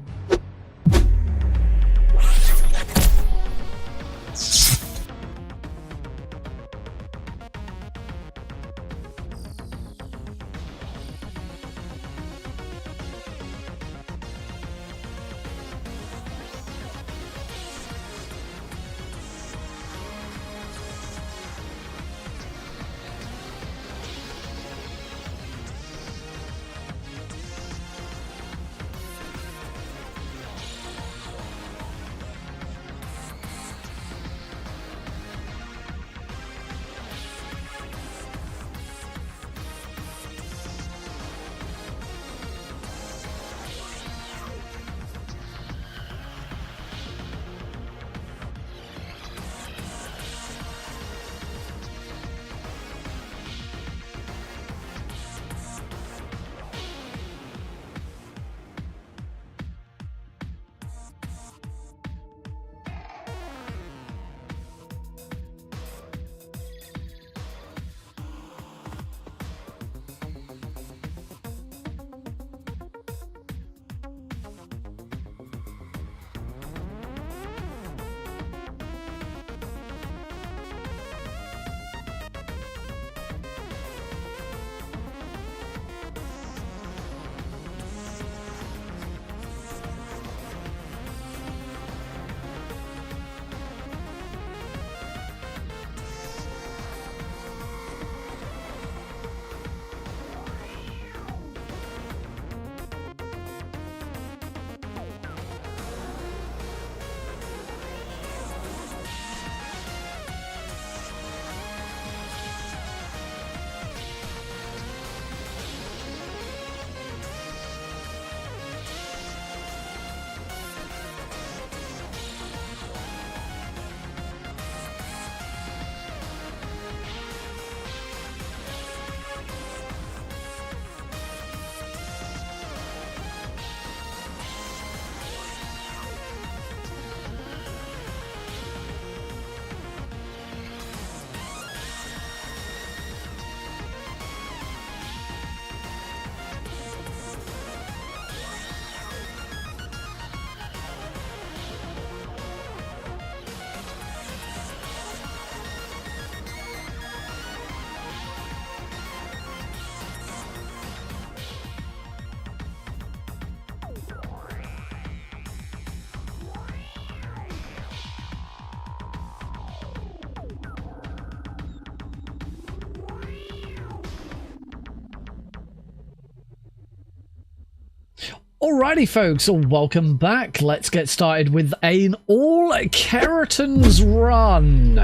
Alrighty, folks, welcome back. Let's get started with an all Kerotan's run.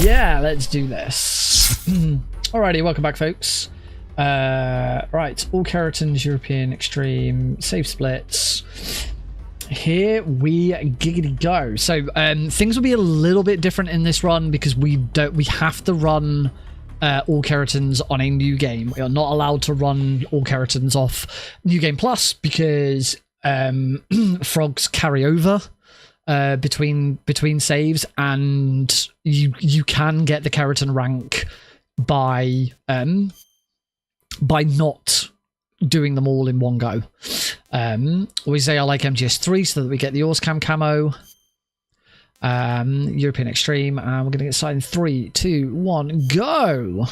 Yeah, let's do this. Alrighty, welcome back, folks. Right, all Kerotan's European Extreme, save splits. Here we giggity go. So things will be a little bit different in this run because we have to run all Kerotans on a new game. We are not allowed to run all Kerotans off New Game Plus because frogs carry over between saves, and you can get the Kerotan rank by not doing them all in one go. We say I like MGS3 so that we get the Orscam camo. European Extreme, and we're going to get started in 3, 2, 1, go!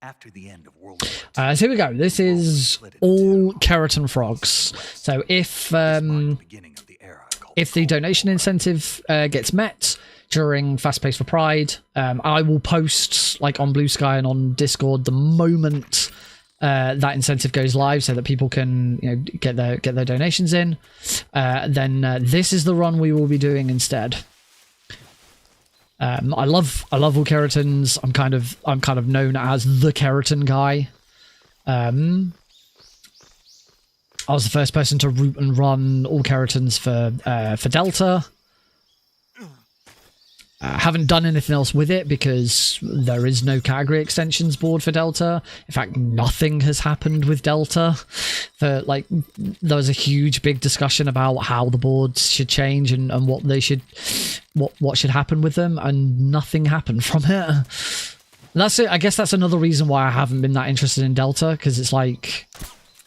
After the end of World War II, so here we go. This is all Kerotan frogs. So if the donation incentive gets met during Fast Pace for Pride, I will post like on Blue Sky and on Discord the moment that incentive goes live, so that people can get their donations in. Then this is the run we will be doing instead. I love all Kerotans. I'm kind of known as the Kerotan guy. I was the first person to root and run all Kerotans for Delta. Haven't done anything else with it because there is no category extensions board for Delta. In fact, nothing has happened with Delta. There was a huge big discussion about how the boards should change and what they should, what should happen with them, and nothing happened from it. That's it. I guess that's another reason why I haven't been that interested in Delta, because it's like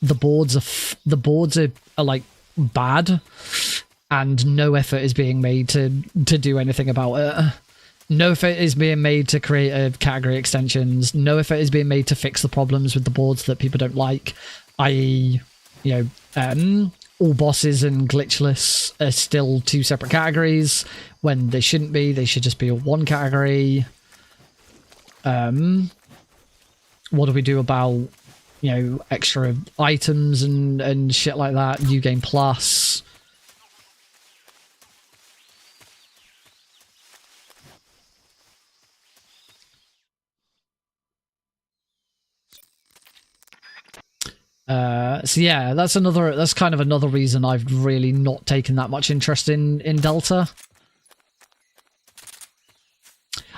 the boards are like bad. And no effort is being made to do anything about it. No effort is being made to create category extensions. No effort is being made to fix the problems with the boards that people don't like. I.e., all bosses and glitchless are still two separate categories when they shouldn't be. They should just be one category. What do we do about extra items and shit like that? New Game Plus. So yeah, that's kind of another reason I've really not taken that much interest in Delta.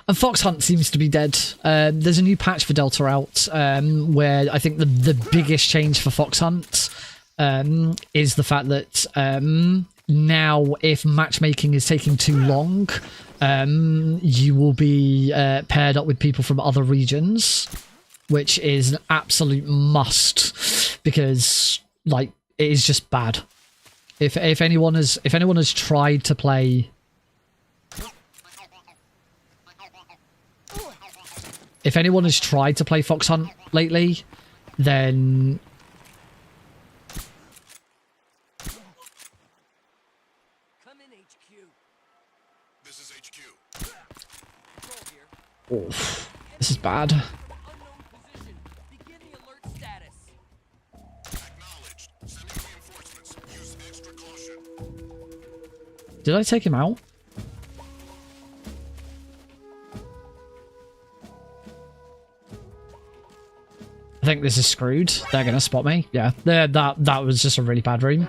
And Fox Hunt seems to be dead. There's a new patch for Delta out, where I think the biggest change for Fox Hunt is the fact that now if matchmaking is taking too long, you will be paired up with people from other regions, which is an absolute must, because it is just bad. If anyone has tried to play, Fox Hunt lately, then Come in, HQ. This is HQ. Control here. oof, this is bad. Unknown position. Begin the alert status. Acknowledged. Sending reinforcements. Use extra caution. Did I take him out? I think this is screwed. They're gonna spot me. Yeah, that was just a really bad room.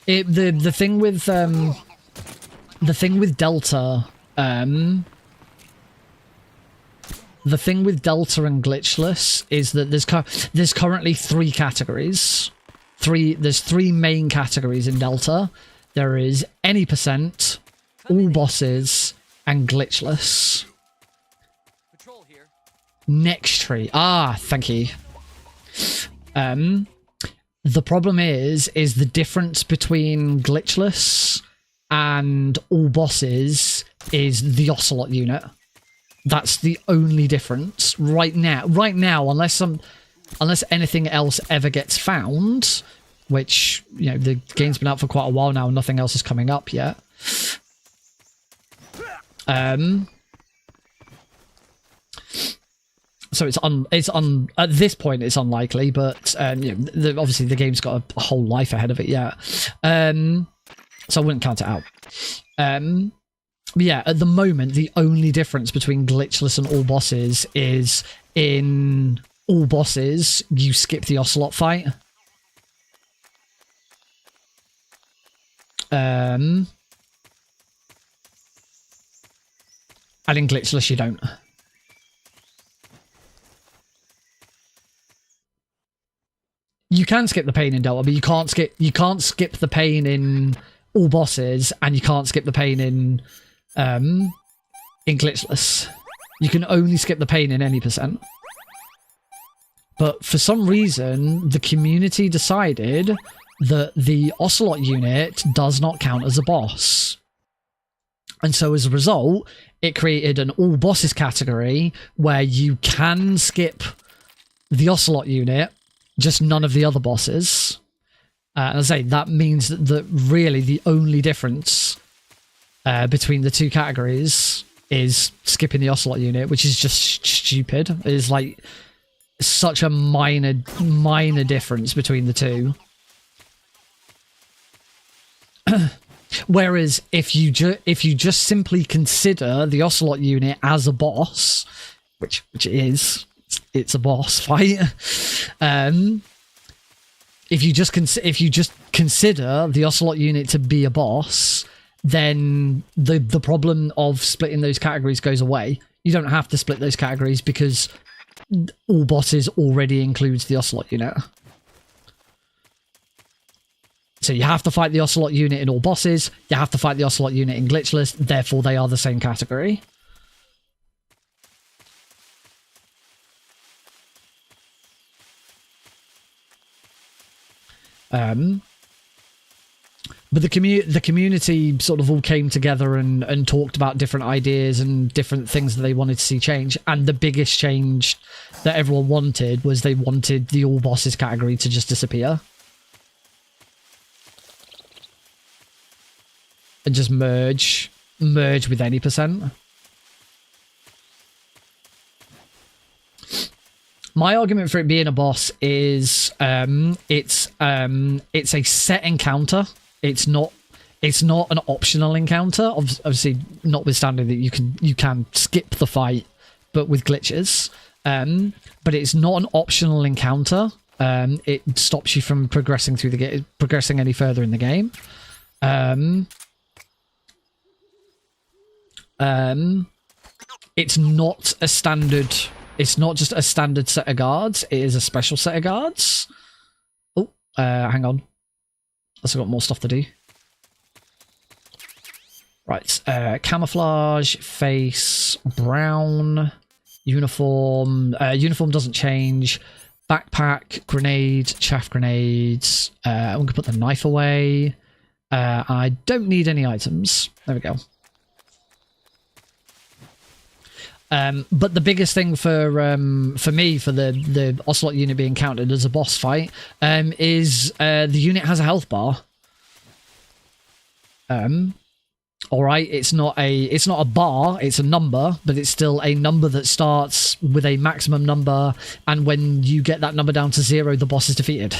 The thing with Delta, the thing with Delta and glitchless is that there's currently 3 categories. There's 3 main categories in Delta. There is any percent, all bosses, and glitchless. Patrol here. Next tree. Ah, thank you. The problem is the difference between glitchless and all bosses is the Ocelot unit. That's the only difference right now. Right now, unless anything else ever gets found, which, the game's been out for quite a while now and nothing else is coming up yet. So at this point it's unlikely, but you know, obviously the game's got a whole life ahead of it yet. So I wouldn't count it out. But yeah, at the moment the only difference between glitchless and all bosses is in all bosses you skip the Ocelot fight. And in glitchless you don't. You can skip the pain in Delta, but you can't skip the pain in all bosses, and you can't skip the pain in glitchless. You can only skip the pain in any percent. But for some reason, the community decided that the Ocelot unit does not count as a boss. And so as a result, it created an all bosses category where you can skip the Ocelot unit, just none of the other bosses. And I say that means that really the only difference between the two categories is skipping the Ocelot unit, which is just stupid. It is like such a minor difference between the two. Whereas if you just simply consider the Ocelot unit as a boss, which it is, it's a boss fight. If you just consider the Ocelot unit to be a boss, then the problem of splitting those categories goes away. You don't have to split those categories because all bosses already includes the Ocelot unit. So you have to fight the Ocelot unit in all bosses, you have to fight the Ocelot unit in glitchless, therefore they are the same category. But the community sort of all came together and talked about different ideas and different things that they wanted to see change. And the biggest change that everyone wanted was they wanted the all bosses category to just disappear. And just merge with any percent. My argument for it being a boss is it's a set encounter. It's not an optional encounter. Obviously, notwithstanding that you can skip the fight, but with glitches. But it's not an optional encounter. It stops you from progressing through the game, progressing any further in the game. It's not a standard. It's not just a standard set of guards. It is a special set of guards. Oh, hang on. I've got more stuff to do. Right, camouflage, face, brown, uniform. Uniform doesn't change. Backpack, grenade, chaff grenades. I'm going to put the knife away. I don't need any items. There we go. But the biggest thing for me, for the Ocelot unit being counted as a boss fight, is the unit has a health bar. All right, it's not a bar, it's a number, but it's still a number that starts with a maximum number, and when you get that number down to 0, the boss is defeated.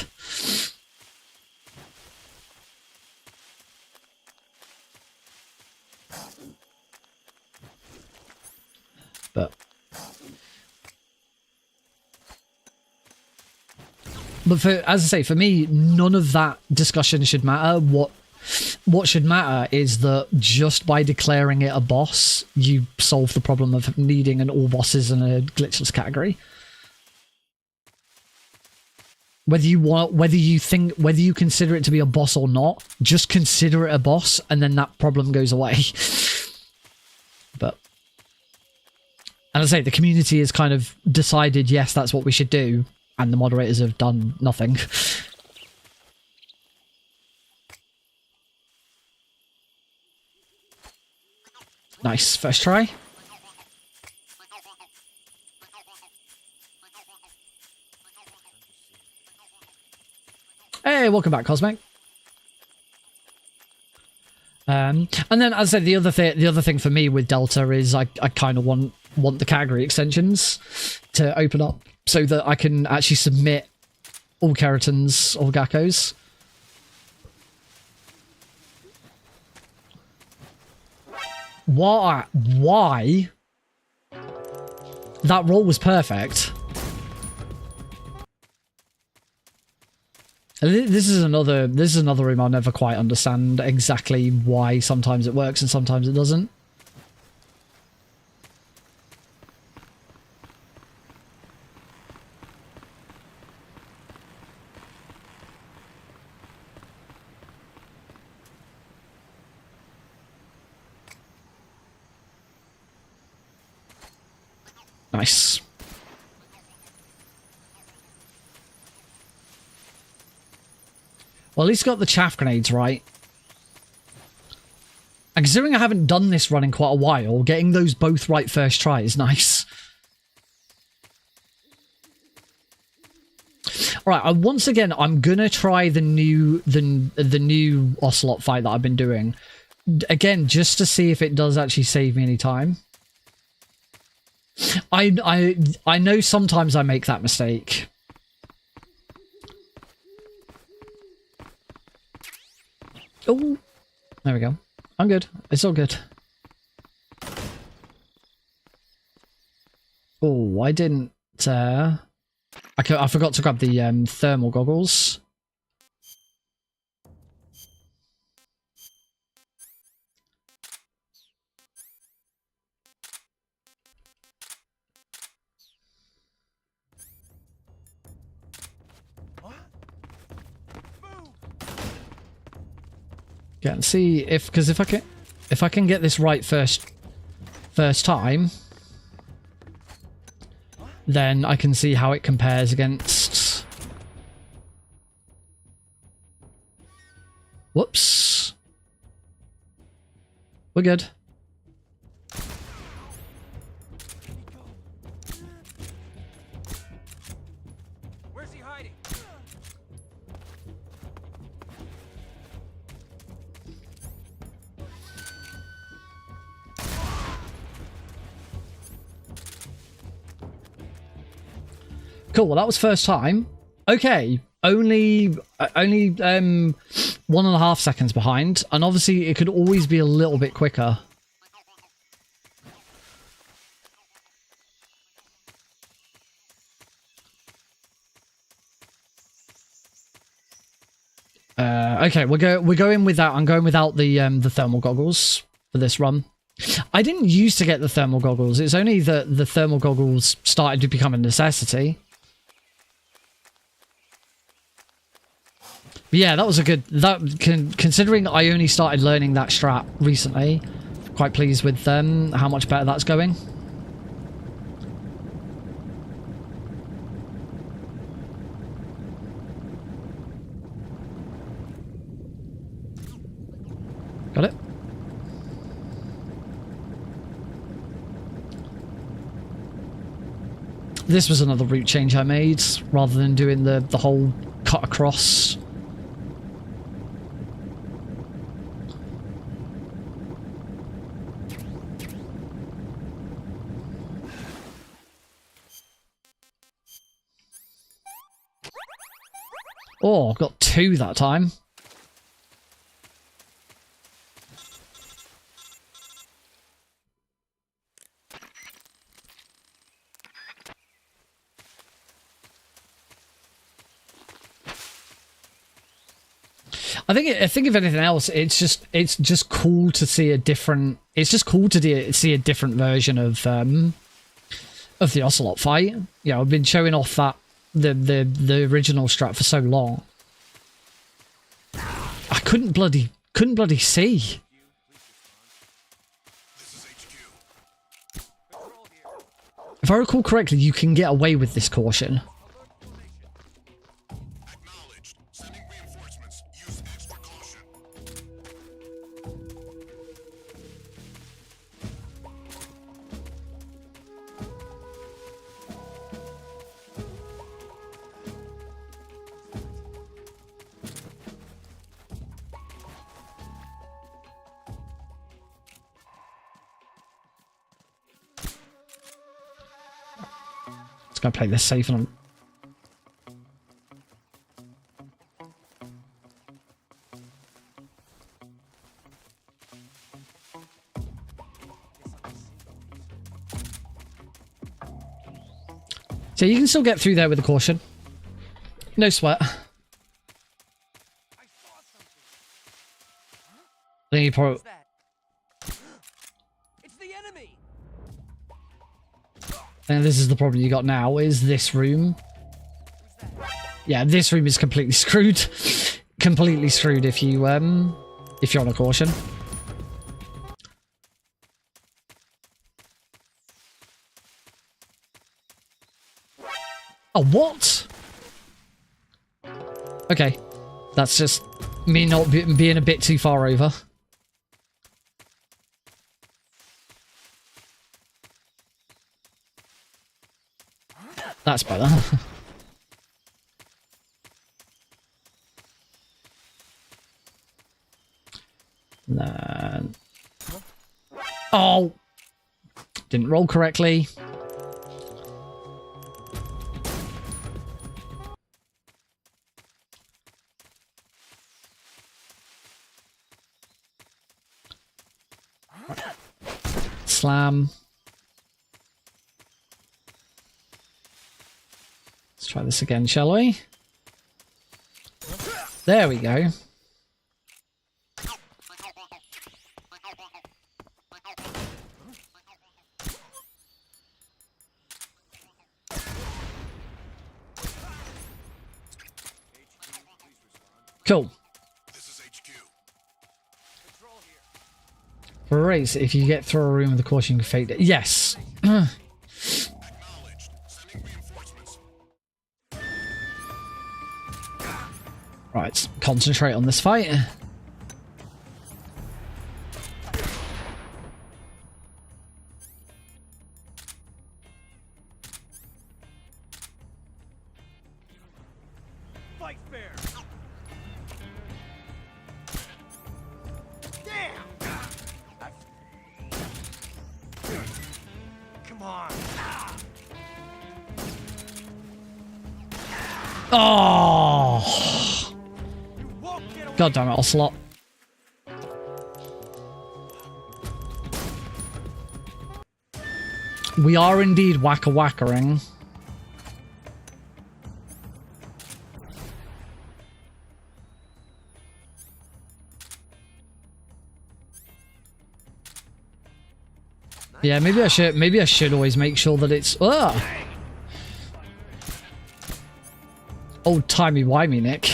But as I say, for me, none of that discussion should matter. What should matter is that just by declaring it a boss, you solve the problem of needing an all bosses in a glitchless category. Whether you consider it to be a boss or not, just consider it a boss, and then that problem goes away. But, and as I say, the community has kind of decided, yes, that's what we should do. And the moderators have done nothing. Nice. First try. Hey, welcome back, Cosmic. And then, as I said, the other thing for me with Delta is I kind of want the category extensions to open up so that I can actually submit all Kerotans, all Geckos. Why? That roll was perfect. This is another room I'll never quite understand exactly why sometimes it works and sometimes it doesn't. Nice. Well, at least got the chaff grenades right. And considering I haven't done this run in quite a while, getting those both right first try is nice. Alright, once again, I'm gonna try the new Ocelot fight that I've been doing. Again, just to see if it does actually save me any time. I know sometimes I make that mistake. Oh, there we go. I'm good. It's all good. Oh, I didn't. I forgot to grab the thermal goggles. Yeah, and see because if I can get this right first time, then I can see how it compares against. Whoops. We're good. Where's he hiding? Cool, well that was first time. Okay, only 1.5 seconds behind, and obviously it could always be a little bit quicker. Okay, we're going with that. I'm going without the thermal goggles for this run. I didn't used to get the thermal goggles. It's only that the thermal goggles started to become a necessity. But yeah, that was a good. Considering I only started learning that strat recently, quite pleased with how much better that's going. Got it. This was another route change I made, rather than doing the whole cut across. Oh, got 2 that time. I think if anything else, it's just cool to see a different. It's just cool to see a different version of the Ocelot fight. You know, I've been showing off that the original strat for so long. I couldn't bloody see. If I recall correctly, you can get away with this caution. Acknowledged. Sending reinforcements. Use extra caution. Let's go play this safe and so you can still get through there with a caution. No sweat. I think you probably... What's that? It's the enemy. And this is the problem you got now, is this room. Yeah, this room is completely screwed. Completely screwed if you're on a caution. Oh, what? Okay. That's just me not being a bit too far over. That's better. Then... Oh! Didn't roll correctly. Slam. Let's try this again, shall we? There we go. Cool. Great, so if you get through a room with a caution, you can fake it. Yes. Right, concentrate on this fight. Fight fair. Damn. Come on. Oh! You won't get away. God damn it, Ocelot. We are indeed whacker-whackering. Yeah, maybe I should always make sure that it's old timey-wimey, Nick.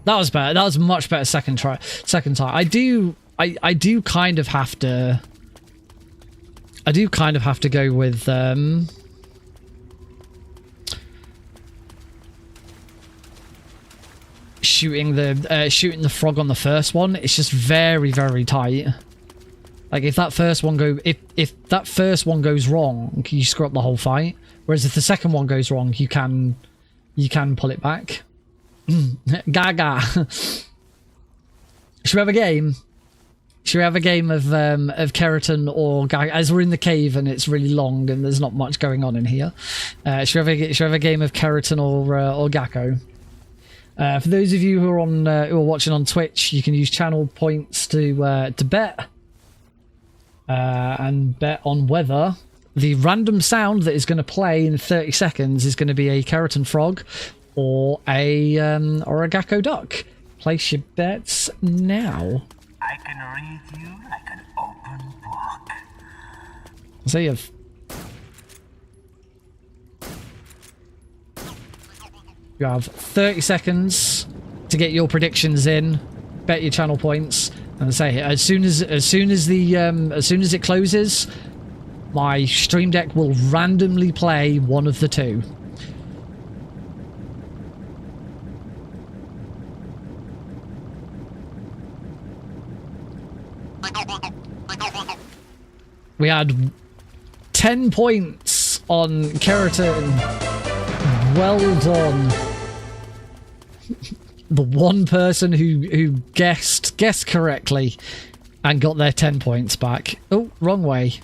That was better. That was much better second time. I do kind of have to go with shooting the frog on the first one. It's just very, very tight. Like if that first one goes wrong, you screw up the whole fight. Whereas if the second one goes wrong, you can pull it back. Gaga. Should we have a game? Should we have a game of Kerotan or Gaga? As we're in the cave and it's really long and there's not much going on in here. Should we have a game of Kerotan or Gakko? For those of you who are watching on Twitch, you can use channel points to bet and bet on whether the random sound that is going to play in 30 seconds is going to be a Kerotan frog or a Gakko duck. Place your bets now. I can read you like an open book. So you have 30 seconds to get your predictions in, bet your channel points, and say as soon as it closes, my stream deck will randomly play one of the two. We had 10 points on Kerotan. Well done. the one person who guessed correctly and got their 10 points back. Oh, wrong way.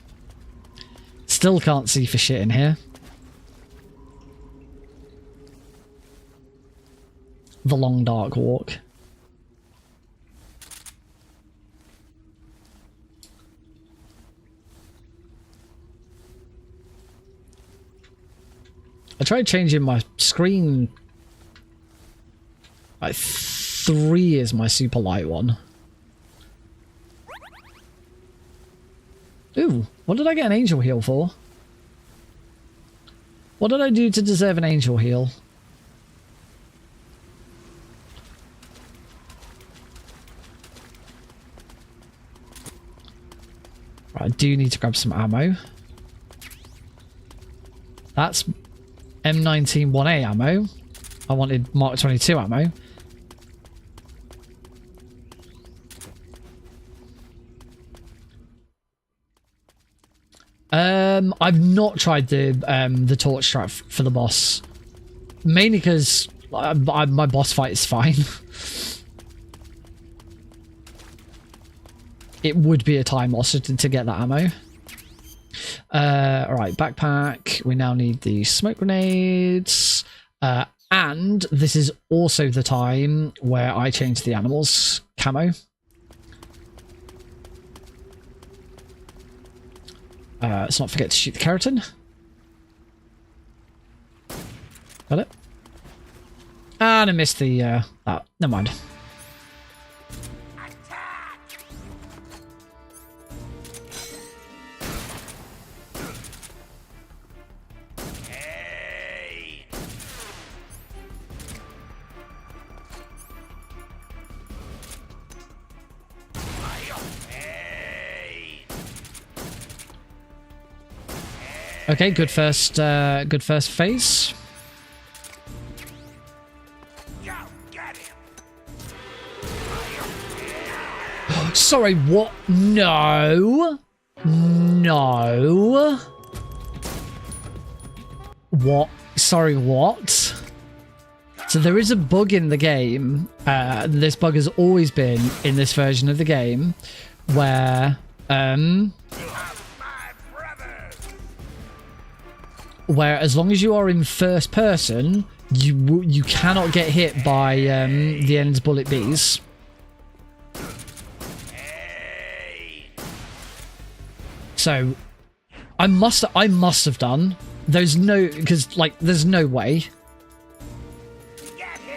Still can't see for shit in here. The long dark walk. I tried changing my screen. Like 3 is my super light one. Ooh, what did I get an angel heal for? What did I do to deserve an angel heal? Right, I do need to grab some ammo. That's M19 1A ammo. I wanted Mark 22 ammo. I've not tried the torch strap for the boss, mainly because my boss fight is fine. It would be a time loss to get that ammo. Alright, backpack. We now need the smoke grenades. And this is also the time where I change the animals' camo. Let's not forget to shoot the Kerotan. Got it? And I missed the, oh, never mind. Okay, good first phase. Sorry, what? No. No. What? Sorry, what? So there is a bug in the game. This bug has always been in this version of the game where, where as long as you are in first person, you cannot get hit by the end's bullet bees. So I must have done. There's no, because like there's no way.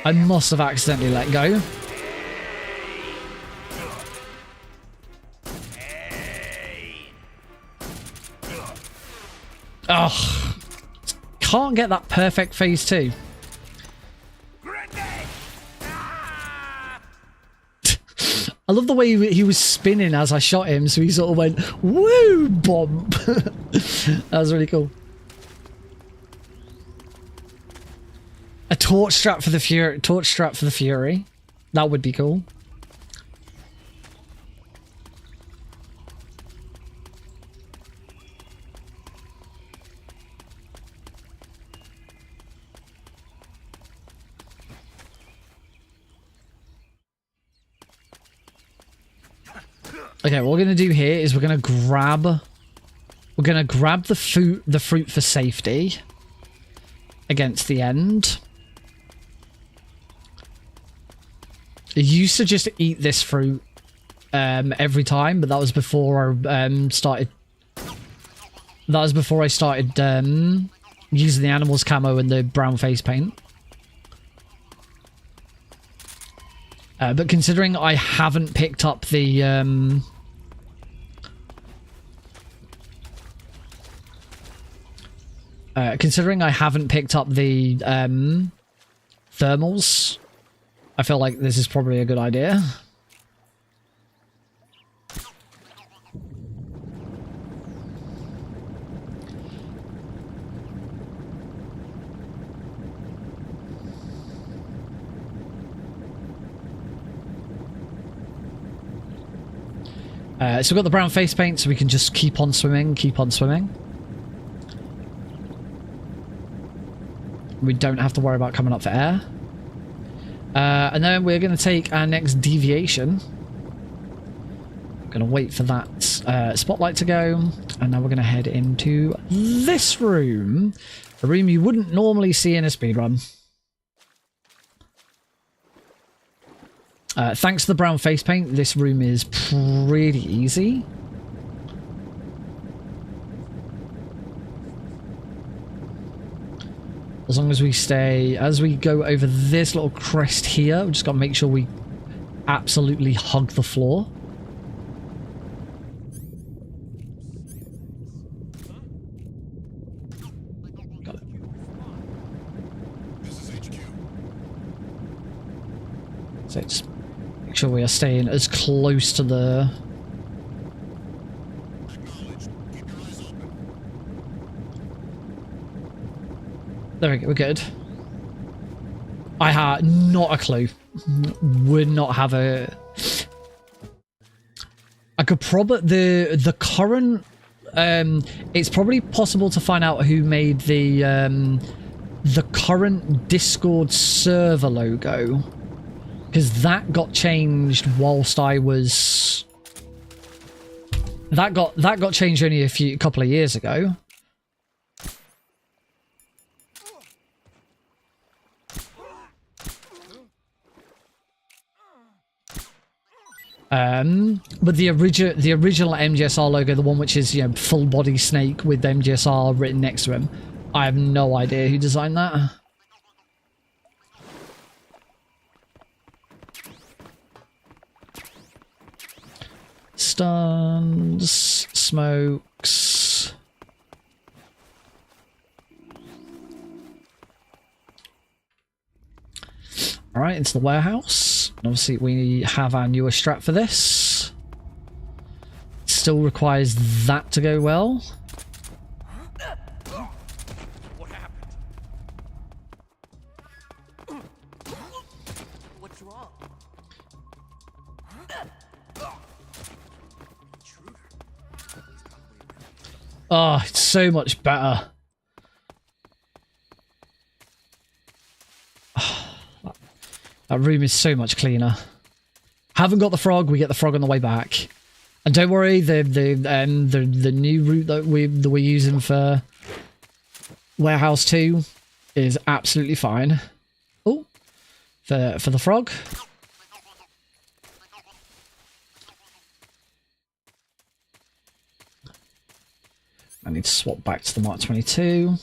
I must have accidentally let go. Ugh. Can't get that perfect phase 2. I love the way he was spinning as I shot him, so he sort of went, woo, bomb. That was really cool. A torch strap for the Fury. Torch strap for the Fury. That would be cool. Okay, what we're gonna do here is we're gonna grab the fruit for safety against the end. I used to just eat this fruit every time, but that was before I started. That was before I started using the animal's camo and the brown face paint. But considering I haven't picked up the thermals, I feel like this is probably a good idea. So we've got the brown face paint, so we can just keep on swimming, We don't have to worry about coming up for air. And then we're going to take our next deviation. Going to wait for that spotlight to go. And now we're going to head into this room. A room you wouldn't normally see in a speedrun. Thanks to the brown face paint, this room is pretty easy. As long as we stay, as we go over this little crest here, we just got to make sure we absolutely hug the floor. Got it. This is HQ. So just make sure we are staying as close to the... Acknowledged. Keep your eyes open. There we go, we're good. I had not a clue. Would not have a... I could probably... The current... it's probably possible to find out who made the current Discord server logo. Because that got changed whilst I was... That got changed only a couple of years ago. But the original MGSR logo, the one which is, you know, full body snake with MGSR written next to him, I have no idea who designed that. Stuns, smokes. Alright, into the warehouse. Obviously, we have our newer strat for this. Still requires that to go well. What happened? What's wrong? Intruder. Oh, it's so much better. That room is so much cleaner. Haven't got the frog. We get the frog on the way back. And don't worry, the new route that we're using for Warehouse 2 is absolutely fine. Oh, for the frog. I need to swap back to the Mark 22.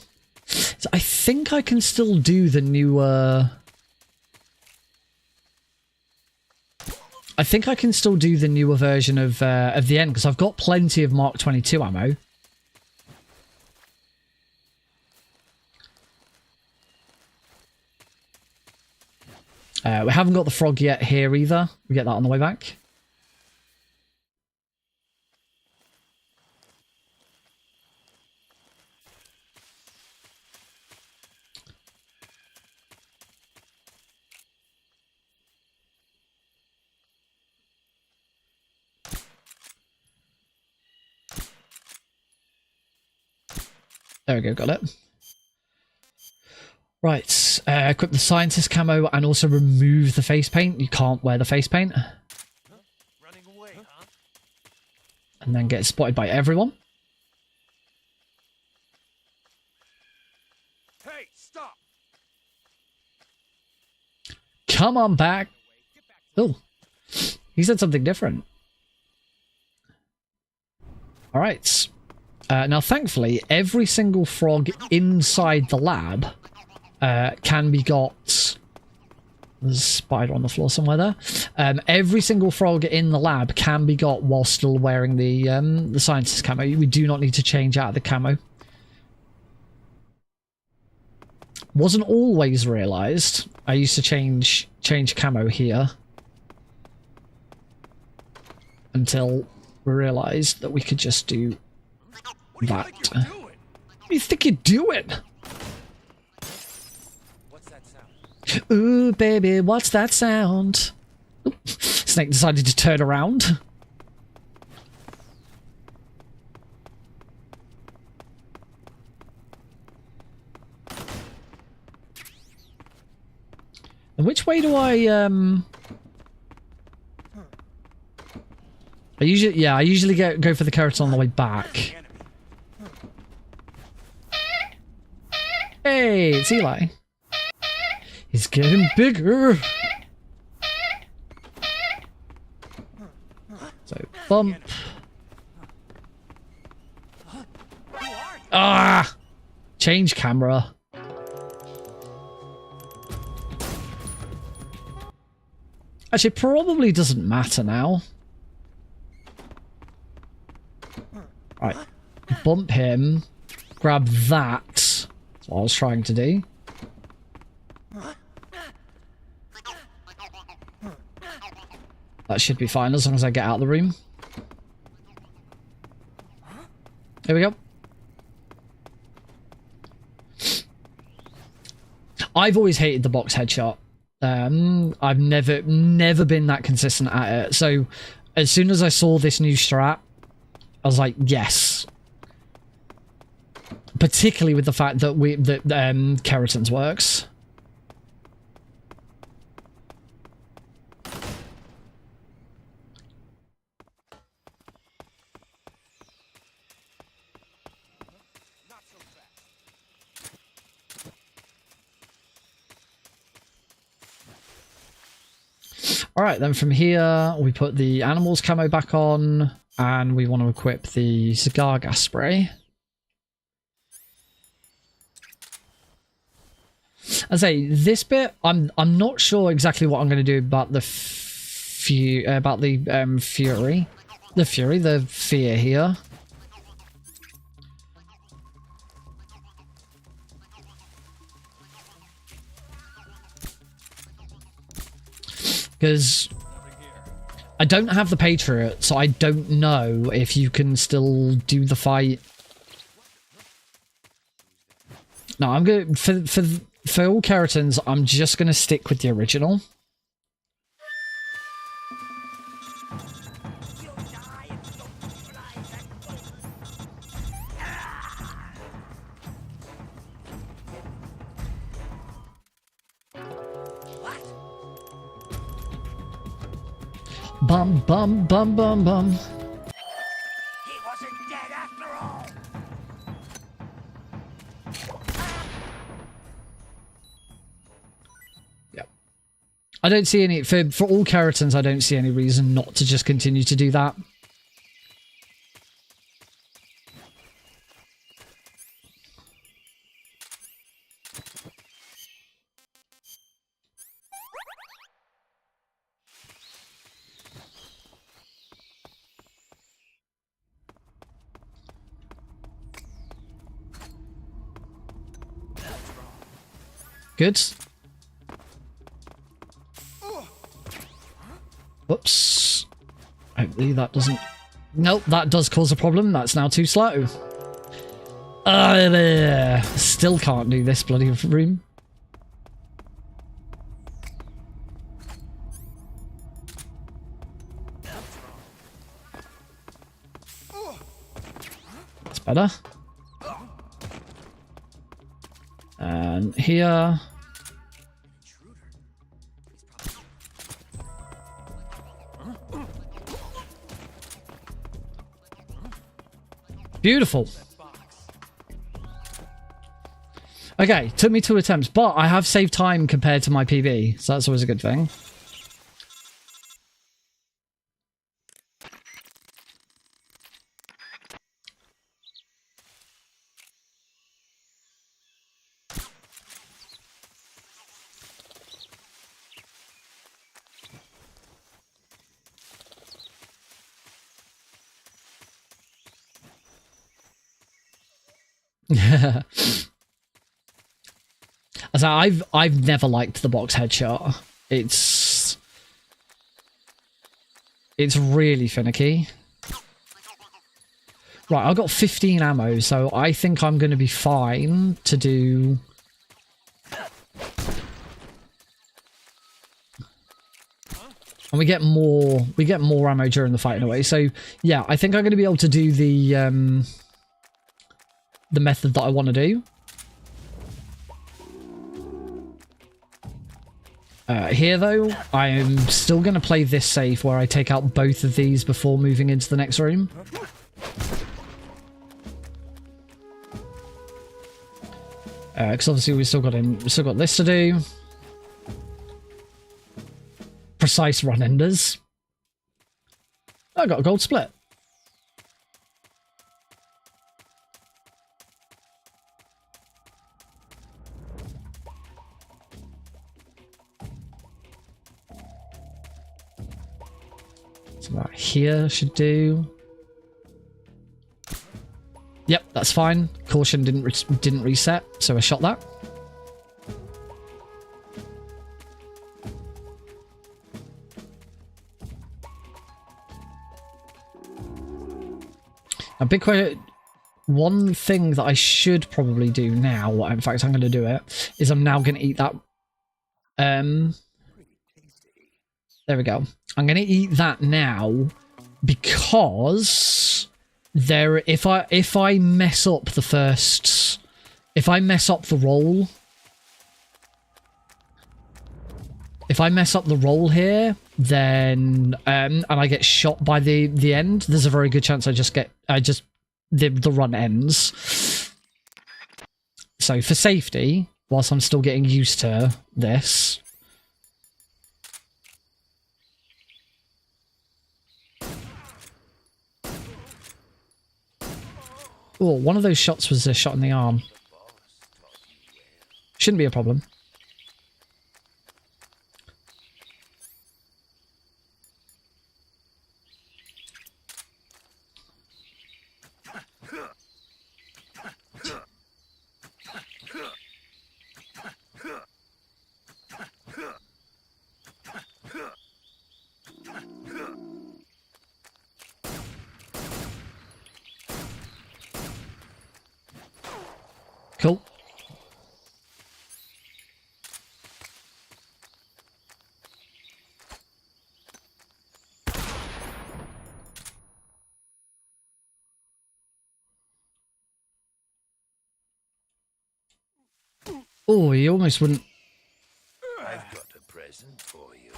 So I think I can still do the newer... I think I can still do the newer version of the end because I've got plenty of Mark 22 ammo. We haven't got the frog yet here either. We get that on the way back. There we go, got it. Right, equip the scientist camo and also remove the face paint. You can't wear the face paint. Running away, huh? And then get spotted by everyone. Hey, stop! Come on back. Oh, he said something different. All right. Now, thankfully, every single frog inside the lab can be got... There's a spider on the floor somewhere there. Every single frog in the lab can be got while still wearing the scientist camo. We do not need to change out the camo. Wasn't always realised. I used to change camo here. Until we realised that we could just do... that. What do you think What do you think you're doing? you're doing? What's that sound? Ooh, baby, what's that sound? Oop. Snake decided to turn around. Which way do I I usually go for the Kerotan on the way back. Hey, it's Eli. He's getting bigger. So bump. Ah! Change camera. Actually, it probably doesn't matter now. Right. Bump him. Grab that. That's what I was trying to do. That should be fine as long as I get out of the room. Here we go. I've always hated the box headshot. I've never been that consistent at it. So as soon as I saw this new strat, I was like, yes. Particularly with the fact that Kerotan's works. Alright, then from here, we put the animals camo back on, and we want to equip the cigar gas spray. I say, this bit, I'm not sure exactly what I'm going to do about the fear here. Because I don't have the Patriot, so I don't know if you can still do the fight. No, I'm going to, for all Kerotans, I'm just going to stick with the original. Bum bum bum bum bum. He wasn't dead after all. Yep. I don't see any for all Kerotans. I don't see any reason not to just continue to do that. Good. Whoops. Hopefully that doesn't... Nope, that does cause a problem. That's now too slow. Still can't do this bloody room. That's better. And here... Beautiful. Okay, took me 2 attempts, but I have saved time compared to my PB, so that's always a good thing. So I've never liked the box headshot. It's really finicky. Right, I've got 15 ammo, so I think I'm going to be fine to do... And we get more ammo during the fight in a way. So yeah, I think I'm going to be able to do the method that I want to do. Here, though, I am still going to play this safe where I take out both of these before moving into the next room. Because obviously we've still got this to do. Precise run enders. I got a gold split. So that here should do. Yep, that's fine. Caution didn't reset, so I shot that. A big question. One thing that I should probably do now, in fact, I'm going to do it, is I'm now going to eat that. There we go. I'm going to eat that now because if I mess up the first, if I mess up the roll, here, then and I get shot by the end, there's a very good chance the run ends. So for safety, whilst I'm still getting used to this. Oh, one of those shots was a shot in the arm. Shouldn't be a problem. Cool. Oh, he almost wouldn't. I've got a present for you.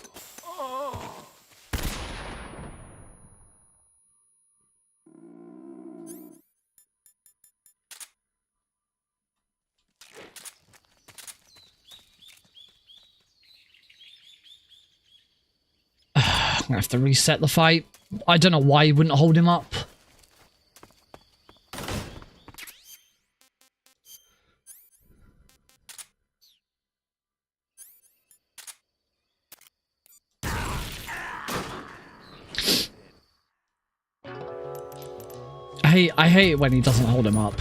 I'm gonna have to reset the fight. I don't know why he wouldn't hold him up. I hate it when he doesn't hold him up.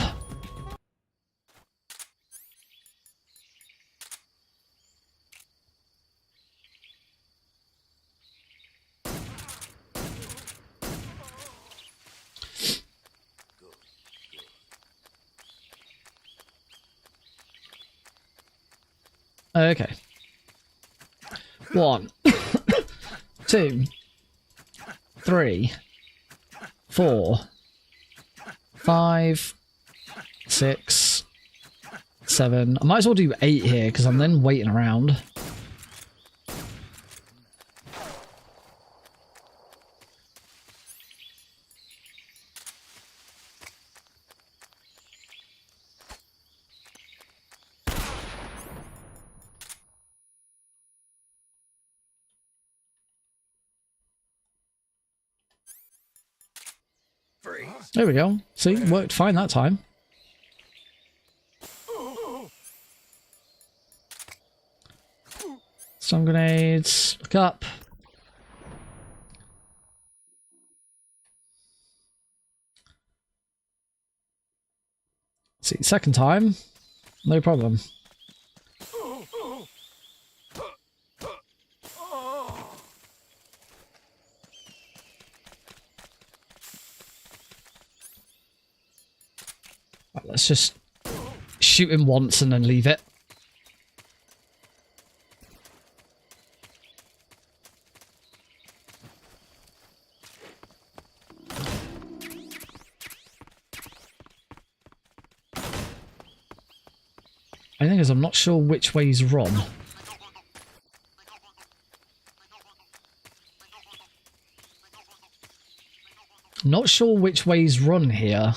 Okay. 1, 2, 3, 4, 5, 6, 7. I might as well do 8 here because I'm then waiting around. There we go. See, worked fine that time. Stun grenades. Look up. See, second time. No problem. Right, let's just shoot him once and then leave it. The thing is, I'm not sure which way he's run. Not sure which way's run here.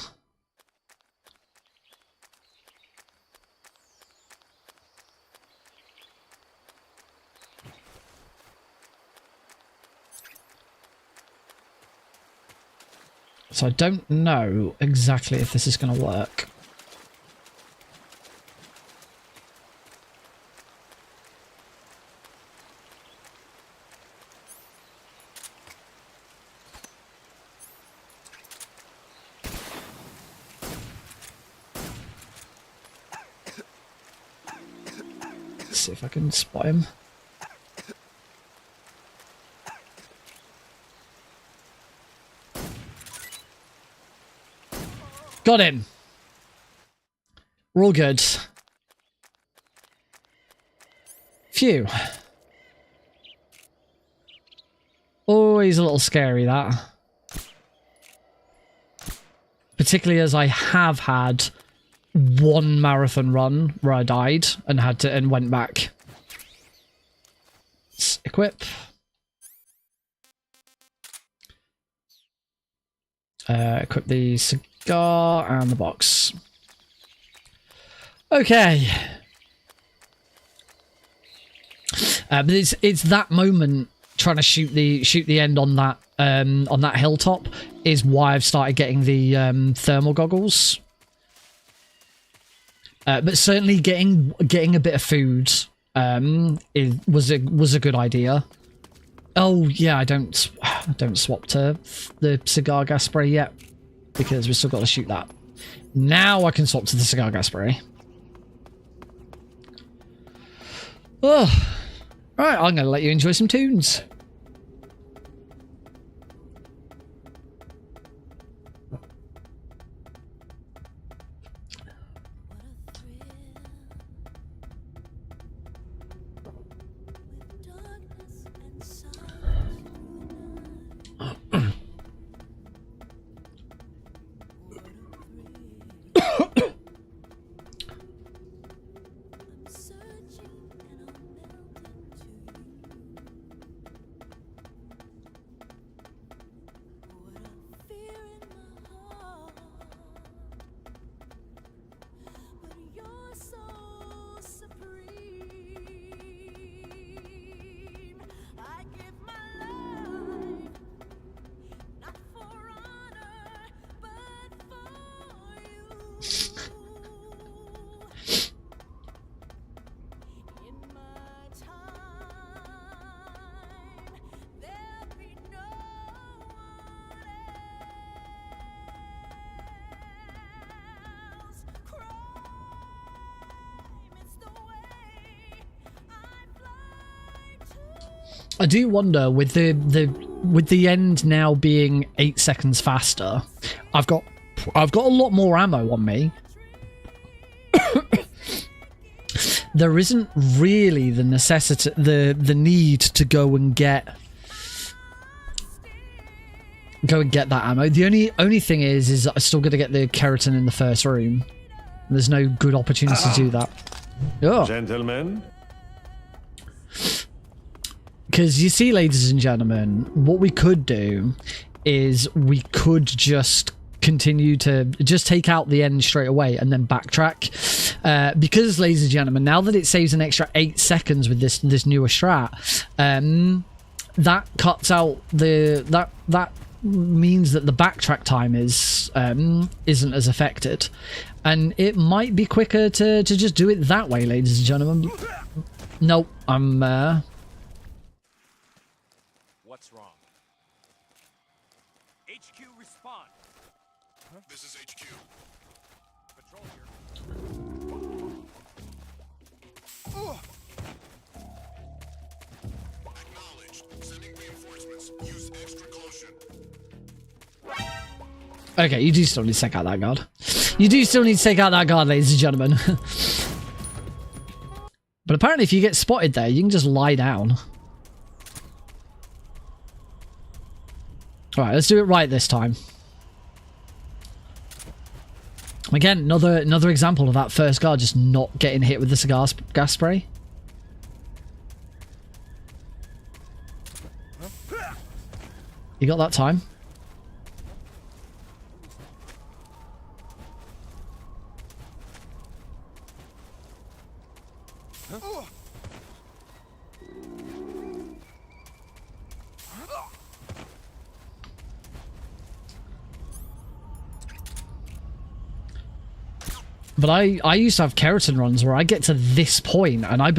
So I don't know exactly if this is going to work. Let's see if I can spot him. Got him. We're all good. Phew. Always a little scary, that. Particularly as I have had one marathon run where I died and had to and went back. Let's equip. Equip the cigar and the box. Okay. But it's that moment trying to shoot the end on that hilltop is why I've started getting the thermal goggles. But certainly getting a bit of food was a good idea. Oh yeah, I don't swap to the cigar gas spray yet because we've still got to shoot that. Now I can swap to the cigar gas spray. Oh, right, I'm going to let you enjoy some tunes. I do wonder with the end now being 8 seconds faster, I've got a lot more ammo on me. There isn't really the necessity, the need to go and get that ammo. The only thing is I still got to get the Kerotan in the first room. There's no good opportunity to do that. Oh. Gentlemen. Because you see, ladies and gentlemen, what we could do is we could just continue to just take out the end straight away and then backtrack. Because, ladies and gentlemen, now that it saves an extra 8 seconds with this newer strat, that cuts out that means that the backtrack time isn't as affected, and it might be quicker to just do it that way, ladies and gentlemen. Nope, I'm What's wrong? HQ respond. This is HQ. Patrol here. Acknowledged. Sending reinforcements. Use extra caution. okay. You do still need to take out that guard. You do still need to take out that guard, ladies and gentlemen. But apparently, if you get spotted there, you can just lie down. All right, let's do it right this time. Again, another example of that first guard just not getting hit with the cigar gas spray. You got that time. But I used to have Kerotan runs where I get to this point and I'd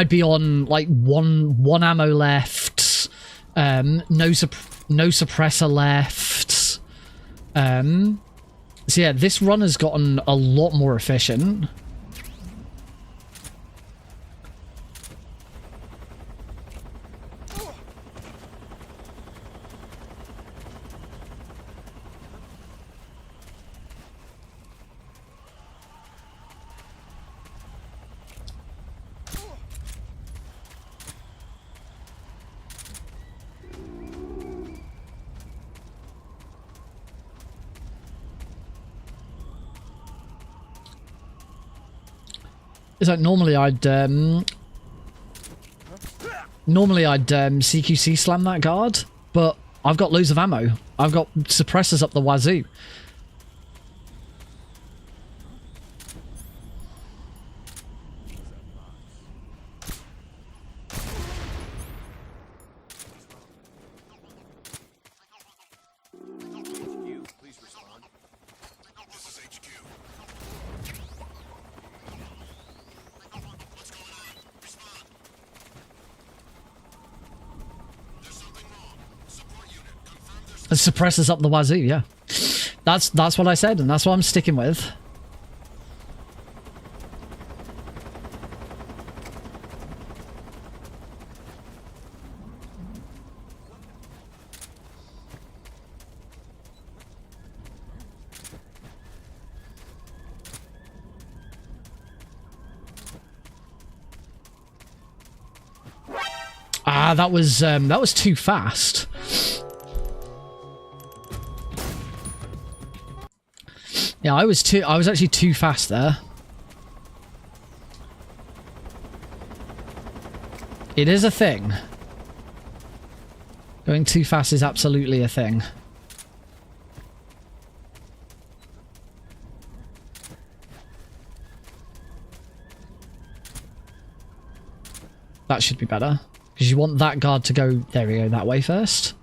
be on like one ammo left, no suppressor left. So yeah, this run has gotten a lot more efficient. It's like normally I'd CQC slam that guard, but I've got loads of ammo. I've got suppressors up the wazoo. Please respond. This is HQ. What's going on? Respond. There's something wrong. Support unit, confirm there's... The suppressors up the wazoo, yeah. That's what I said, and that's what I'm sticking with. Ah, that was too fast. Yeah, I was actually too fast there. It is a thing. Going too fast is absolutely a thing. That should be better. Because you want that guard to go, there we go, that way first.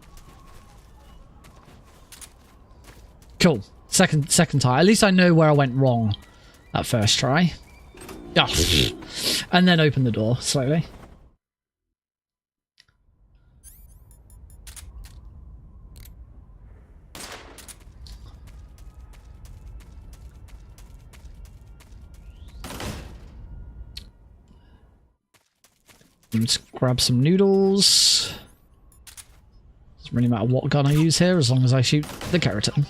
Cool. Second try. At least I know where I went wrong that first try. Oh. And then open the door slowly. Let's grab some noodles. Doesn't really matter what gun I use here as long as I shoot the Kerotan.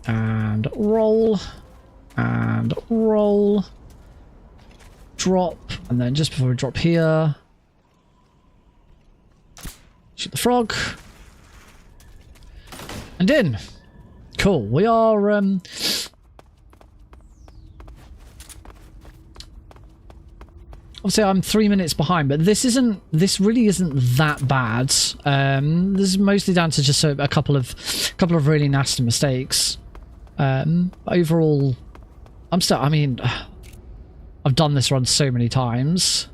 And roll. And roll. Drop. And then just before we drop here, shoot the frog. And in. Cool. We are obviously I'm 3 minutes behind, but this really isn't that bad. This is mostly down to just a couple of really nasty mistakes. Overall, I mean, I've done this run so many times.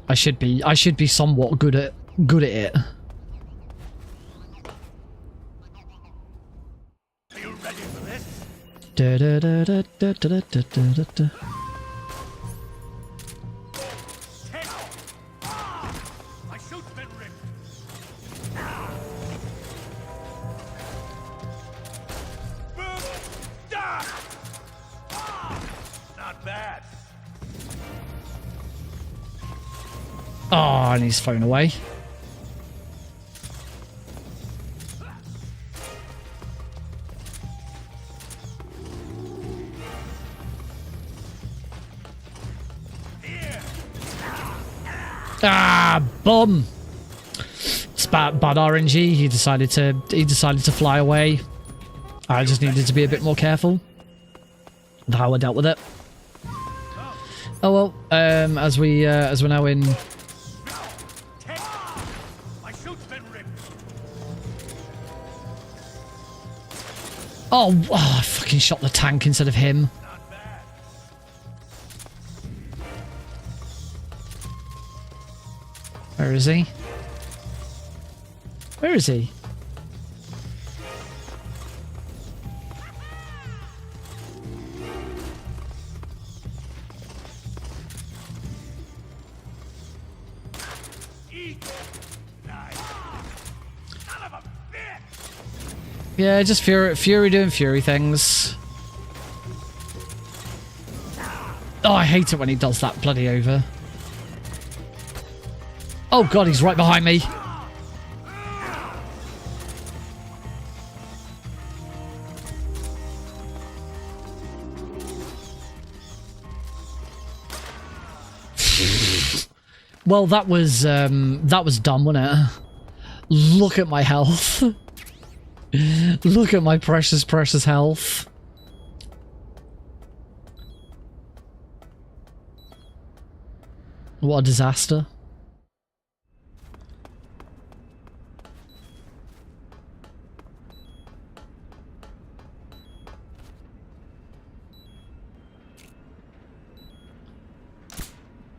I should be somewhat good at it. Are you ready for this? Da da da da da da da da da. My suit's been ripped. Boom! Not bad. Oh, and he's phone away. Ah, bomb! It's bad RNG. He decided to fly away. I just needed to be a bit more careful with how I dealt with it. Oh well. As we're now in. My suit's been ripped. Oh, I fucking shot the tank instead of him. Where is he? Where is he? Yeah, just Fury doing Fury things. Oh, I hate it when he does that bloody over. Oh god, he's right behind me. Well, that was dumb, wasn't it? Look at my health. Look at my precious, precious health. What a disaster.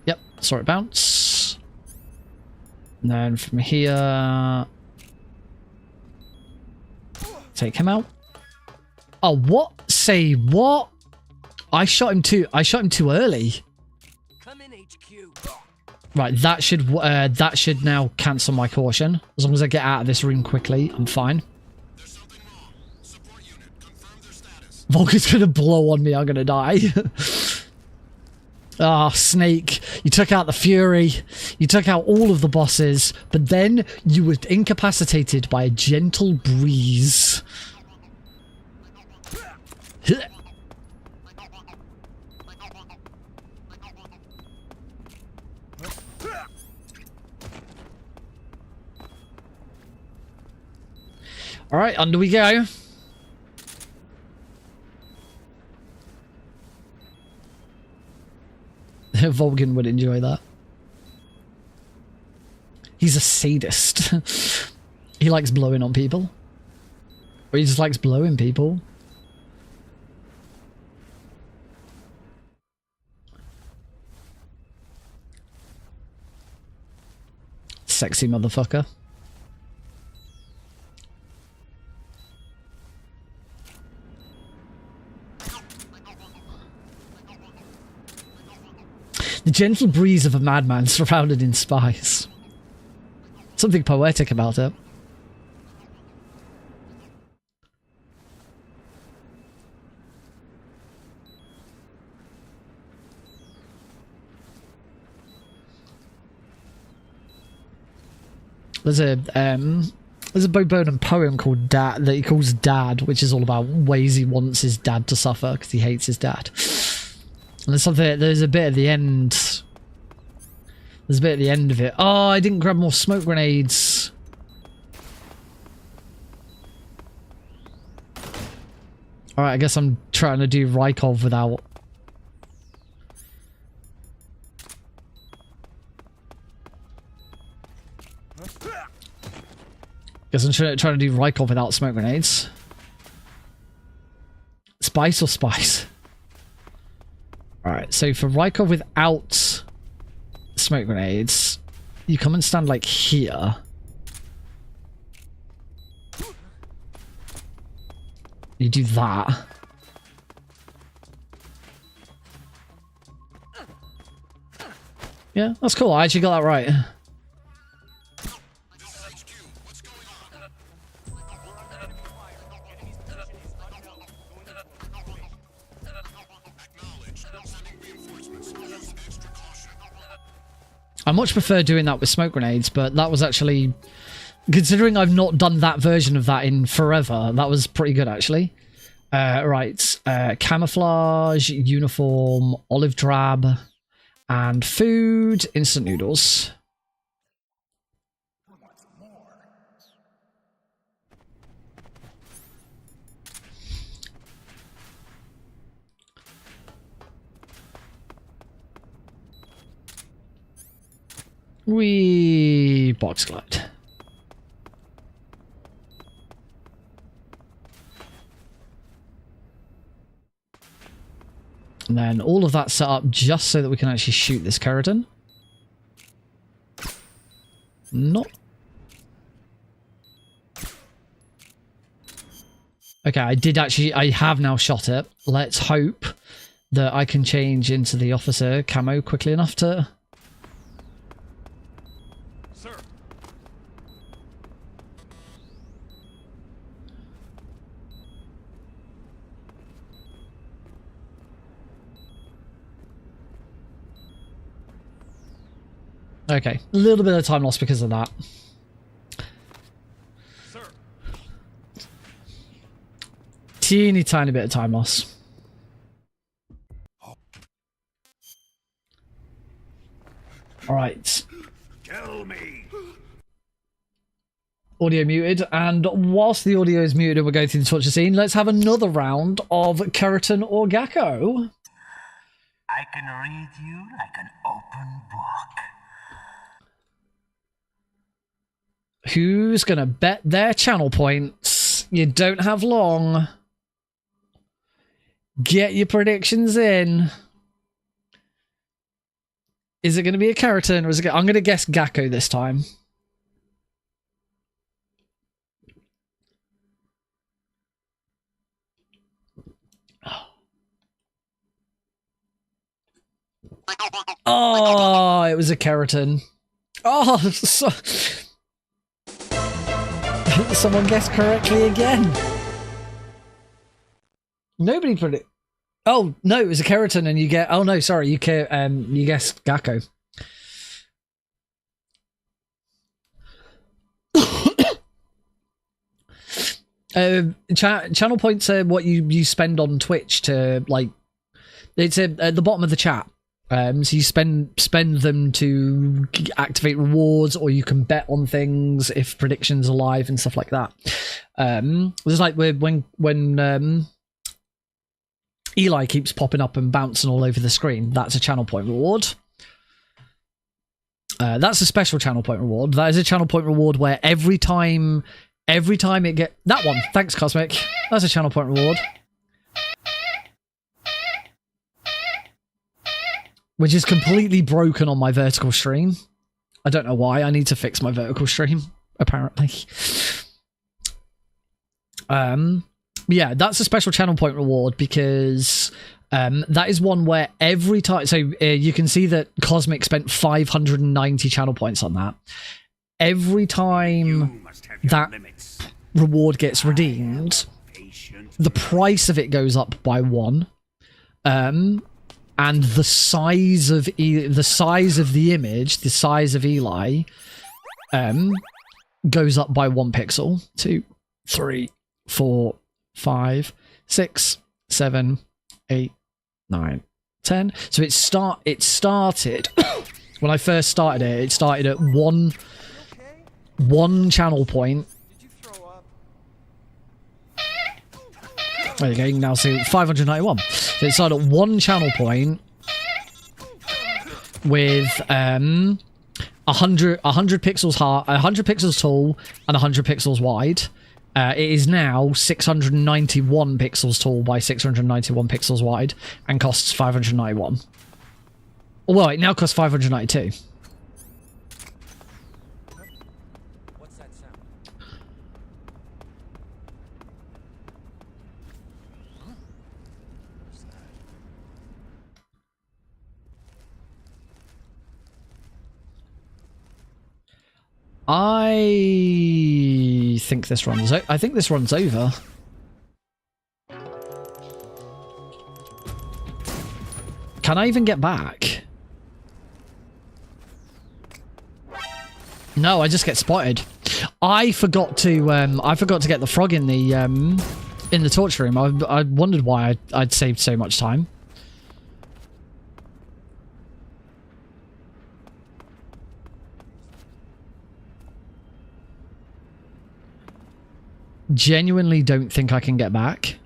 Yep, saw it bounce. And then from here... take him out. Oh, what? Say what? I shot him too early. Come in, HQ. Right, that should now cancel my caution. As long as I get out of this room quickly, I'm fine. There's something wrong. Support unit, confirm their status. Volker's gonna blow on me, I'm gonna die. Ah, Snake, you took out the Fury, you took out all of the bosses, but then you were incapacitated by a gentle breeze. Alright, under we go. Volgan would enjoy that. He's a sadist. He likes blowing on people. Or he just likes blowing people. Sexy motherfucker. The gentle breeze of a madman surrounded in spies. Something poetic about it. There's a Bo Burnham poem called Dad that he calls Dad, which is all about ways he wants his dad to suffer because he hates his dad. And there's a bit at the end. There's a bit at the end of it. Oh, I didn't grab more smoke grenades. Alright, I guess I'm trying to do Rykov without... Guess I'm trying to do Rykov without smoke grenades. Spice or spice? Alright, so for Rykov without smoke grenades, you come and stand like here. You do that. Yeah, that's cool. I actually got that right. I much prefer doing that with smoke grenades, but that was actually, considering I've not done that version of that in forever, that was pretty good actually. Right, camouflage, uniform, olive drab, and food, instant noodles. We box glide. And then all of that set up just so that we can actually shoot this Kerotan. Not. Okay, I have now shot it. Let's hope that I can change into the officer camo quickly enough to... Sir. Okay, a little bit of time lost because of that. Sir. Teeny tiny bit of time loss. Alright. Tell me. Audio muted, and whilst the audio is muted and we're going through the torture scene, let's have another round of Kerotan or Gakko. I can read you like an open book. Who's gonna bet their channel points? You don't have long. Get your predictions in. Is it going to be a Kerotan or is it? I'm going to guess Gakko this time. Oh, it was a Kerotan. Oh, someone guessed correctly again. Nobody predicted. Oh no, it was a Kerotan, and you get. Oh no, sorry, you guessed Gakko. Channel points are what you spend on Twitch to, like. It's at the bottom of the chat. So you spend them to activate rewards, or you can bet on things if predictions are live and stuff like that. It's like when Eli keeps popping up and bouncing all over the screen. That's a channel point reward. That's a special channel point reward. That is a channel point reward where every time it get that one. Thanks, Cosmic. That's a channel point reward. Which is completely broken on my vertical stream. I don't know why. I need to fix my vertical stream, apparently. Yeah, that's a special channel point reward because that is one where every time... So you can see that Cosmic spent 590 channel points on that. Every time that reward gets redeemed, the price of it goes up by 1. And the size of the image, the size of Eli, goes up by 1 pixel. 2, 3, 4, 5, 6, 7, 8, 9, 10. So it started when I first started it. It started at one channel point. Did you throw up? There you go. You can now see 591. So it started at 1 channel point with 100 pixels high, 100 pixels tall, and 100 pixels wide. It is now 691 pixels tall by 691 pixels wide and costs 591. Well, it now costs 592. What's that sound? I think this runs. I think this runs over. Can I even get back? No, I just get spotted. I forgot to get the frog in the torture room. I wondered why I'd saved so much time. Genuinely don't think I can get back.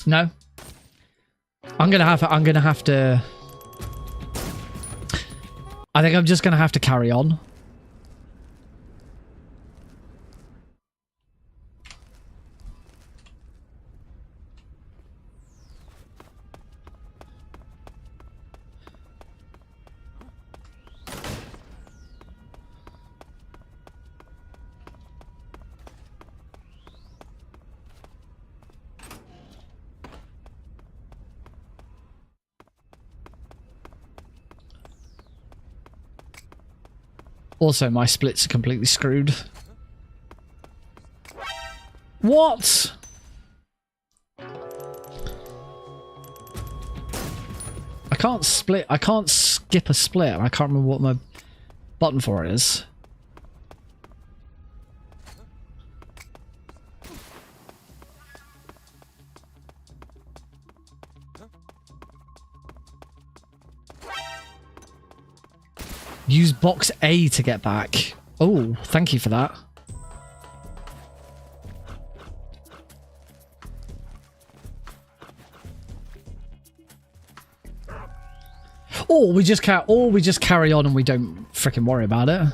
No. I'm gonna have to. I think I'm just gonna have to carry on. Also, my splits are completely screwed. What? I can't split. I can't skip a split. I can't remember what my button for it is. Use box A to get back. Oh, thank you for that. Or we just carry on and we don't freaking worry about it.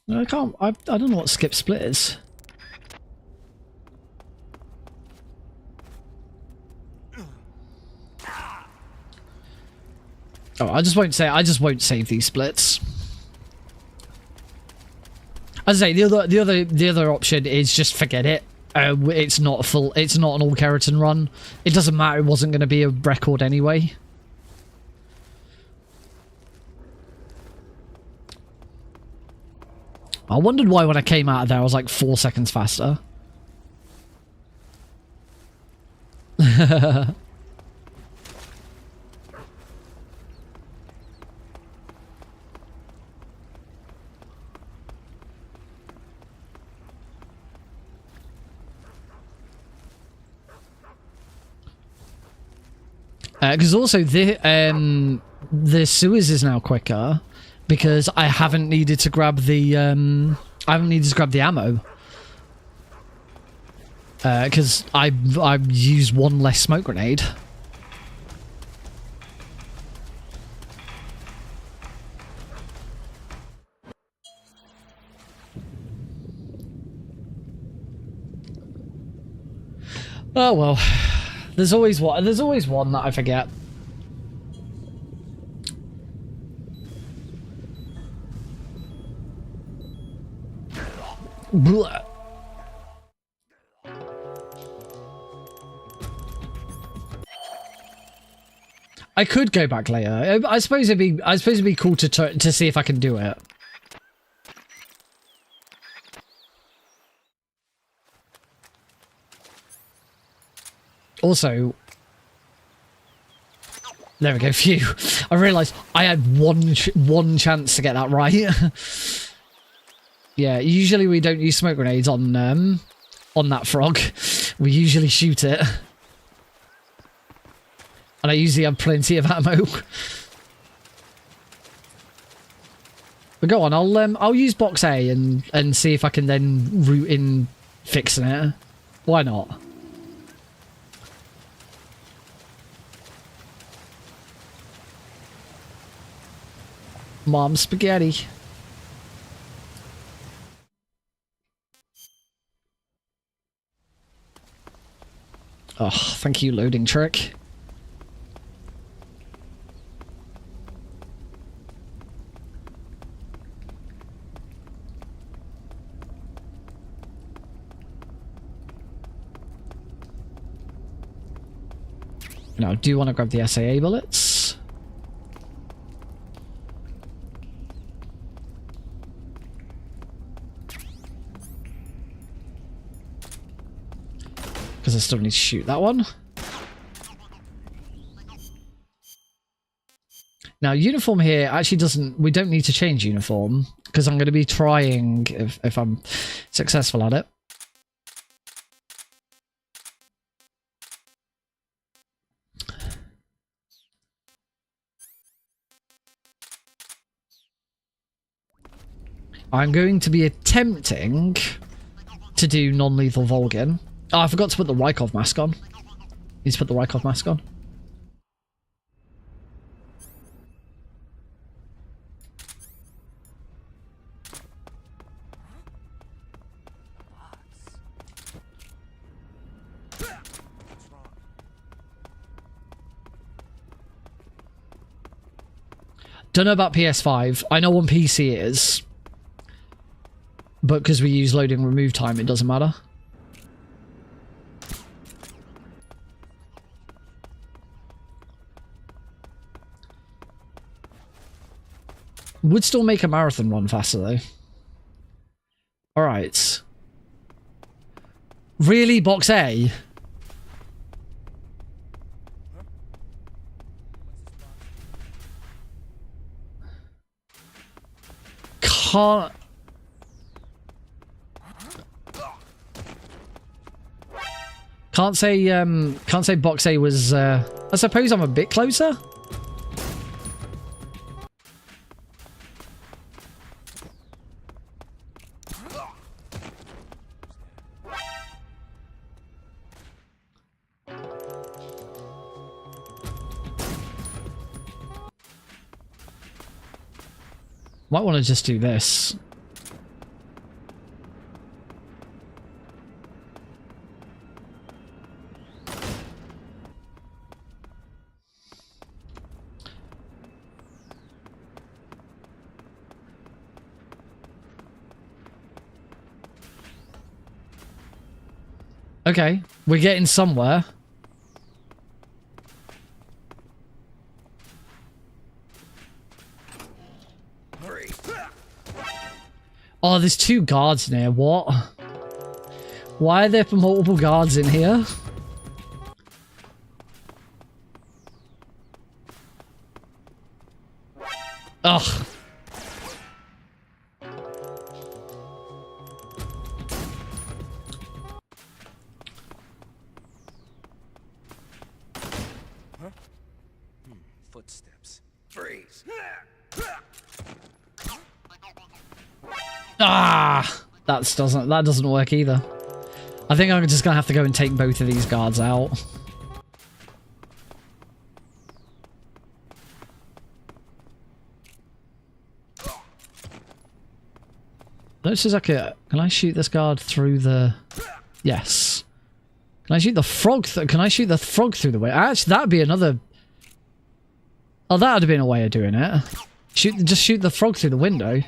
No, I can't. I don't know what skip split is. Oh, I just won't save these splits. As I say, the other option is just forget it. It's not an all Kerotan run. It doesn't matter. It wasn't going to be a record anyway. I wondered why when I came out of there I was like 4 seconds faster. Because also the sewers is now quicker because I haven't needed to grab the ammo because I used one less smoke grenade. Oh well. There's always one that I forget. Blah. I could go back later. I suppose it'd be cool to see if I can do it. Also, there we go. Phew! I realised I had one chance to get that right. Yeah, usually we don't use smoke grenades on that frog. We usually shoot it, and I usually have plenty of ammo. But go on, I'll use box A and see if I can then root in fixing it. Why not? Mom spaghetti. Oh, thank you, loading trick. Now, do you want to grab the SAA bullets? Because I still need to shoot that one. Now, uniform here actually doesn't... We don't need to change uniform, because I'm going to be trying, if I'm successful at it. I'm going to be attempting to do non-lethal Volgin. Oh, I forgot to put the Rykov mask on. Need to put the Rykov mask on. Don't know about PS5. I know on PC it is. But because we use loading remove time, it doesn't matter. Would still make a marathon run faster though. Alright. Really? Box A? Can't... Can't say box A was, I suppose I'm a bit closer? Might want to just do this. Okay, we're getting somewhere. Oh, there's two guards in here. What? Why are there multiple guards in here? Ugh. Footsteps. Freeze. Ah, that doesn't work either. I think I'm just gonna have to go and take both of these guards out. Let's just can I shoot this guard through the? Yes. Can I shoot the frog? Can I shoot the frog through the way? Actually, that'd be another. Oh, that would have been a way of doing it. Just shoot the frog through the window.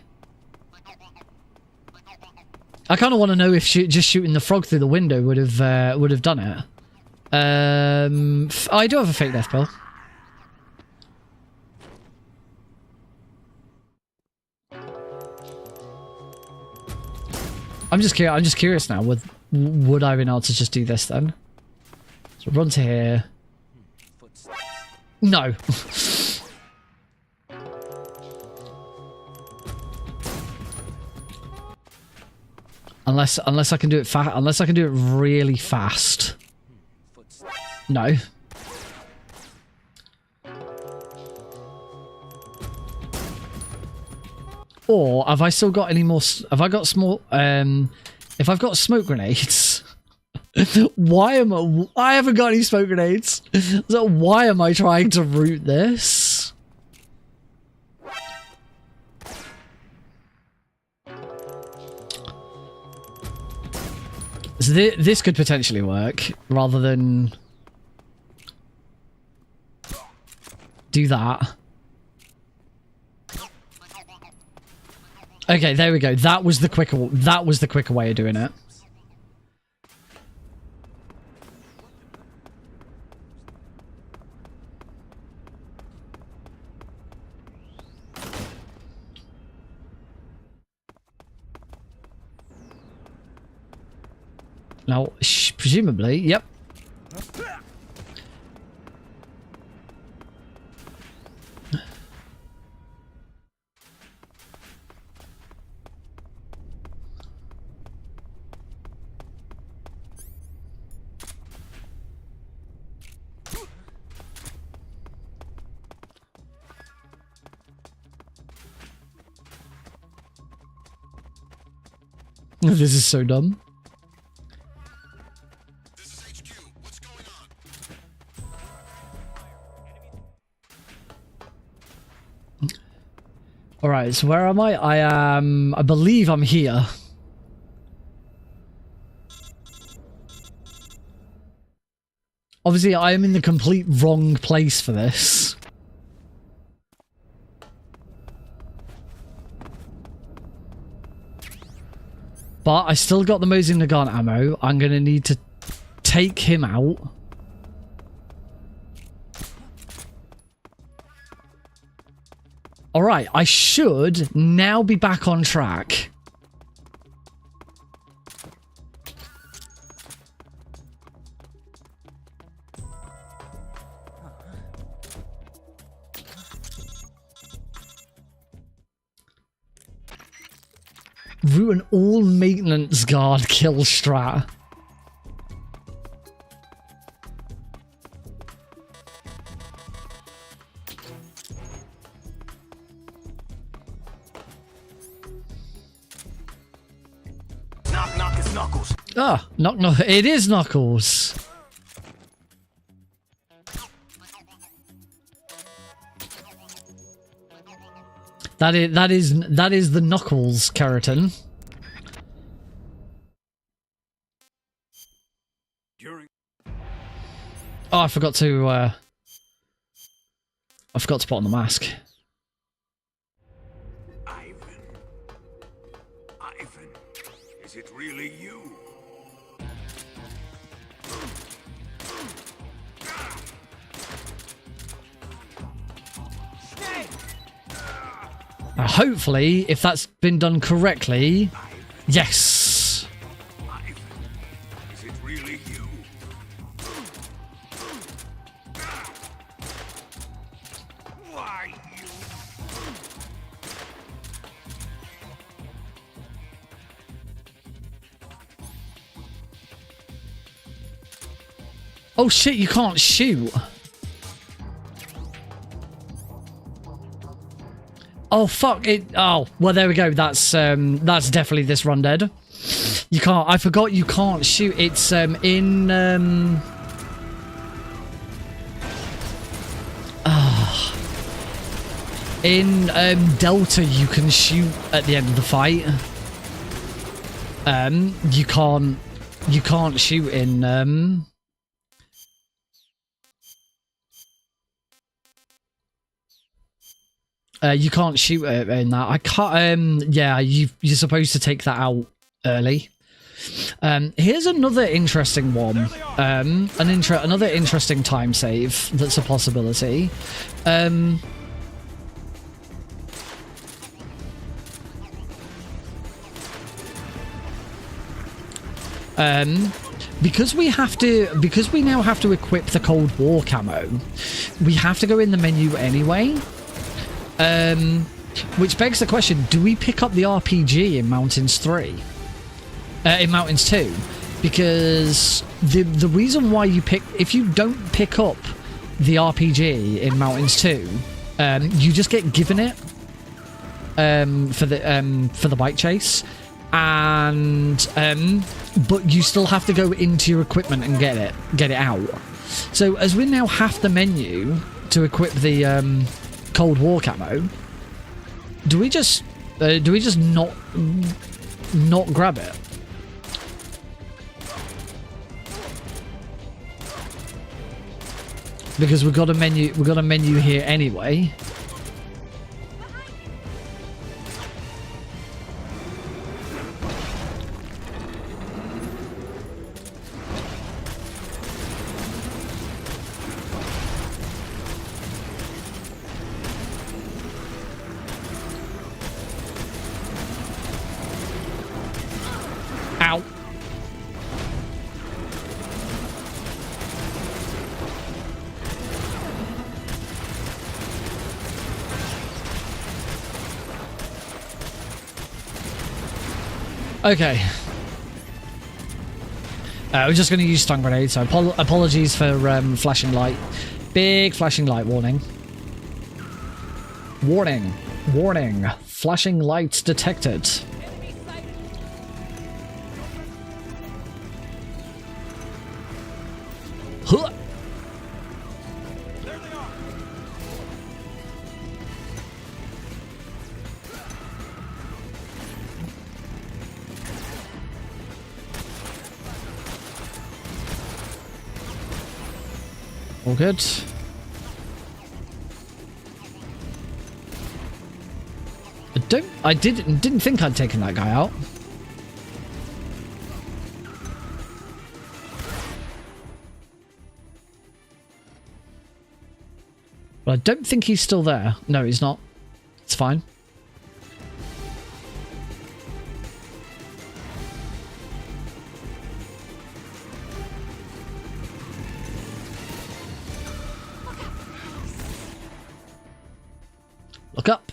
I kind of want to know if just shooting the frog through the window would have done it. I do have a fake death pill. I'm just curious now. Would I have been able to just do this then? So run to here. No. Unless I can do it unless I can do it really fast. No. Or have I still got any more? Have I got small? If I've got smoke grenades, why am I haven't got any smoke grenades. So why am I trying to root this? So this could potentially work, rather than do that. Okay, there we go. That was the quicker way of doing it. Now, presumably, yep. This is so dumb. All right, so where am I? I believe I'm here. Obviously, I am in the complete wrong place for this. But I still got the Mosin Nagant ammo. I'm going to need to take him out. Alright, I should now be back on track. Ruin all maintenance guard kill strat. Knock, knock, it's Knuckles. Ah, knock. It is Knuckles. That is the Knuckles Kerotan. Oh, I forgot to put on the mask. Ivan, is it really you? Now, hopefully, if that's been done correctly, yes. Ivan, is it really you? Why you? Oh shit, you can't shoot. Oh fuck it. Oh, well there we go. That's definitely this run dead. You can't, I forgot you can't shoot. It's in Delta you can shoot at the end of the fight. You can't shoot in you can't shoot in that. I can't. Yeah, you're supposed to take that out early. Here's another interesting one. Another interesting time save that's a possibility. Because we now have to equip the Cold War camo, we have to go in the menu anyway. Which begs the question, do we pick up the RPG in Mountains 3? In Mountains 2? Because the reason why if you don't pick up the RPG in Mountains 2, you just get given it for the bike chase, and but you still have to go into your equipment and get it out. So as we now have the menu to equip the Cold War camo, do we just not grab it? Because we've got a menu here anyway. Ow. Okay. We're just going to use stun grenades, so apologies for flashing light. Big flashing light warning. Warning. Warning. Flashing lights detected. Huh. all good. I didn't think I'd taken that guy out. But I don't think he's still there. No, he's not. It's fine. Look up.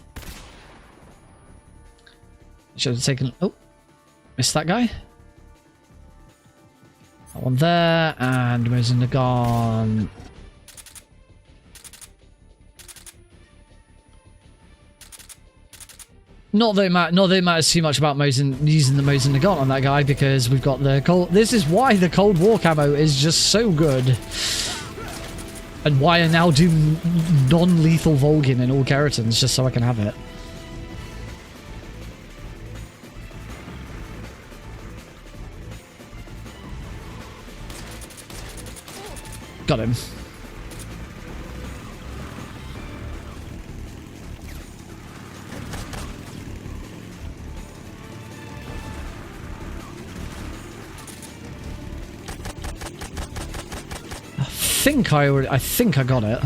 Should have taken... Oh. Missed that guy. That one there. And where's in the gone? Not that it matters too much about using the Mosin Nagant on that guy, because we've got the cold... This is why the Cold War camo is just so good. And why I now do non-lethal Volgin in all Kerotans, just so I can have it. Got him. I think I got it.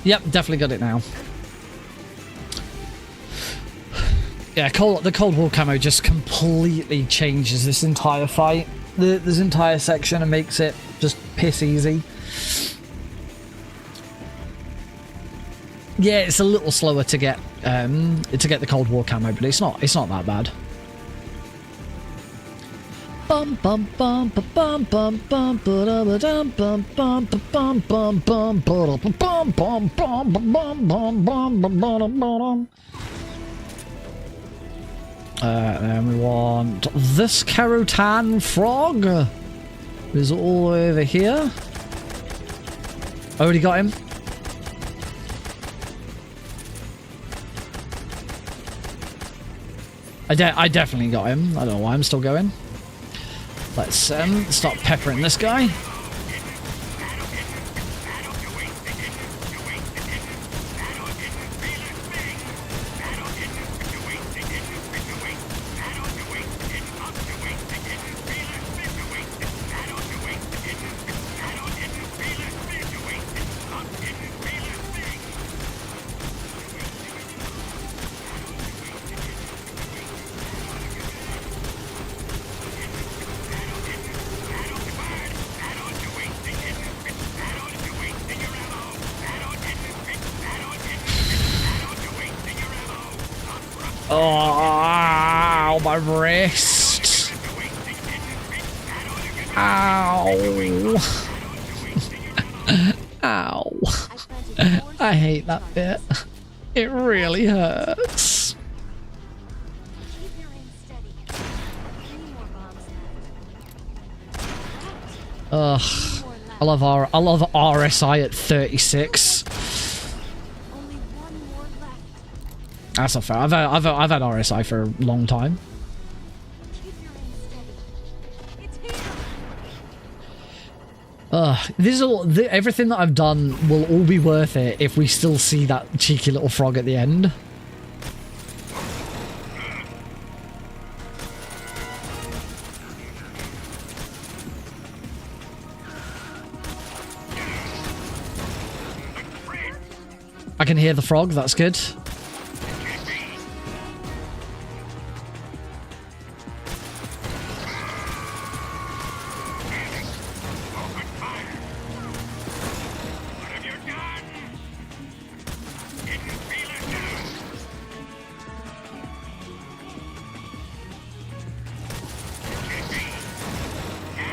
Yep, definitely got it now. Yeah, the Cold War camo just completely changes this entire fight, this entire section, and makes it just piss easy. Yeah, it's a little slower to get the Cold War camo, but it's not that bad. Bum bum bum bum bum bum bum bum bum bum bum bum bum bum bum bum. Then we want this Kerotan frog. Is all over here. Already got him. I definitely got him. I don't know why I'm still going. Let's start peppering this guy. Oh, my wrist. Ow. Ow. I hate that bit. It really hurts. Keep your aim steady. 3 more bombs left. Ugh. 3 more left. I love RSI at 36. Only 1 more left. That's not fair. I've had RSI for a long time. Keep your aim steady. It's here. This is all. Everything that I've done will all be worth it if we still see that cheeky little frog at the end. I can hear the frog. That's good.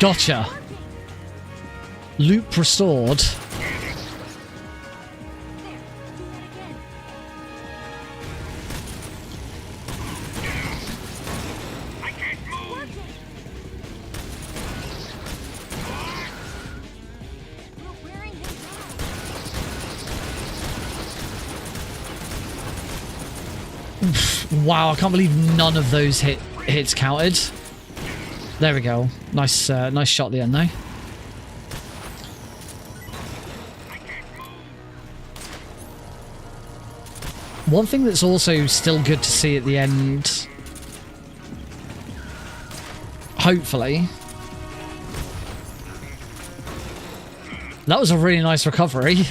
Gotcha. Loop restored. There. Do that again. I can't move. Working. We're wearing him down. Wow, I can't believe none of those hits counted. There we go. Nice, nice shot at the end, though. One thing that's also still good to see at the end, hopefully. That was a really nice recovery.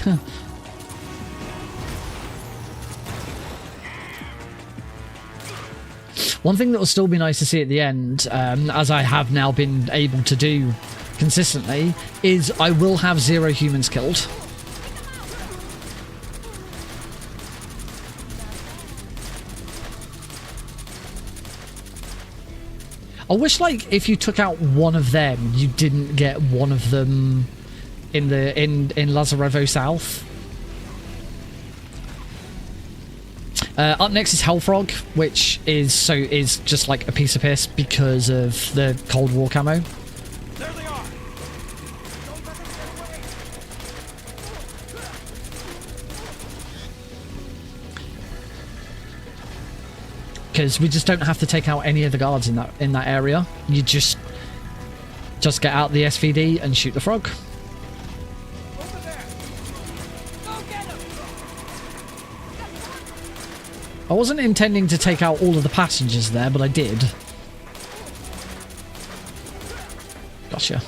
One thing that will still be nice to see at the end, as I have now been able to do consistently, is I will have 0 humans killed. I wish, like, if you took out one of them, you didn't get one of them in the in Lazarevo South. Up next is Hellfrog, which is just like a piece of piss because of the Cold War camo. There they are. Don't let them get away. Because we just don't have to take out any of the guards in that area. You just get out the SVD and shoot the frog. Over there. Go get him. I wasn't intending to take out all of the passengers there, but I did. Gotcha.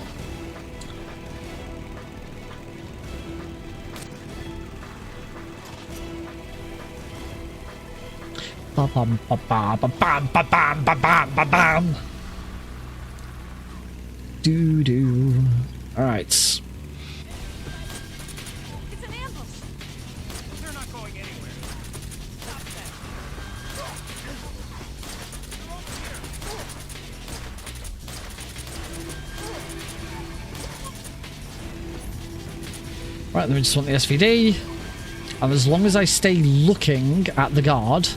Ba bam ba ba ba bam ba bam ba bam ba bam. Doo doo. All right. It's an ambush. They're not going anywhere. Stop that. They're over here. Right, then we just want the SVD. And as long as I stay looking at the guard.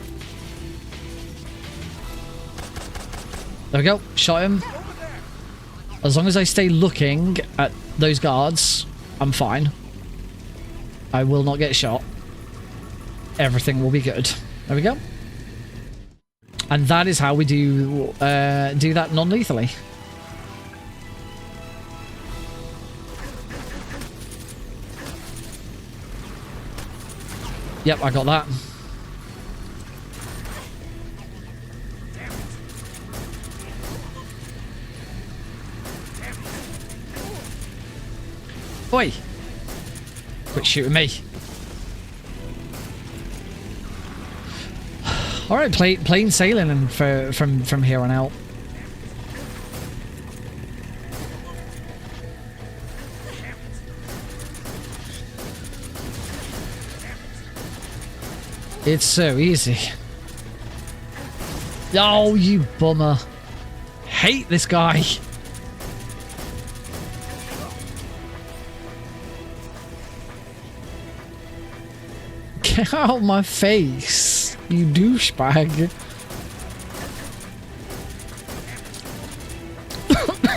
There we go. Shot him. As long as I stay looking at those guards, I'm fine. I will not get shot. Everything will be good. There we go. And that is how we do that non-lethally. Yep, I got that. Oi! Quit shooting me. Alright, plain sailing and from here on out. It's so easy. Oh, you bummer. Hate this guy. Get out my face, you douchebag.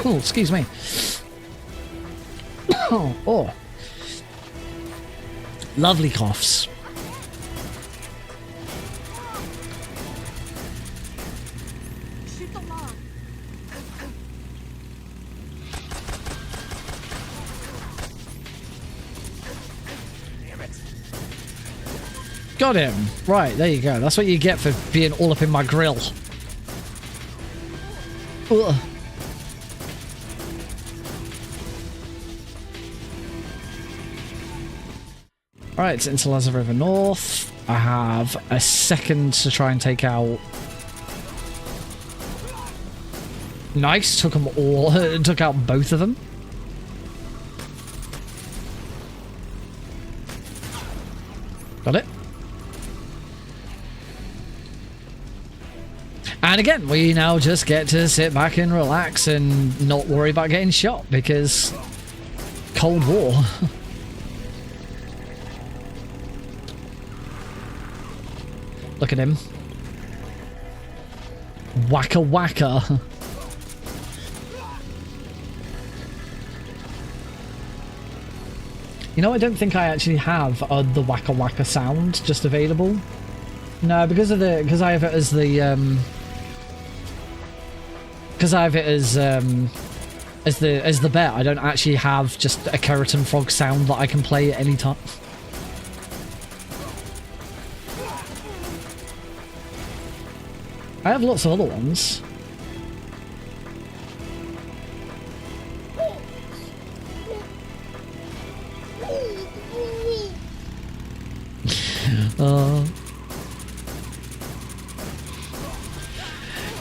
Oh, excuse me. Oh. Lovely coughs. Shoot the log. Got him. Right, there you go. That's what you get for being all up in my grill. Ugh. Alright, into Lazar River North. I have a second to try and take out. Nice, took them all. Took out both of them. Got it. And again, we now just get to sit back and relax and not worry about getting shot because Cold War. Look at him. Wacka wacka. You know, I don't think I actually have the wacka wacka sound just available. No, because I have it as the because I have it as the bet, I don't actually have just a Kerotan frog sound that I can play at any time. I have lots of other ones.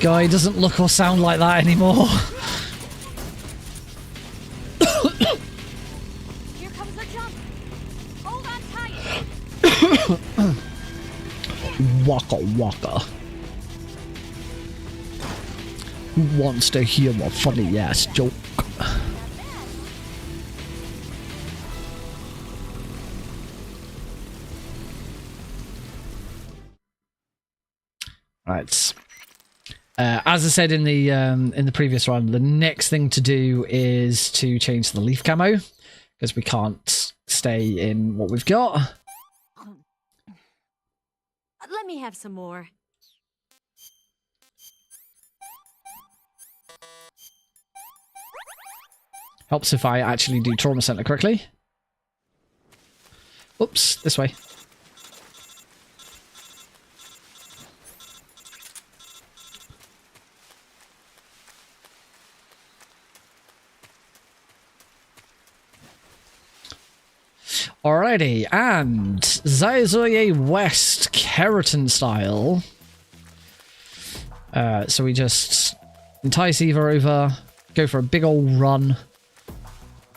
Guy doesn't look or sound like that anymore. Here comes the jump. Hold on tight. Waka waka. Who wants to hear a funny ass joke? Right. As I said in the previous one, the next thing to do is to change the leaf camo because we can't stay in what we've got. Let me have some more. Helps if I actually do trauma center correctly. Oops, this way. Alrighty, and Zaizoye West Kerotan style. So we just entice Eva over, go for a big old run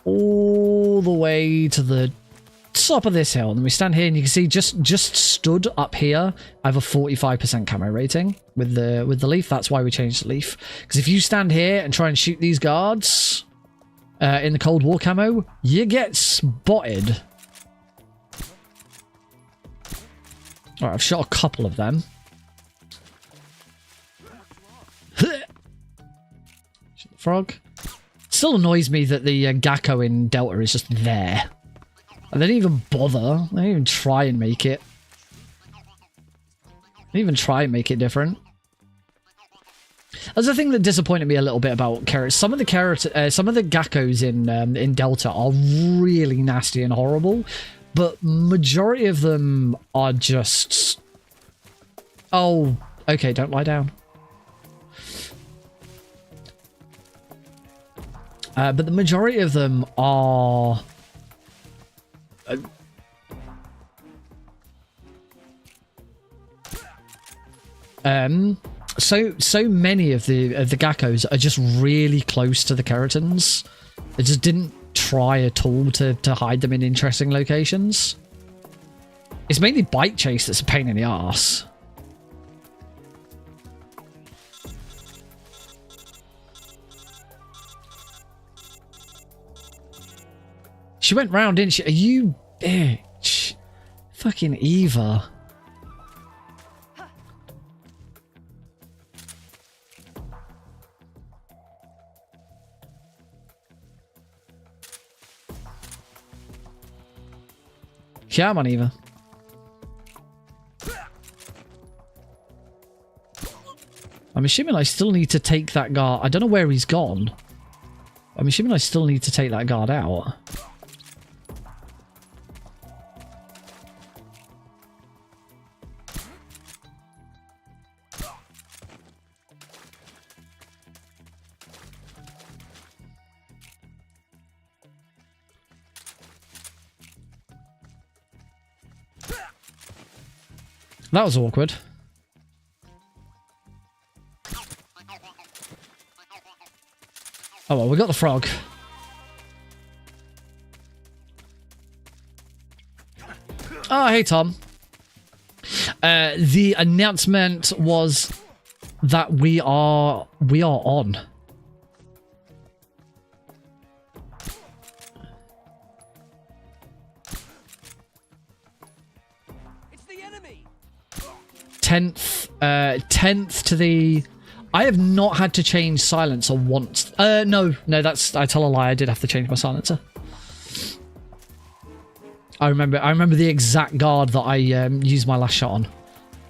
all the way to the top of this hill, and we stand here and you can see just stood up here I have a 45% camo rating with the leaf. That's why we changed the leaf, because if you stand here and try and shoot these guards in the Cold War camo, you get spotted. Alright, I've shot a couple of them. Shoot the frog. Still annoys me that the Gakko in Delta is just there. And they don't even bother. They don't even try and make it. They don't even try and make it different. That's the thing that disappointed me a little bit about Kerotan. Some of the Gakkos in Delta are really nasty and horrible, but majority of them are just... Oh, okay, don't lie down. But the majority of them are... So many of the Gakkos are just really close to the Kerotans. They just didn't try at all to hide them in interesting locations. It's mainly Bite Chase that's a pain in the arse. She went round, didn't she? Are you bitch? Fucking Eva. Come on, Eva. I'm assuming I still need to take that guard. I don't know where he's gone. I'm assuming I still need to take that guard out. That was awkward. Oh well, we got the frog. Oh, hey Tom. The announcement was that we are on. It's the enemy. 10th to the... I have not had to change silencer once. No, that's... I tell a lie, I did have to change my silencer. I remember the exact guard that I used my last shot on.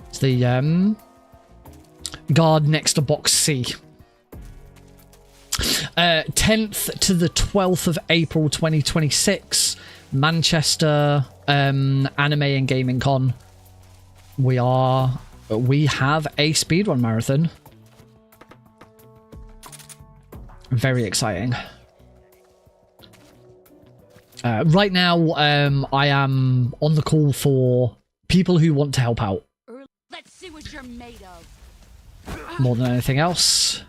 It's the guard next to box C. 10th to the 12th of April 2026, Manchester Anime and Gaming Con. We have a speedrun marathon. Very exciting. Right now, I am on the call for people who want to help out. Let's see what you're made of. More than anything else.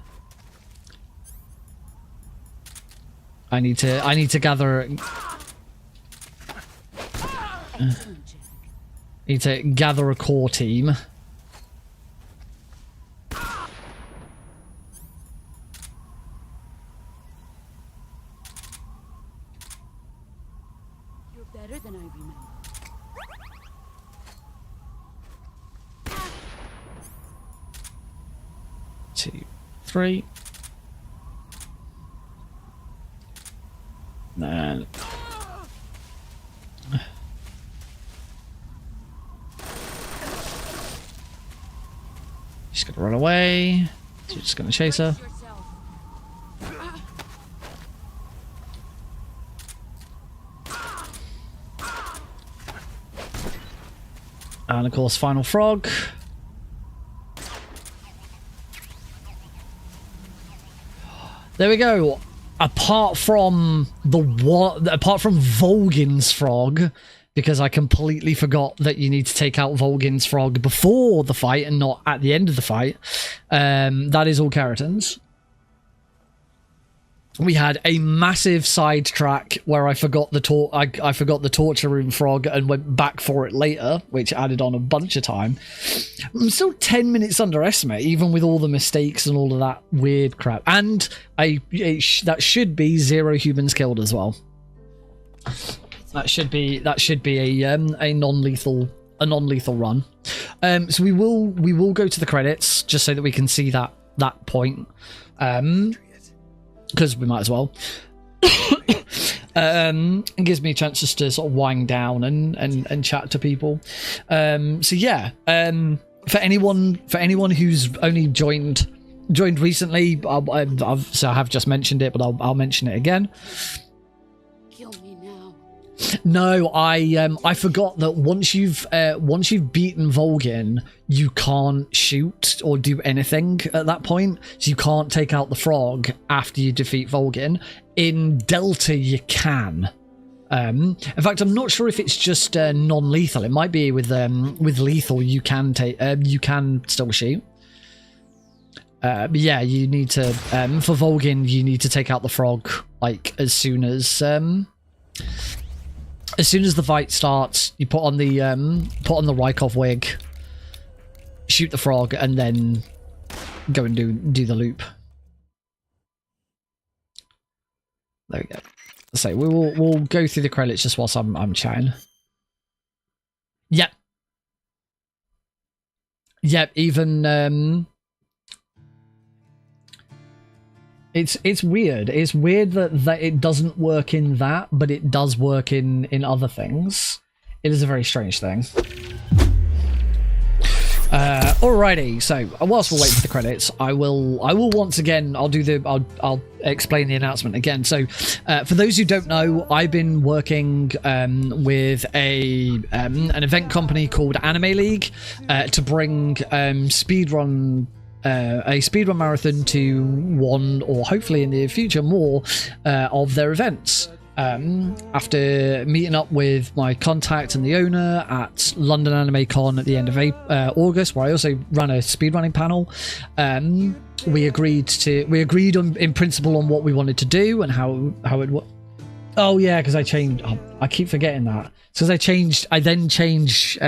I need to gather need to gather a core team. You're better than I remember. 2, 3. Then she's gonna run away. She's just gonna chase her. Brace yourself. And of course, final frog. There we go. Apart from Volgin's frog, because I completely forgot that you need to take out Volgin's frog before the fight and not at the end of the fight. That is all Kerotan's. We had a massive sidetrack where I forgot the I forgot the torture room frog and went back for it later, which added on a bunch of time. I'm still 10 minutes underestimate, even with all the mistakes and all of that weird crap. And that should be 0 humans killed as well. That should be a non-lethal run. So we will go to the credits just so that we can see that point. Because we might as well. It gives me a chance just to sort of wind down and chat to people. So yeah, for anyone who's only joined recently, I have just mentioned it, but I'll mention it again. Kill me now. No, I forgot that once you've beaten Volgin, you can't shoot or do anything at that point. So you can't take out the frog after you defeat Volgin. In Delta, you can. In fact, I'm not sure if it's just non-lethal. It might be with lethal. You can still shoot. But yeah, you need to for Volgin, you need to take out the frog like as soon as the fight starts. You put on the Rykov wig, shoot the frog, and then go and do the loop. There we go. So we'll go through the credits just whilst I'm chatting. Yep. Yep. Even it's weird. It's weird that it doesn't work in that, but it does work in other things. It is a very strange thing. Alrighty, so whilst we're waiting for the credits, I will once again, I'll explain the announcement again. So for those who don't know, I've been working with an event company called Anime League to bring a speedrun marathon to one, or hopefully in the future more, of their events. After meeting up with my contact and the owner at London Anime Con at the end of August, where I also ran a speedrunning panel, we agreed on in principle on what we wanted to do and how it would. Oh yeah, because I changed. Oh, I keep forgetting that. Because I then change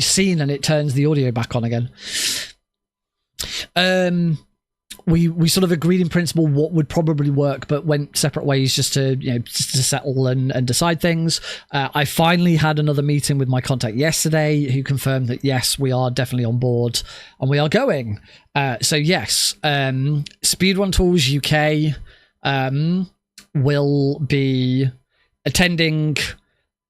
scene and it turns the audio back on again. We sort of agreed in principle what would probably work, but went separate ways just to settle and decide things. I finally had another meeting with my contact yesterday, who confirmed that yes, we are definitely on board and we are going. So yes, Speedrun Tools UK will be attending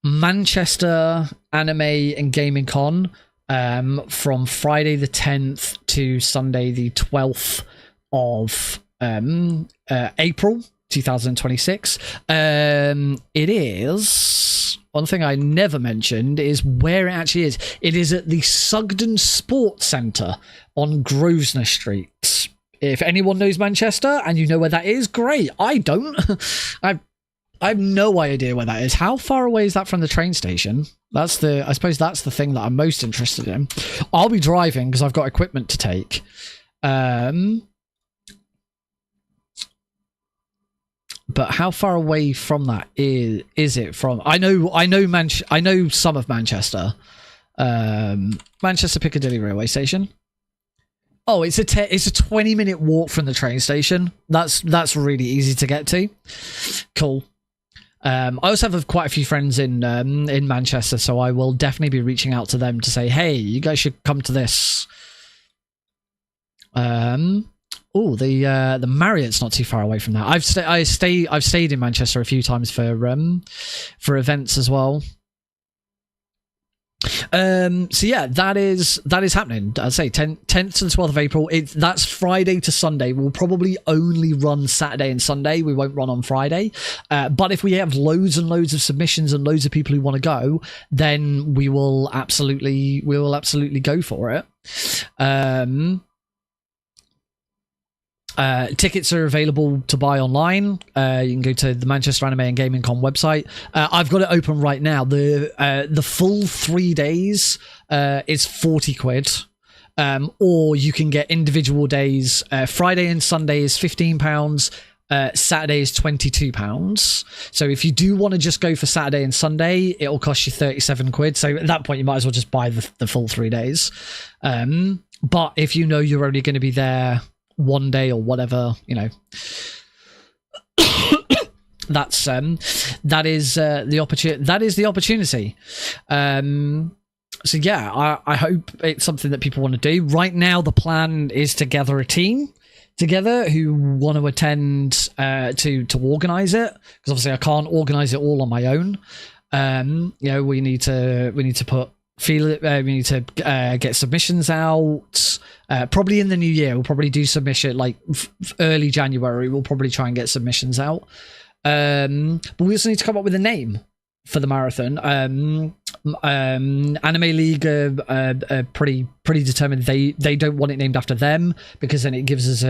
Manchester Anime and Gaming Con from Friday the 10th to Sunday the 12th of April 2026. It is, one thing I never mentioned is where it actually is. It is at the Sugden Sports Centre on Grosvenor Street. If anyone knows Manchester and you know where that is, great. I don't. I have no idea where that is. How far away is that from the train station? I suppose that's the thing that I'm most interested in. I'll be driving because I've got equipment to take. But how far away from that is it from? I know some of Manchester. Manchester Piccadilly railway station. Oh, it's a 20-minute walk from the train station. That's really easy to get to. Cool. I also have quite a few friends in Manchester, so I will definitely be reaching out to them to say, hey, you guys should come to this. Oh, the Marriott's not too far away from that. I've stayed in Manchester a few times for events as well. So yeah, that is happening. I'd say 10th to the 12th of April. That's Friday to Sunday. We'll probably only run Saturday and Sunday. We won't run on Friday. But if we have loads and loads of submissions and loads of people who want to go, then we will absolutely go for it. Tickets are available to buy online. You can go to the Manchester Anime and Gaming Con website. I've got it open right now. The full 3 days is 40 quid. Or you can get individual days. Friday and Sunday is £15. Saturday is £22. So if you do want to just go for Saturday and Sunday, it'll cost you 37 quid. So at that point, you might as well just buy the full 3 days. But if you know you're only going to be there one day or whatever, you know, that is the opportunity. So yeah, I hope it's something that people want to do. Right now, the plan is to gather a team together who want to attend to organize it, because obviously I can't organize it all on my own. You know, we need to put we need to get submissions out. Probably in the new year, we'll probably do submission like early January. We'll probably try and get submissions out. But we also need to come up with a name for the marathon. Anime League are pretty determined. They don't want it named after them, because then it gives us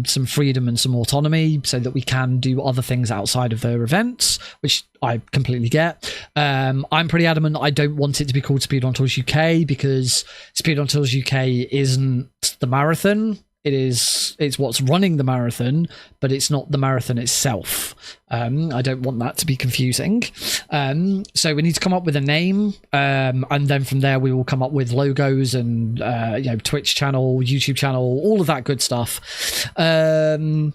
some freedom and some autonomy so that we can do other things outside of their events, which I completely get. I'm pretty adamant I don't want it to be called Speedrun Tours UK, because Speedrun Tours UK isn't the marathon. It's what's running the marathon, but it's not the marathon itself. I don't want that to be confusing. So we need to come up with a name, and then from there we will come up with logos and you know, Twitch channel, YouTube channel, all of that good stuff. I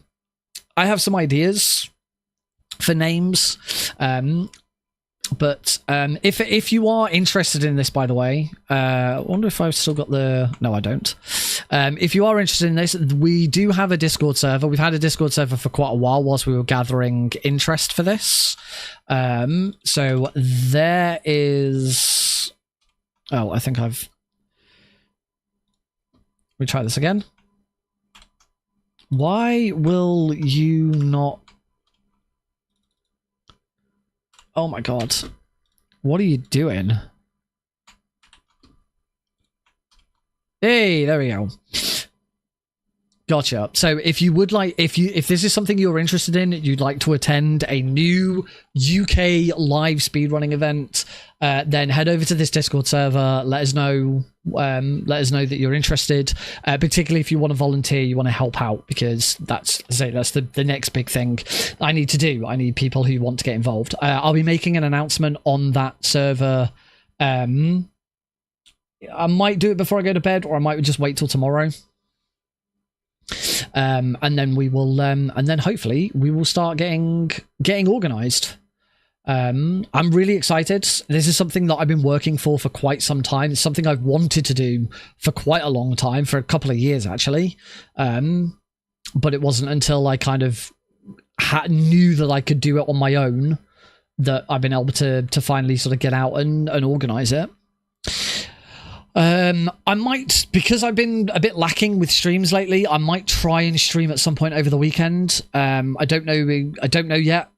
have some ideas for names. But if you are interested in this, by the way, I wonder if I've still got the... No, I don't. If you are interested in this, we do have a Discord server. We've had a Discord server for quite a while whilst we were gathering interest for this. So there is... Oh, I think I've... Let me try this again. Why will you not... Oh my god. What are you doing? Hey, there we go. Gotcha. So if you would like, if this is something you're interested in, you'd like to attend a new UK live speedrunning event, then head over to this Discord server. Let us know that you're interested. Particularly if you want to volunteer, you want to help out, because that's the next big thing I need to do. I need people who want to get involved. I'll be making an announcement on that server. I might do it before I go to bed, or I might just wait till tomorrow. And then we will, and then hopefully we will start getting organized. I'm really excited. This is something that I've been working for quite some time. It's something I've wanted to do for quite a long time, for a couple of years actually. But it wasn't until I kind of knew that I could do it on my own that I've been able to finally sort of get out and organize it. I might, because I've been a bit lacking with streams lately, I might try and stream at some point over the weekend. I don't know yet.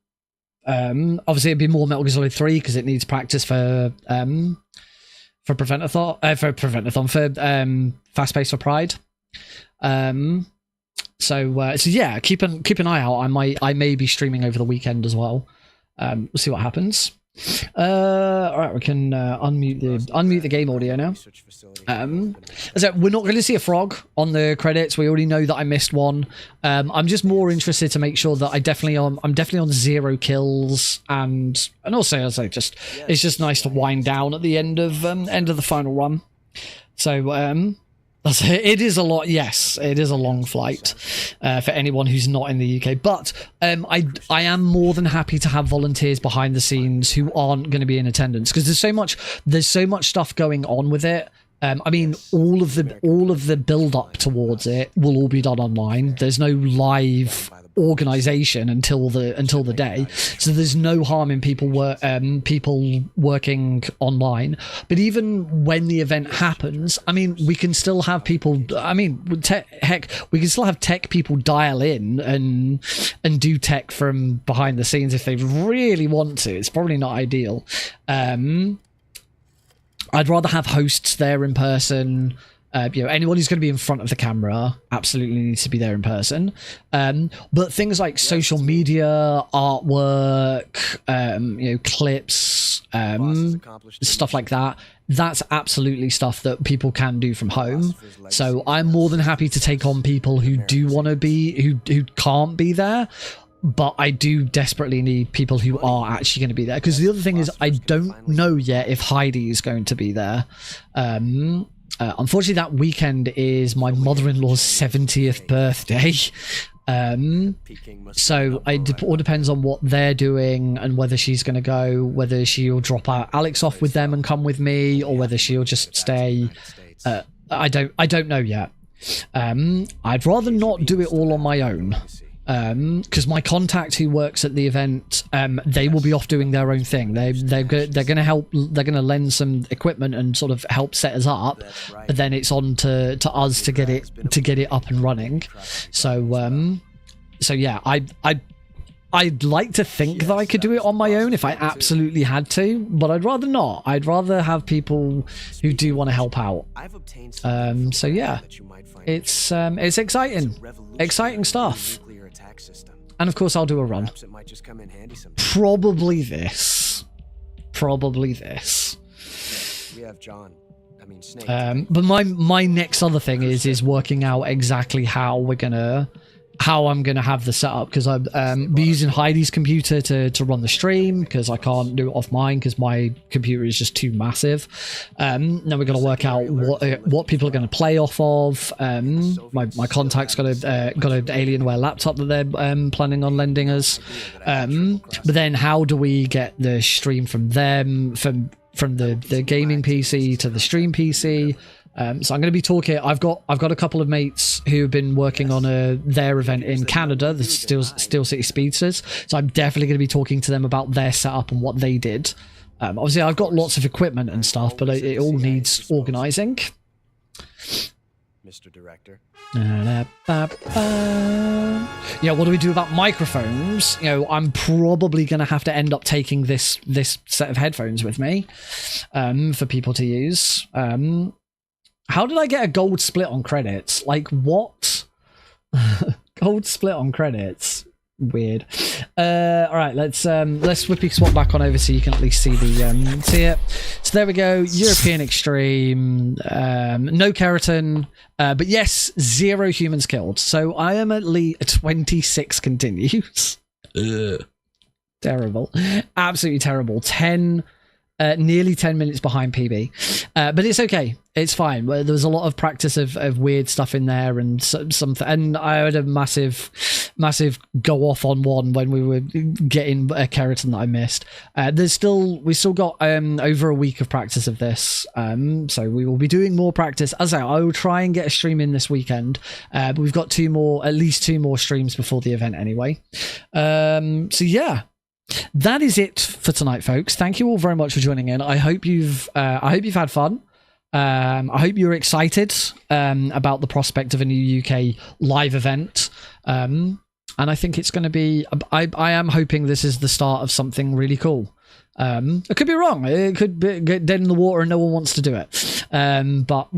Obviously it'd be more Metal Gear Solid 3 because it needs practice for Preventathon, for Fast Pace for Pride. So yeah, keep an eye out. I may be streaming over the weekend as well. We'll see what happens. All right, we can unmute the game audio now. So we're not going to see a frog on the credits. We already know that I missed one. I'm just more interested to make sure that I'm definitely on 0 kills, and also as I just it's just nice to wind down at the end of the final run. So it is a lot. Yes, it is a long flight for anyone who's not in the UK. But I am more than happy to have volunteers behind the scenes who aren't going to be in attendance, because there's so much stuff going on with it. I mean, all of the build up towards it will all be done online. There's no live organization until the day, so there's no harm in people working online. But even when the event happens, I mean, we can still have people, I mean, heck, we can still have tech people dial in and do tech from behind the scenes if they really want to. It's probably not ideal. I'd rather have hosts there in person. Anyone who's going to be in front of the camera absolutely needs to be there in person. But things like social media, artwork, clips, stuff like that, that's absolutely stuff that people can do from home. So I'm more than happy to take on people who do want to be, who can't be there. But I do desperately need people who are actually going to be there. Because the other thing is, I don't know yet if Heidi is going to be there. Unfortunately, that weekend is my mother-in-law's 70th birthday. So it all depends on what they're doing and whether she's going to go, whether she'll drop Alex off with them and come with me, or whether she'll just stay. I don't know yet. I'd rather not do it all on my own. Because my contact who works at the event, they will be off doing their own thing. They're going to help. They're going to lend some equipment and sort of help set us up. But then it's on to us to get it up and running. So yeah, I'd like to think that I could do it on my own if I absolutely had to, but I'd rather not. I'd rather have people who do want to help out. So yeah, it's exciting stuff. And of course, I'll do a run. Probably this. But my next other thing is working out exactly how I'm gonna have the setup, because I'll be using Heidi's computer to run the stream, because I can't do it off mine because my computer is just too massive. Then we're gonna work out what people are gonna play off of. My contact's got an Alienware laptop that they're planning on lending us. But then how do we get the stream from them, from the gaming PC to the stream PC? So I'm going to be talking. I've got a couple of mates who have been working on their event in Canada, the Steel City Speedsters. So I'm definitely going to be talking to them about their setup and what they did. Obviously, I've got lots of equipment and stuff, but it all needs organising. Mr. Director. Yeah, what do we do about microphones? I'm probably going to have to end up taking this set of headphones with me for people to use. How did I get a gold split on credits? Like, what? Gold split on credits? Weird. All right, let's whippy swap back on over so you can at least see it. So there we go. European Extreme. No Kerotan. But yes, 0 humans killed. So I am at least 26 continues. Terrible. Absolutely terrible. Nearly 10 minutes behind PB. But it's okay. It's fine. There was a lot of practice of weird stuff in there, and something. And I had a massive go off on one when we were getting a Kerotan that I missed. We still got over a week of practice of this. So we will be doing more practice. As I will try and get a stream in this weekend. But we've got at least two more streams before the event anyway. So yeah. That is it for tonight, folks. Thank you all very much for joining in. I hope you've had fun. I hope you're excited about the prospect of a new UK live event. And I think it's going to be... I am hoping this is the start of something really cool. I could be wrong. It could get dead in the water and no one wants to do it. But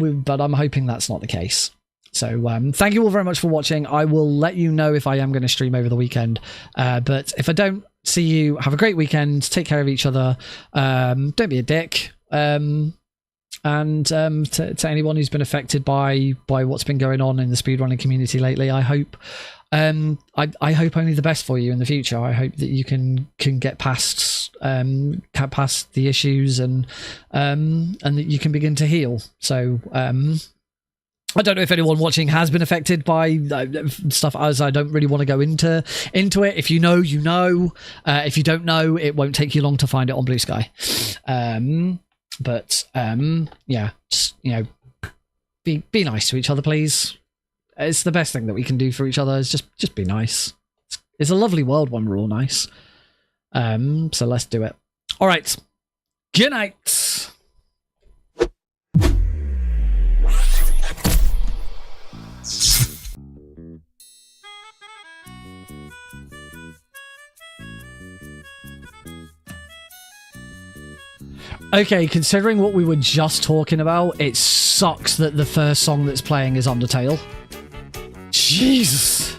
I'm hoping that's not the case. So thank you all very much for watching. I will let you know if I am going to stream over the weekend. But if I don't see you, have a great weekend. Take care of each other. Don't be a dick. And to anyone who's been affected by what's been going on in the speedrunning community lately, I hope I hope only the best for you in the future. I hope that you can get past the issues and that you can begin to heal. So I don't know if anyone watching has been affected by stuff, as I don't really want to go into it. If you know, you know. If you don't know, it won't take you long to find it on Blue Sky. But yeah, just, you know, be nice to each other, please. It's the best thing that we can do for each other, is just be nice. It's a lovely world when we're all nice. So let's do it. All right. Good night. Okay, considering what we were just talking about, it sucks that the first song that's playing is Undertale. Jesus.